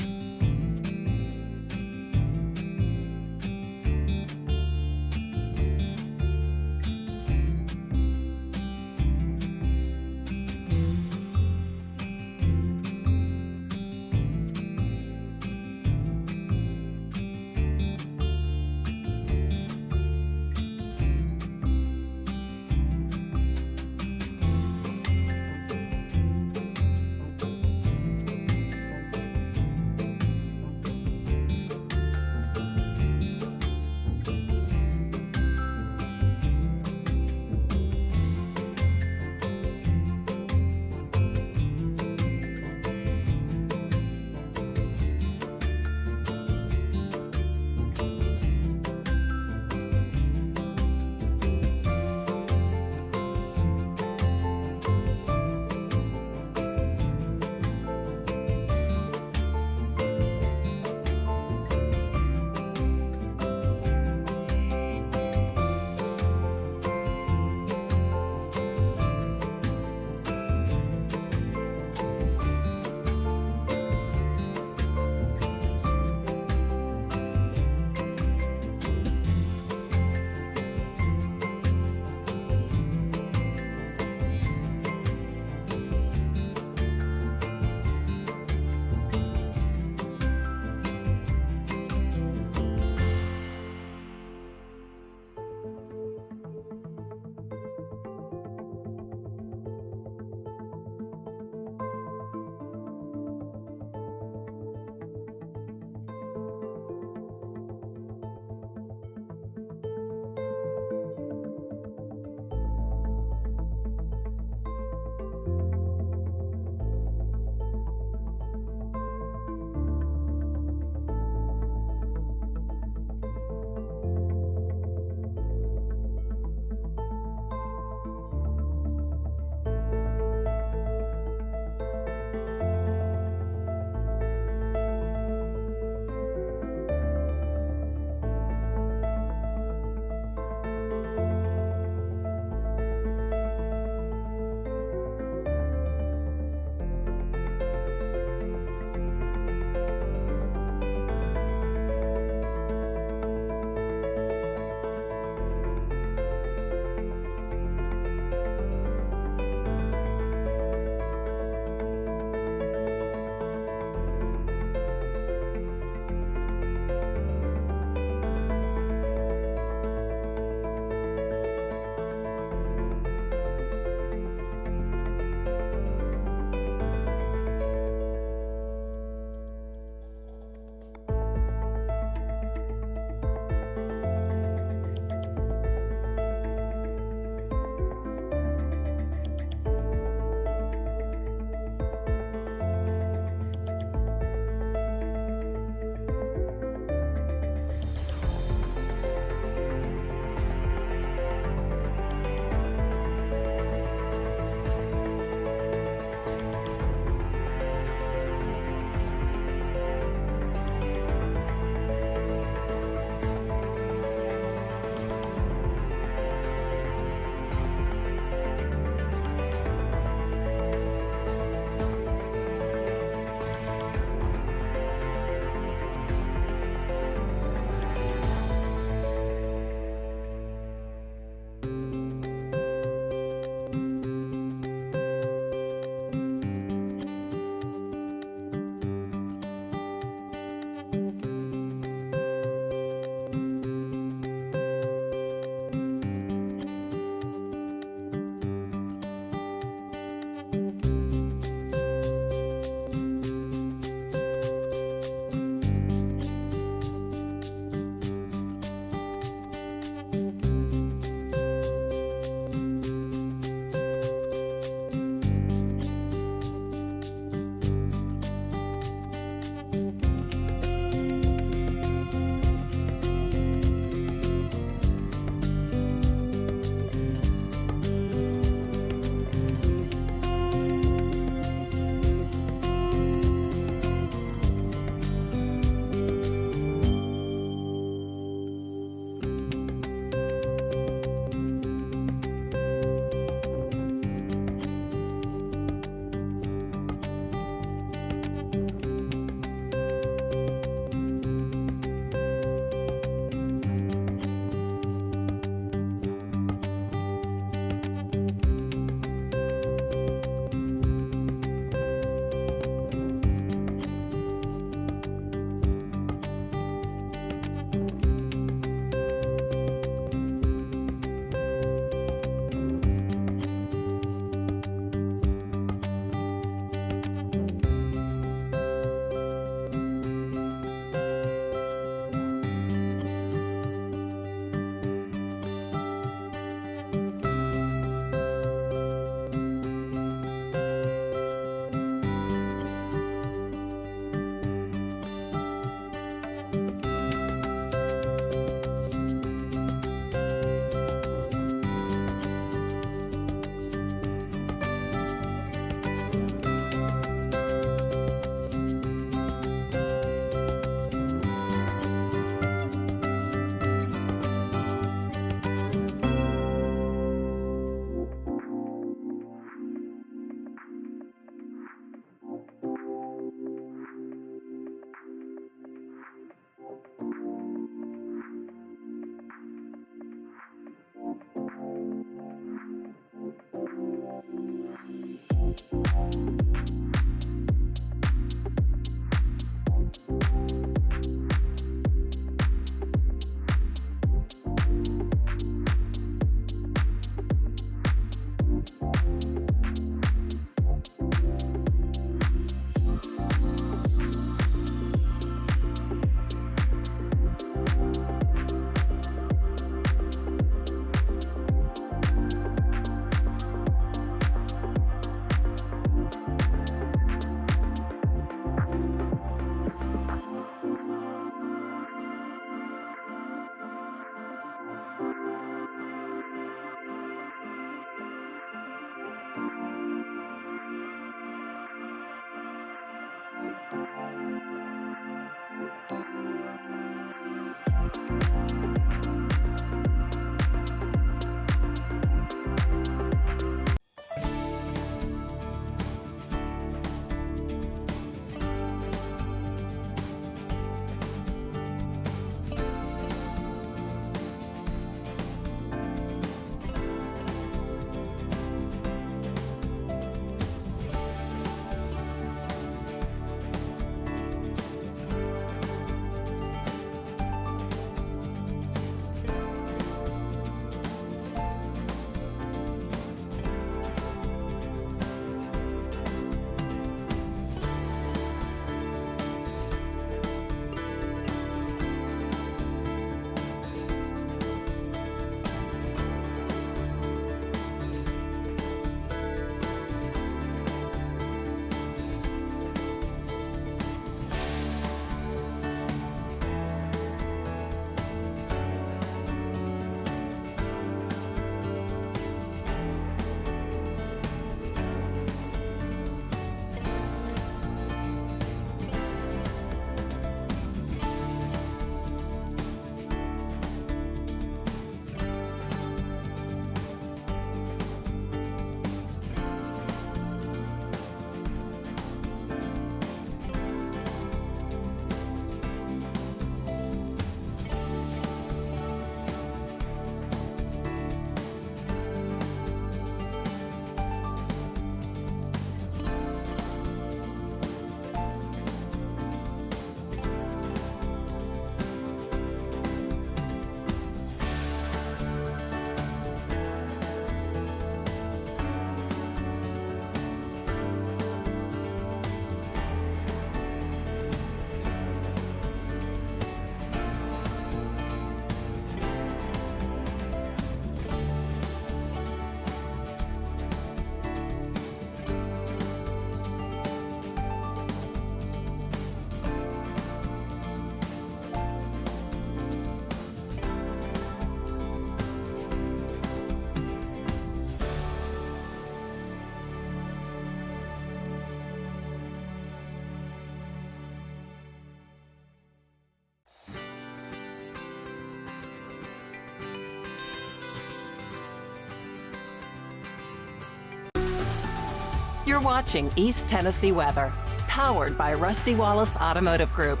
You're watching East Tennessee Weather, powered by Rusty Wallace Automotive Group.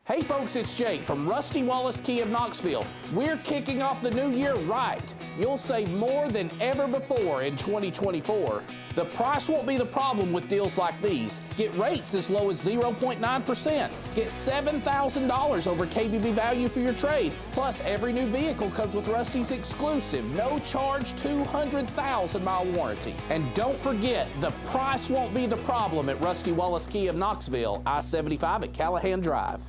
Hey folks, it's Jake from Rusty Wallace Key of Knoxville. We're kicking off the new year right. You'll save more than ever before in 2024. The price won't be the problem with deals like these. Get rates as low as 0.9%. Get $7,000 over KBB value for your trade. Plus, every new vehicle comes with Rusty's exclusive, no charge 200,000-mile warranty. And don't forget, the price won't be the problem at Rusty Wallace Key of Knoxville, I-75 at Callahan Drive.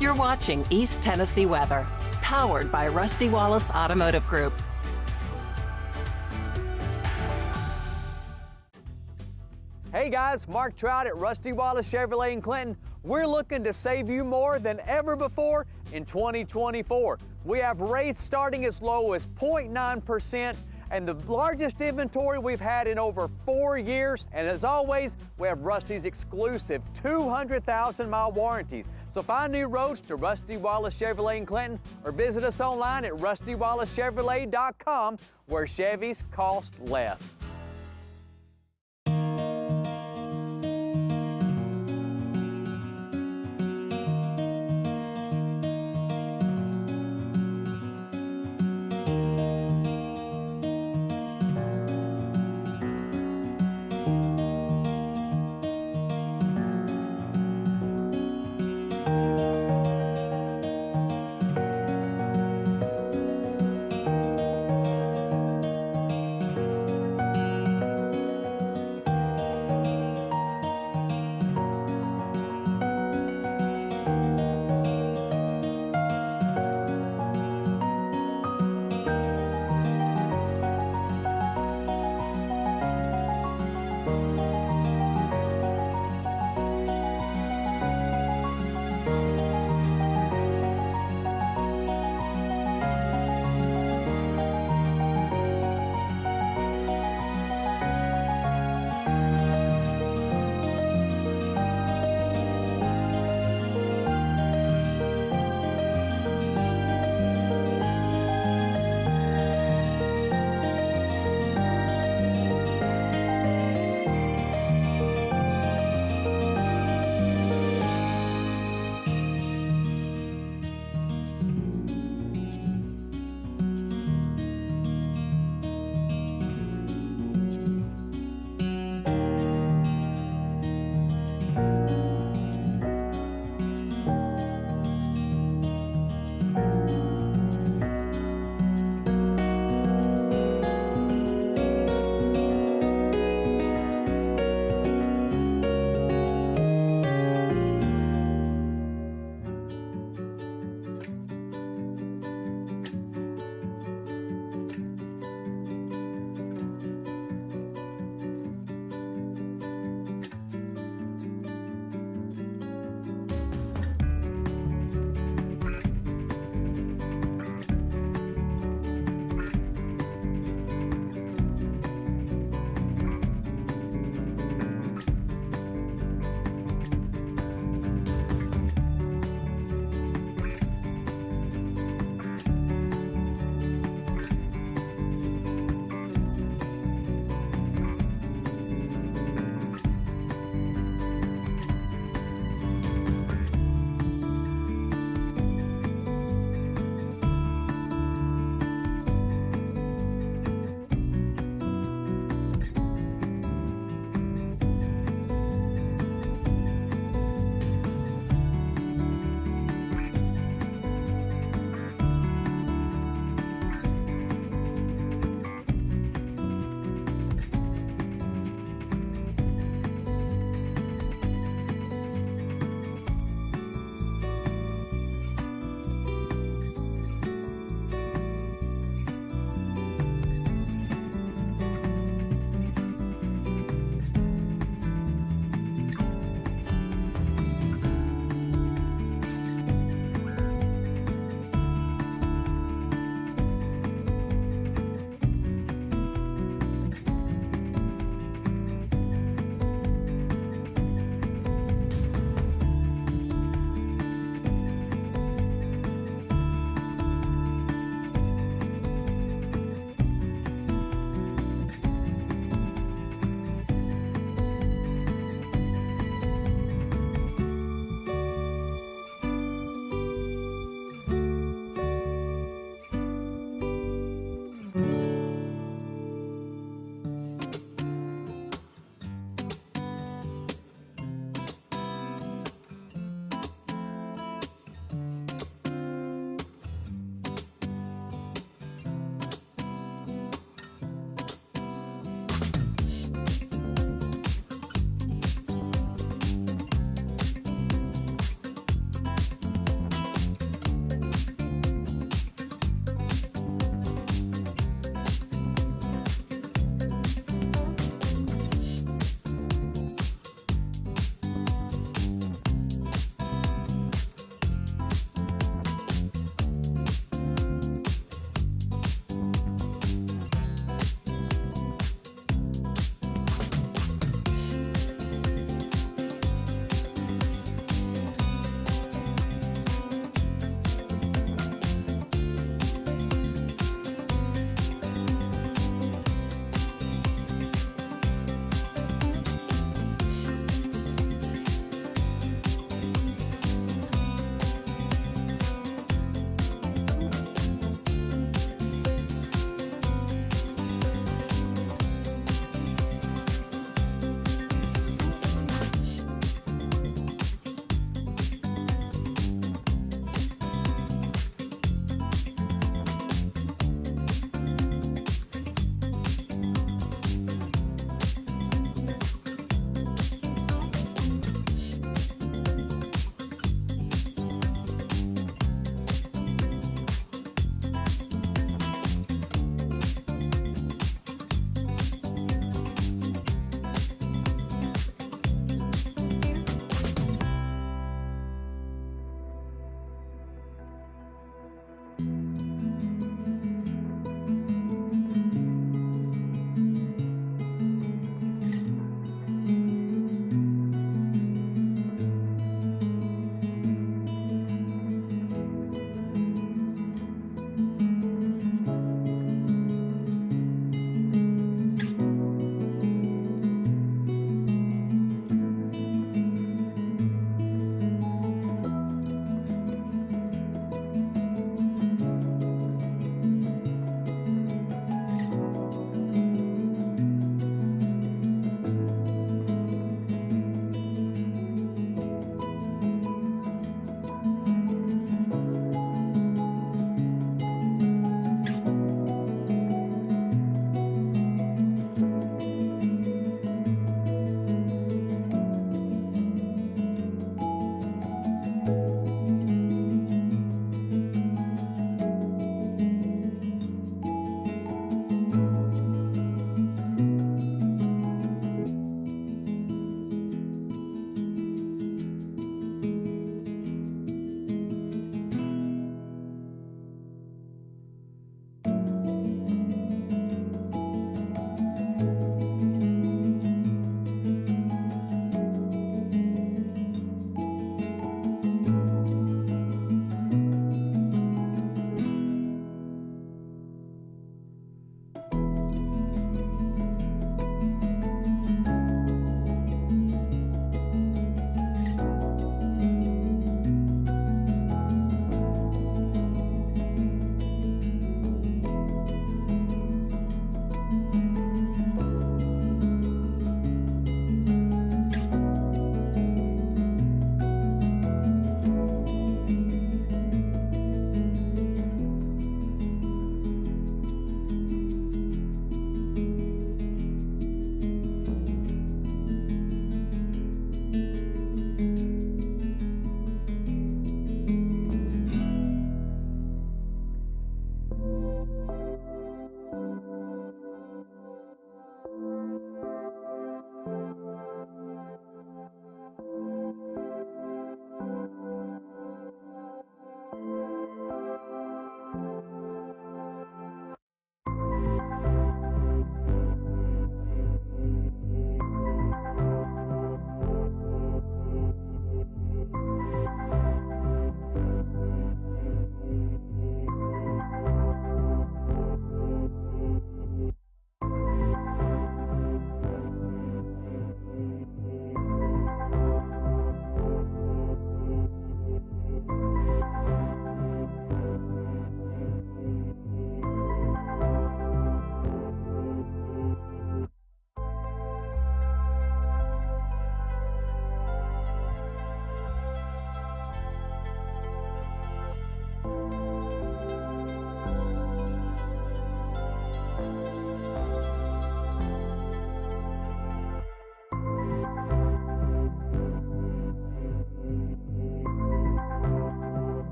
You're watching East Tennessee Weather, powered by Rusty Wallace Automotive Group. Hey guys, Mark Trout at Rusty Wallace Chevrolet in Clinton. We're looking to save you more than ever before in 2024. We have rates starting as low as 0.9% and the largest inventory we've had in over 4 years. And as always, we have Rusty's exclusive 200,000-mile warranties. So find new roads to Rusty Wallace Chevrolet in Clinton or visit us online at rustywallacechevrolet.com where Chevys cost less.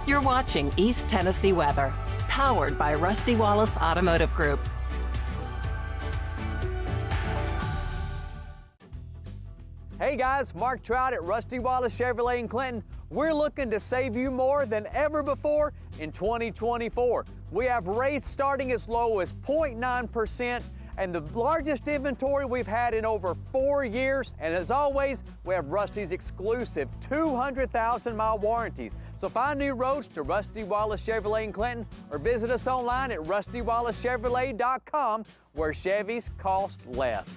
You're watching East Tennessee Weather, powered by Rusty Wallace Automotive Group. Hey guys, Mark Trout at Rusty Wallace Chevrolet in Clinton. We're looking to save you more than ever before in 2024. We have rates starting as low as 0.9% and the largest inventory we've had in over 4 years. And as always, we have Rusty's exclusive 200,000-mile warranties. So find new roads to Rusty Wallace Chevrolet in Clinton or visit us online at rustywallacechevrolet.com where Chevys cost less.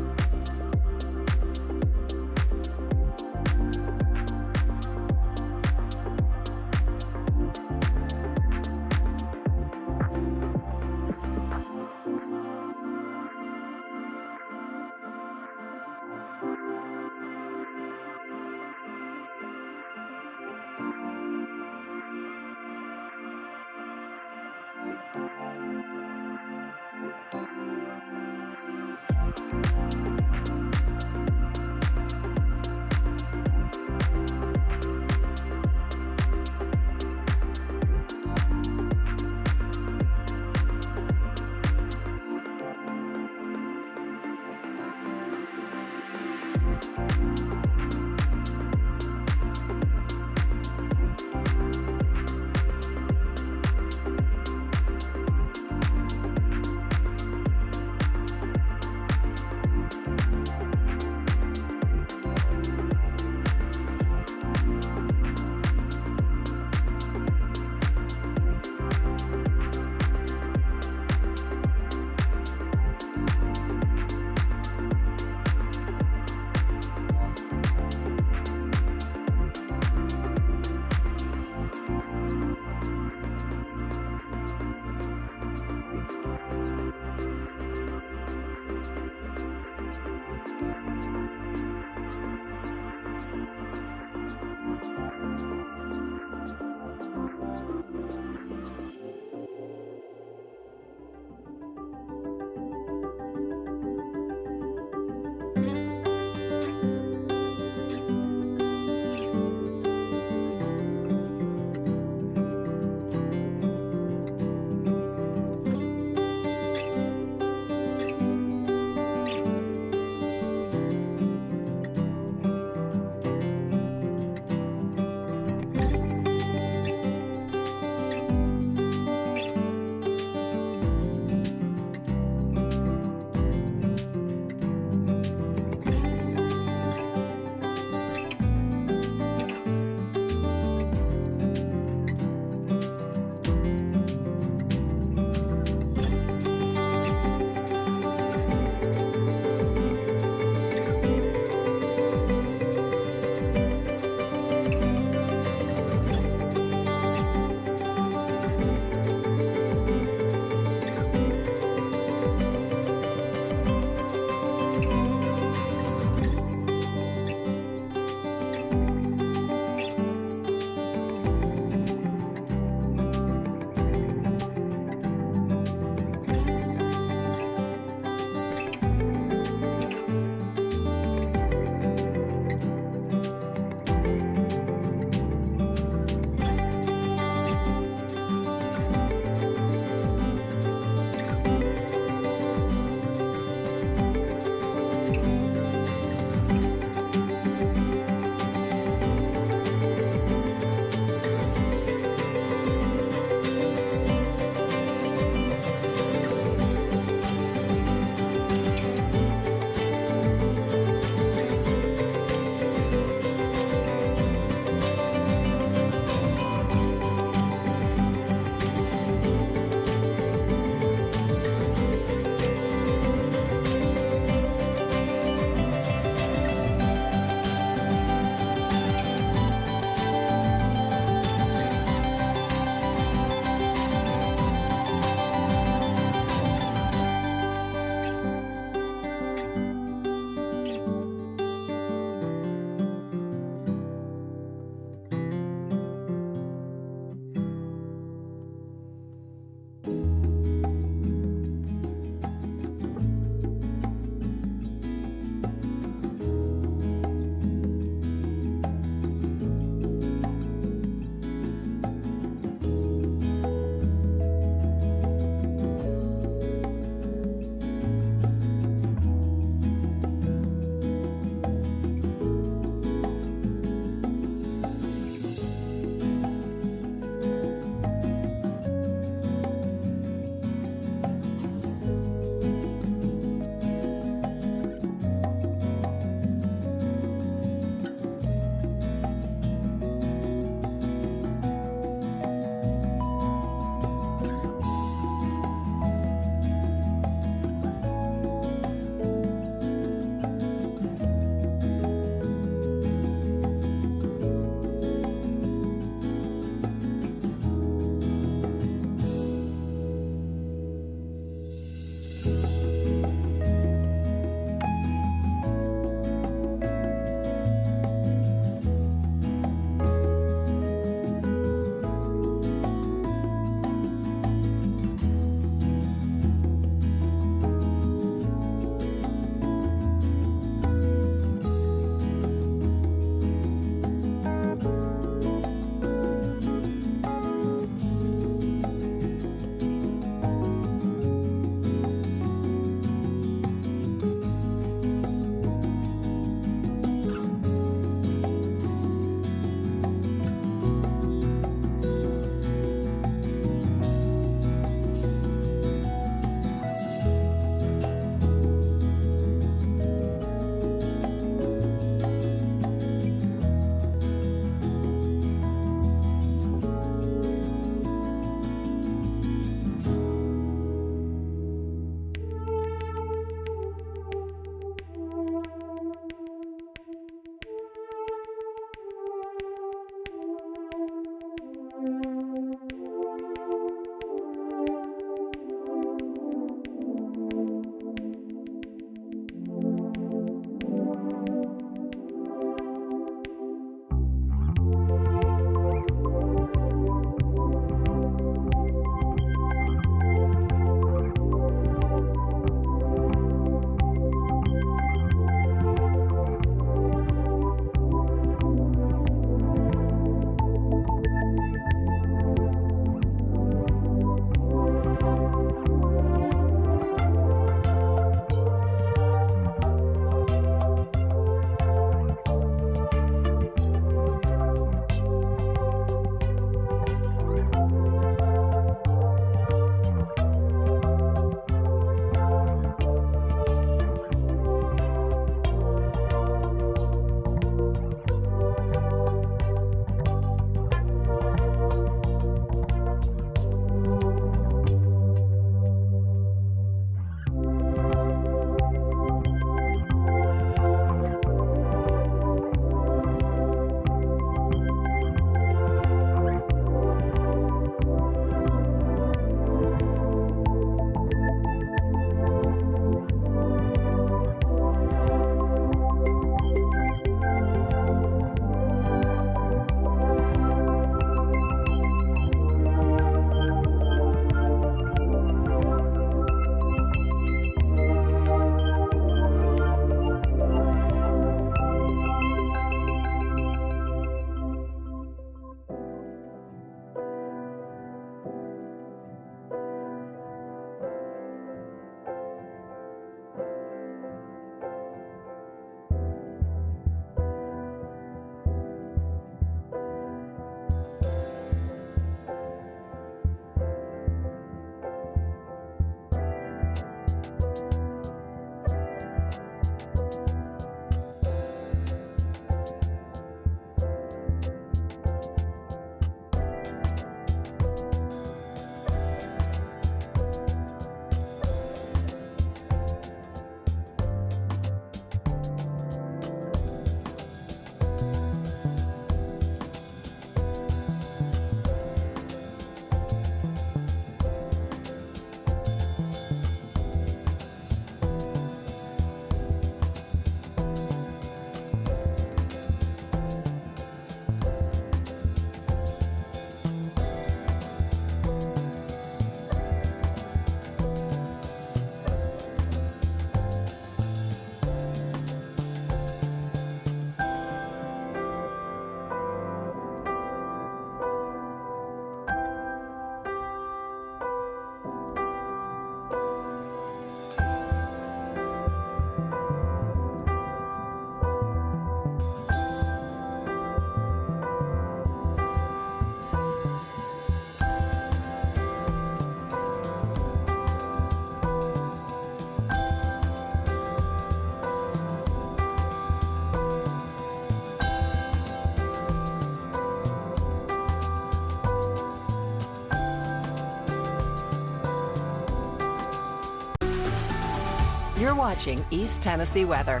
You're watching East Tennessee weather.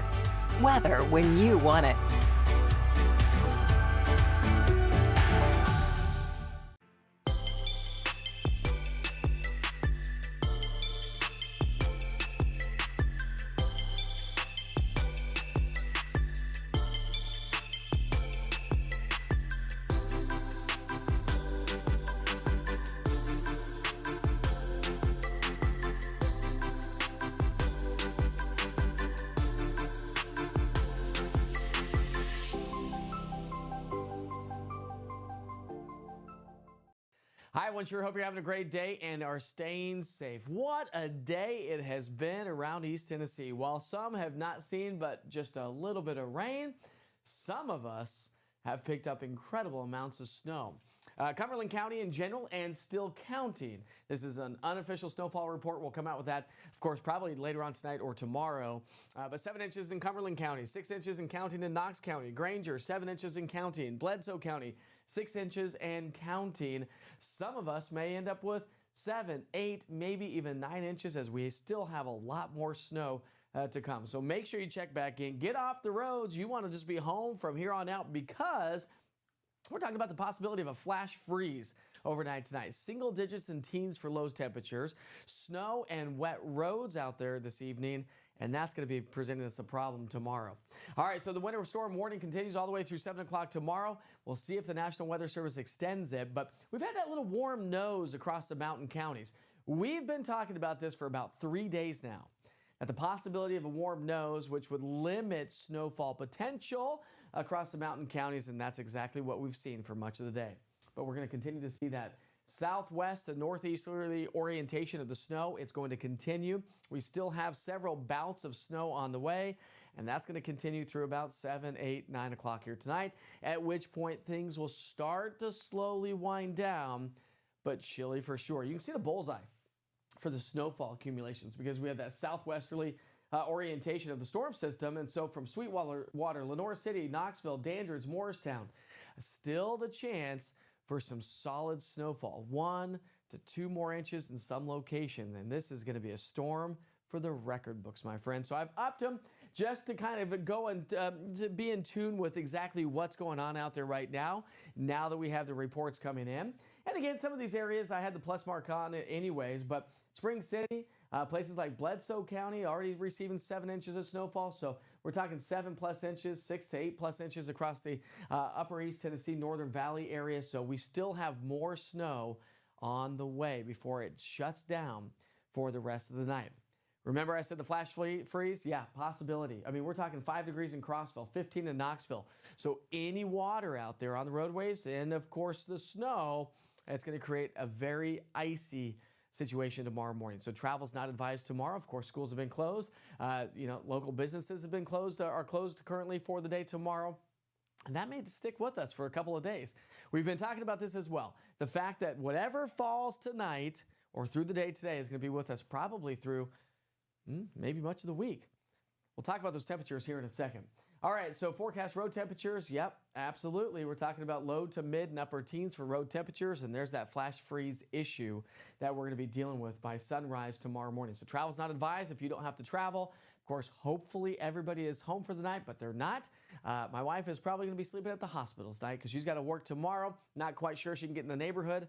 Weather when you want it. Hi, everyone. Sure hope you're having a great day and are staying safe. What a day it has been around East Tennessee. While some have not seen but just a little bit of rain, some of us have picked up incredible amounts of snow. Cumberland County in general and still counting. This is an unofficial snowfall report. We'll come out with that, of course, probably later on tonight or tomorrow. But 7 inches in Cumberland County, 6 inches in counting in Knox County, Granger, 7 inches in counting, Bledsoe County, 6 inches and counting. Some of us may end up with 7, 8, maybe even 9 inches as we still have a lot more snow to come. So make sure you check back in. Get off the roads. You want to just be home from here on out because we're talking about the possibility of a flash freeze overnight tonight. Single digits and teens for low temperatures. Snow and wet roads out there this evening, and that's going to be presenting us a problem tomorrow. All right, so the winter storm warning continues all the way through 7 o'clock tomorrow. We'll see if the National Weather Service extends it, but we've had that little warm nose across the mountain counties. We've been talking about this for about 3 days now. At the possibility of a warm nose, which would limit snowfall potential across the mountain counties, and that's exactly what we've seen for much of the day. But we're going to continue to see that southwest and northeasterly orientation of the snow. It's going to continue. We still have several bouts of snow on the way, and that's going to continue through about 7, 8, 9 o'clock here tonight, at which point things will start to slowly wind down, but chilly for sure. You can see the bullseye for the snowfall accumulations because we have that southwesterly orientation of the storm system. And so from Sweetwater, Lenore City, Knoxville, Dandridge, Morristown, still the chance for some solid snowfall, 1 to 2 more inches in some location. And this is going to be a storm for the record books, my friend. So I've upped them just to kind of go and to be in tune with exactly what's going on out there right now that we have the reports coming in. And again, some of these areas I had the plus mark on it anyways, but Spring City, places like Bledsoe County already receiving 7 inches of snowfall. So we're talking 7+ inches, 6 to 8+ inches across the upper East Tennessee, Northern Valley area. So we still have more snow on the way before it shuts down for the rest of the night. Remember I said the flash freeze? Yeah, possibility. I mean, we're talking 5 degrees in Crossville, 15 in Knoxville. So any water out there on the roadways and, of course, the snow, it's going to create a very icy situation tomorrow morning. So travel's not advised tomorrow. Of course, schools have been closed. Local businesses have been closed, are closed currently for the day tomorrow. And that may stick with us for a couple of days. We've been talking about this as well. The fact that whatever falls tonight or through the day today is going to be with us probably through maybe much of the week. We'll talk about those temperatures here in a second. All right, so forecast road temperatures. Yep, absolutely. We're talking about low to mid and upper teens for road temperatures, and there's that flash freeze issue that we're going to be dealing with by sunrise tomorrow morning. So travel's not advised if you don't have to travel. Of course, hopefully everybody is home for the night, but they're not. My wife is probably going to be sleeping at the hospital tonight because she's got to work tomorrow. Not quite sure she can get in the neighborhood.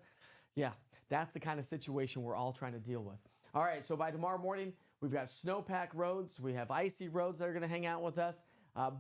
Yeah, that's the kind of situation we're all trying to deal with. All right, so by tomorrow morning, we've got snowpack roads. We have icy roads that are going to hang out with us.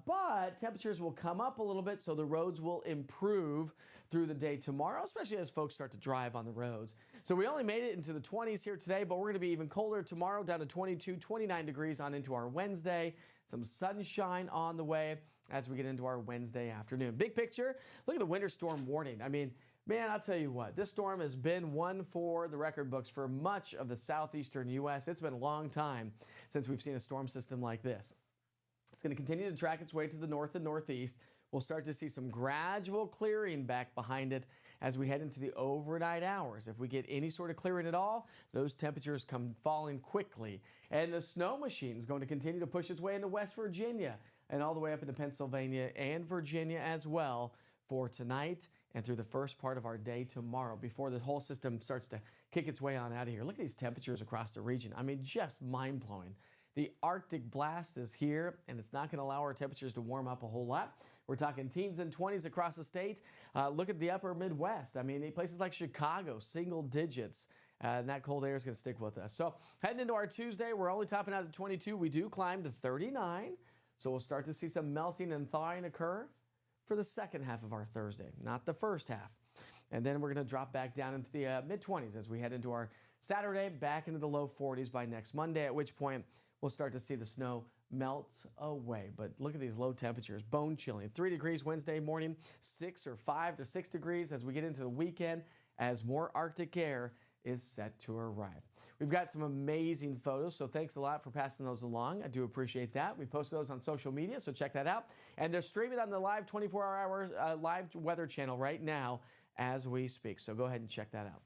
But temperatures will come up a little bit, so the roads will improve through the day tomorrow, especially as folks start to drive on the roads. So we only made it into the 20s here today, but we're going to be even colder tomorrow, down to 22, 29 degrees on into our Wednesday. Some sunshine on the way as we get into our Wednesday afternoon. Big picture, look at the winter storm warning. I mean, man, I'll tell you what, this storm has been one for the record books for much of the southeastern U.S. It's been a long time since we've seen a storm system like this. It's going to continue to track its way to the north and northeast. We'll start to see some gradual clearing back behind it as we head into the overnight hours. If we get any sort of clearing at all, those temperatures come falling quickly. And the snow machine is going to continue to push its way into West Virginia and all the way up into Pennsylvania and Virginia as well for tonight and through the first part of our day tomorrow before the whole system starts to kick its way on out of here. Look at these temperatures across the region. I mean, just mind-blowing. The Arctic blast is here, and it's not going to allow our temperatures to warm up a whole lot. We're talking teens and 20s across the state. Look at the upper Midwest. I mean, places like Chicago, single digits. And that cold air is going to stick with us. So heading into our Tuesday, we're only topping out at 22. We do climb to 39. So we'll start to see some melting and thawing occur for the second half of our Thursday, not the first half. And then we're going to drop back down into the mid-20s as we head into our Saturday, back into the low 40s by next Monday, at which point we'll start to see the snow melt away. But look at these low temperatures, bone chilling. 3 degrees Wednesday morning, 6 or 5 to 6 degrees as we get into the weekend as more Arctic air is set to arrive. We've got some amazing photos, so thanks a lot for passing those along. I do appreciate that. We posted those on social media, so check that out. And they're streaming on the live 24-hour live weather channel right now as we speak, so go ahead and check that out.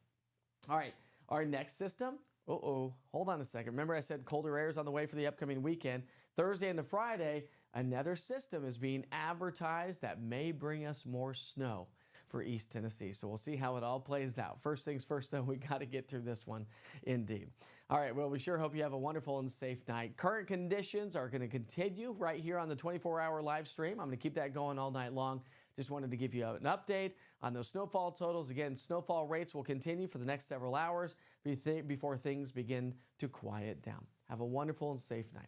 All right, our next system. Hold on a second. Remember I said colder air is on the way for the upcoming weekend. Thursday into Friday, another system is being advertised that may bring us more snow for East Tennessee. So we'll see how it all plays out. First things first, though, we got to get through this one indeed. All right, well, we sure hope you have a wonderful and safe night. Current conditions are going to continue right here on the 24-hour live stream. I'm going to keep that going all night long. Just wanted to give you an update on those snowfall totals. Again, snowfall rates will continue for the next several hours before things begin to quiet down. Have a wonderful and safe night.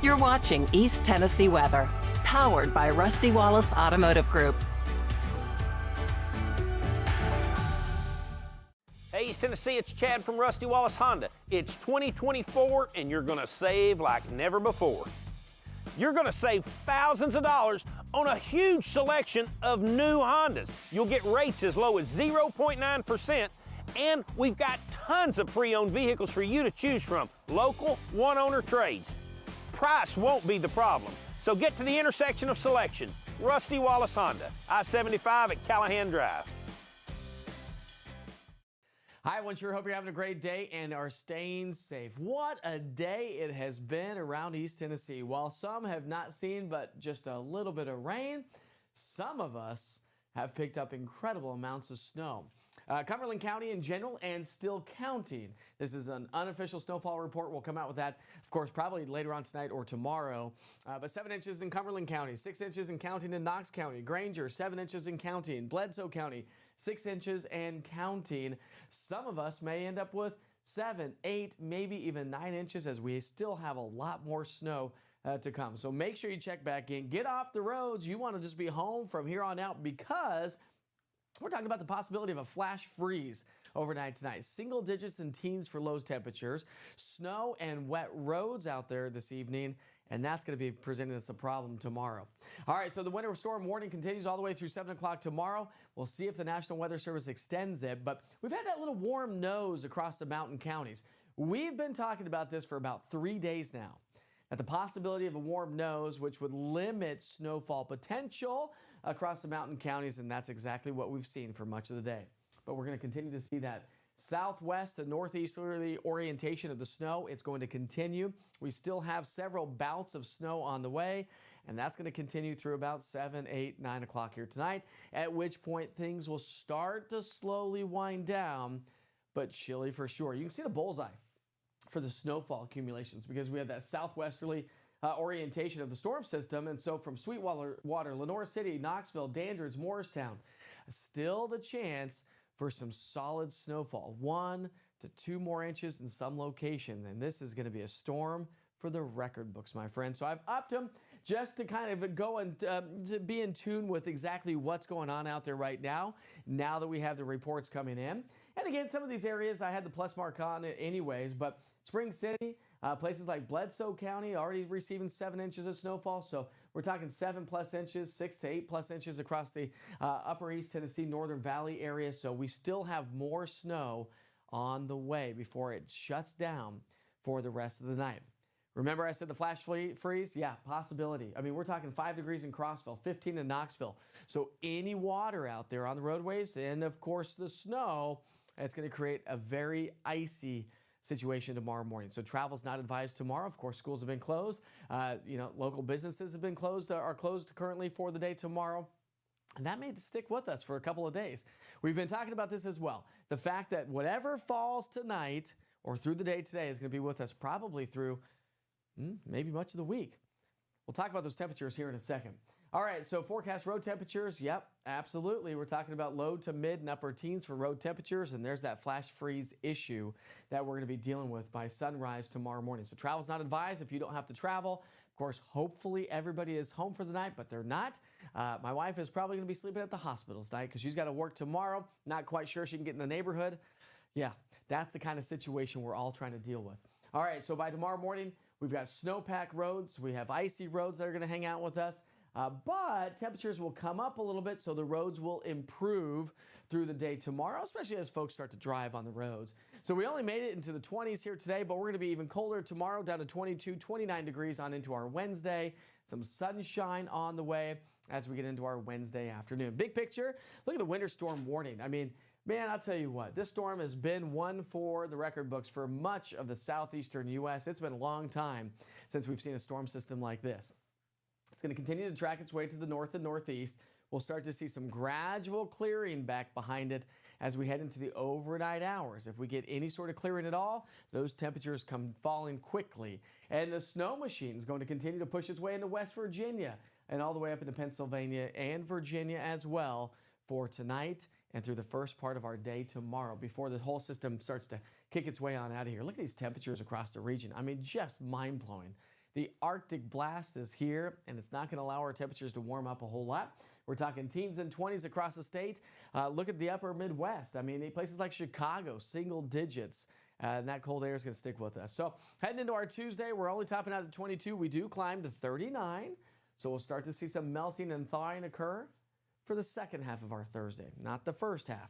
You're watching East Tennessee Weather, powered by Rusty Wallace Automotive Group. Hey, East Tennessee, it's Chad from Rusty Wallace Honda. It's 2024 and you're gonna save like never before. You're gonna save thousands of dollars on a huge selection of new Hondas. You'll get rates as low as 0.9%, and we've got tons of pre-owned vehicles for you to choose from. Local, one-owner trades. Price won't be the problem. So get to the intersection of selection. Rusty Wallace Honda, I-75 at Callahan Drive. Hi, everyone. Sure hope you're having a great day and are staying safe. What a day it has been around East Tennessee. While some have not seen but just a little bit of rain, some of us have picked up incredible amounts of snow. Cumberland County in general and still counting. This is an unofficial snowfall report. We'll come out with that, of course, probably later on tonight or tomorrow. But 7 inches in Cumberland County, 6 inches and counting in Knox County, Granger, 7 inches and counting, Bledsoe County, 6 inches and counting. Some of us may end up with 7, 8, maybe even 9 inches as we still have a lot more snow to come. So make sure you check back in. Get off the roads. You want to just be home from here on out because we're talking about the possibility of a flash freeze overnight tonight. Single digits and teens for low temperatures. Snow and wet roads out there this evening, and that's going to be presenting us a problem tomorrow. All right, so the winter storm warning continues all the way through 7 o'clock tomorrow. We'll see if the National Weather Service extends it, but we've had that little warm nose across the mountain counties. We've been talking about this for about 3 days now, that the possibility of a warm nose, which would limit snowfall potential across the mountain counties, and that's exactly what we've seen for much of the day. But we're going to continue to see that southwest to northeasterly orientation of the snow. It's going to continue. We still have several bouts of snow on the way, and that's going to continue through about 7, 8, 9 o'clock here tonight, at which point things will start to slowly wind down, but chilly for sure. You can see the bullseye for the snowfall accumulations because we have that southwesterly orientation of the storm system. And so from Sweetwater, Lenore City, Knoxville, Dandridge, Morristown, still the chance for some solid snowfall, 1 to 2 more inches in some location. And this is going to be a storm for the record books, my friends. So I've upped them just to kind of go and to be in tune with exactly what's going on out there right now that we have the reports coming in. And again, some of these areas I had the plus mark on it anyways, but Spring City, places like Bledsoe County already receiving 7 inches of snowfall. So we're talking 7+ inches, 6 to 8+ inches across the upper East Tennessee, Northern Valley area. So we still have more snow on the way before it shuts down for the rest of the night. Remember I said the flash freeze? Yeah, possibility. I mean, we're talking 5 degrees in Crossville, 15 in Knoxville. So any water out there on the roadways and, of course, the snow, it's going to create a very icy situation tomorrow morning. So travel's not advised tomorrow. Of course, schools have been closed. Local businesses have been closed, are closed currently for the day tomorrow. And that may stick with us for a couple of days. We've been talking about this as well. The fact that whatever falls tonight or through the day today is going to be with us probably through maybe much of the week. We'll talk about those temperatures here in a second. All right, so forecast road temperatures. Yep, absolutely. We're talking about low to mid and upper teens for road temperatures, and there's that flash freeze issue that we're going to be dealing with by sunrise tomorrow morning. So travel's not advised if you don't have to travel. Of course, hopefully everybody is home for the night, but they're not. My wife is probably going to be sleeping at the hospital tonight because she's got to work tomorrow. Not quite sure she can get in the neighborhood. Yeah, that's the kind of situation we're all trying to deal with. All right, so by tomorrow morning, we've got snowpack roads. We have icy roads that are going to hang out with us. But temperatures will come up a little bit, so the roads will improve through the day tomorrow, especially as folks start to drive on the roads. So we only made it into the 20s here today, but we're going to be even colder tomorrow, down to 22, 29 degrees on into our Wednesday. Some sunshine on the way as we get into our Wednesday afternoon. Big picture, look at the winter storm warning. I mean, man, I'll tell you what, this storm has been one for the record books for much of the southeastern U.S. It's been a long time since we've seen a storm system like this. It's going to continue to track its way to the north and northeast. We'll start to see some gradual clearing back behind it as we head into the overnight hours. If we get any sort of clearing at all, those temperatures come falling quickly. And the snow machine is going to continue to push its way into West Virginia and all the way up into Pennsylvania and Virginia as well for tonight and through the first part of our day tomorrow before the whole system starts to kick its way on out of here. Look at these temperatures across the region. I mean, just mind-blowing. The Arctic blast is here, and it's not going to allow our temperatures to warm up a whole lot. We're talking teens and 20s across the state. Look at the upper Midwest. I mean, places like Chicago, single digits. And that cold air is going to stick with us. So heading into our Tuesday, we're only topping out at 22. We do climb to 39. So we'll start to see some melting and thawing occur for the second half of our Thursday, not the first half.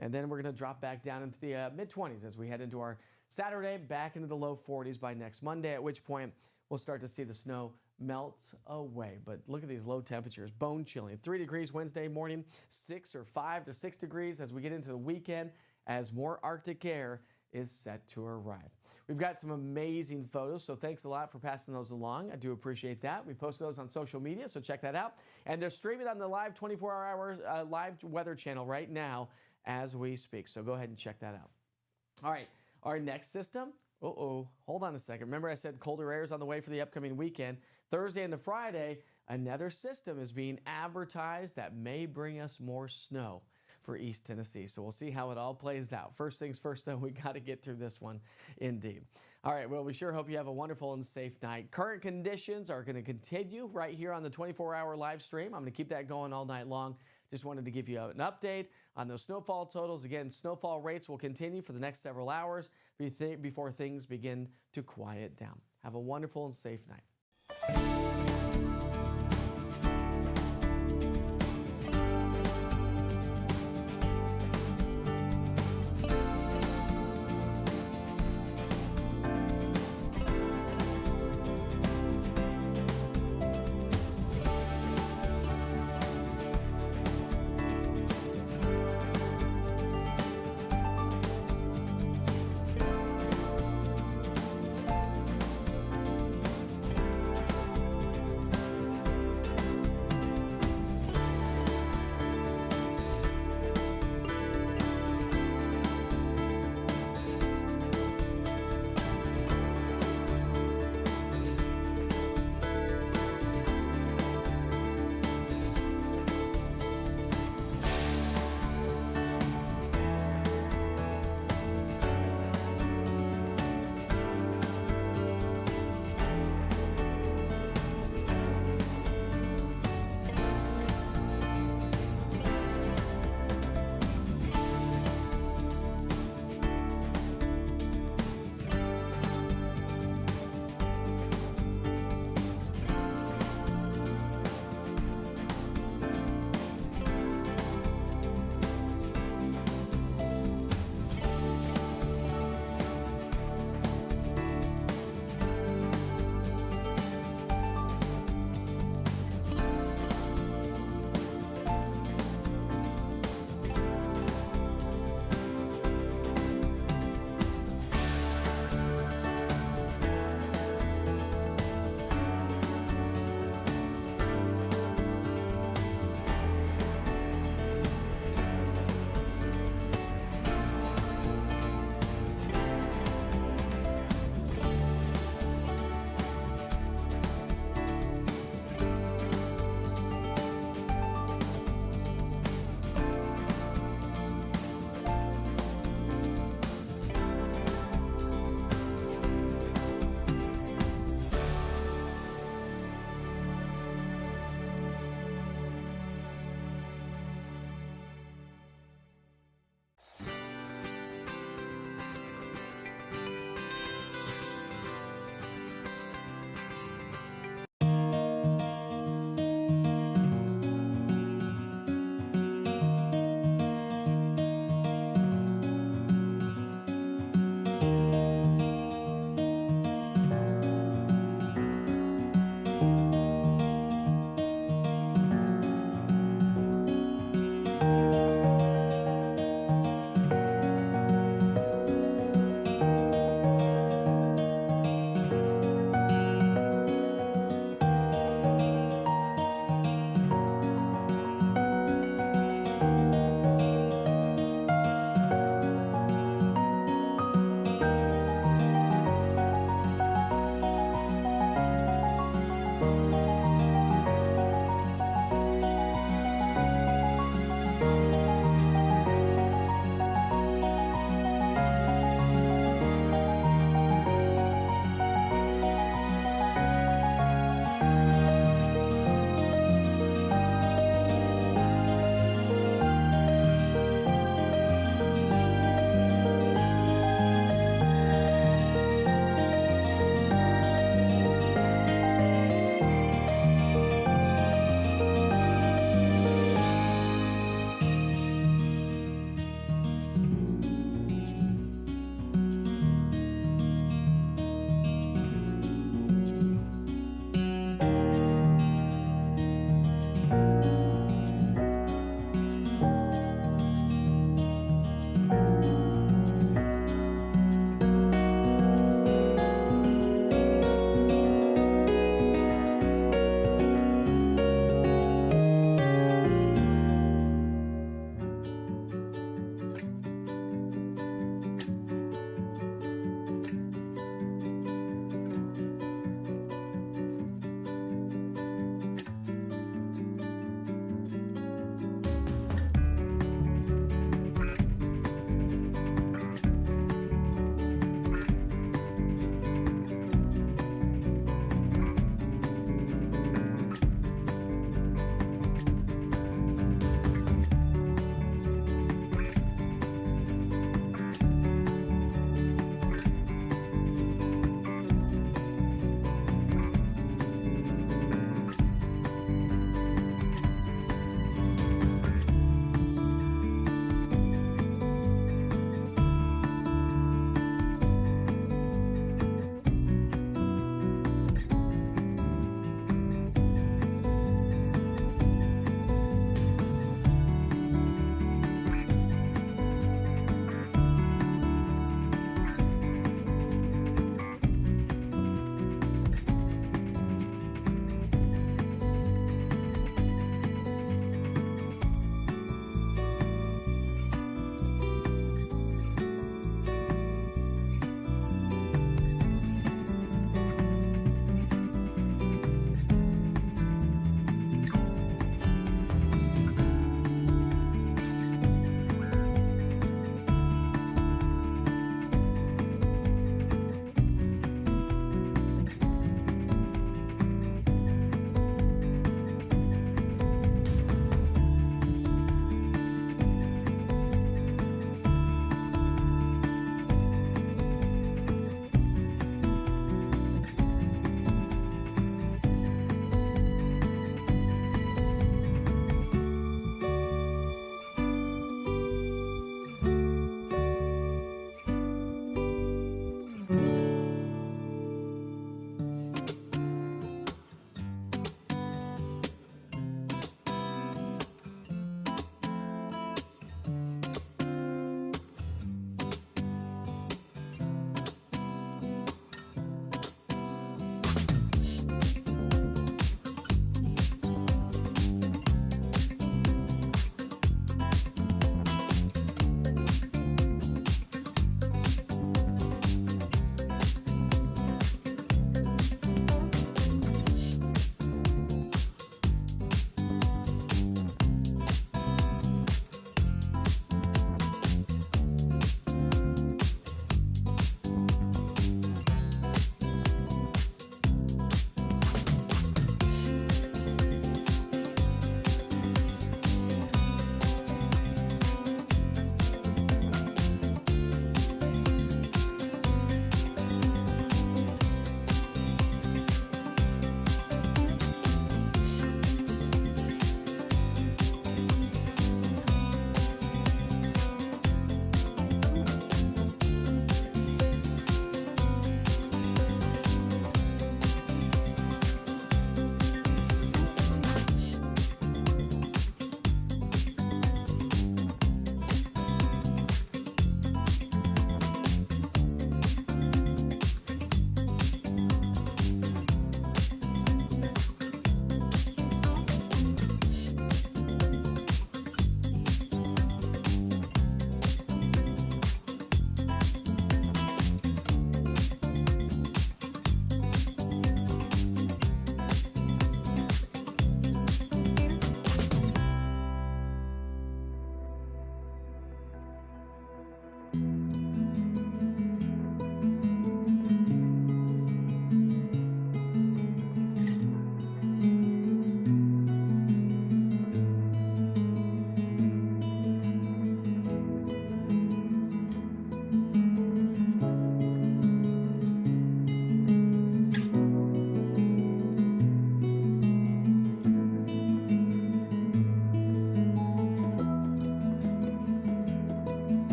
And then we're going to drop back down into the mid-20s as we head into our Saturday, back into the low 40s by next Monday, at which point we'll start to see the snow melt away. But look at these low temperatures, bone chilling. 3 degrees Wednesday morning, 6 or 5 to 6 degrees as we get into the weekend as more Arctic air is set to arrive. We've got some amazing photos, so thanks a lot for passing those along. I do appreciate that. We posted those on social media, so check that out. And they're streaming on the live 24-hour live weather channel right now as we speak, so go ahead and check that out. All right, our next system. Hold on a second. Remember I said colder air is on the way for the upcoming weekend. Thursday into Friday, another system is being advertised that may bring us more snow for East Tennessee. So we'll see how it all plays out. First things first, though, we got to get through this one indeed. All right, well, we sure hope you have a wonderful and safe night. Current conditions are going to continue right here on the 24-hour live stream. I'm going to keep that going all night long. Just wanted to give you an update on those snowfall totals. Again, snowfall rates will continue for the next several hours before things begin to quiet down. Have a wonderful and safe night.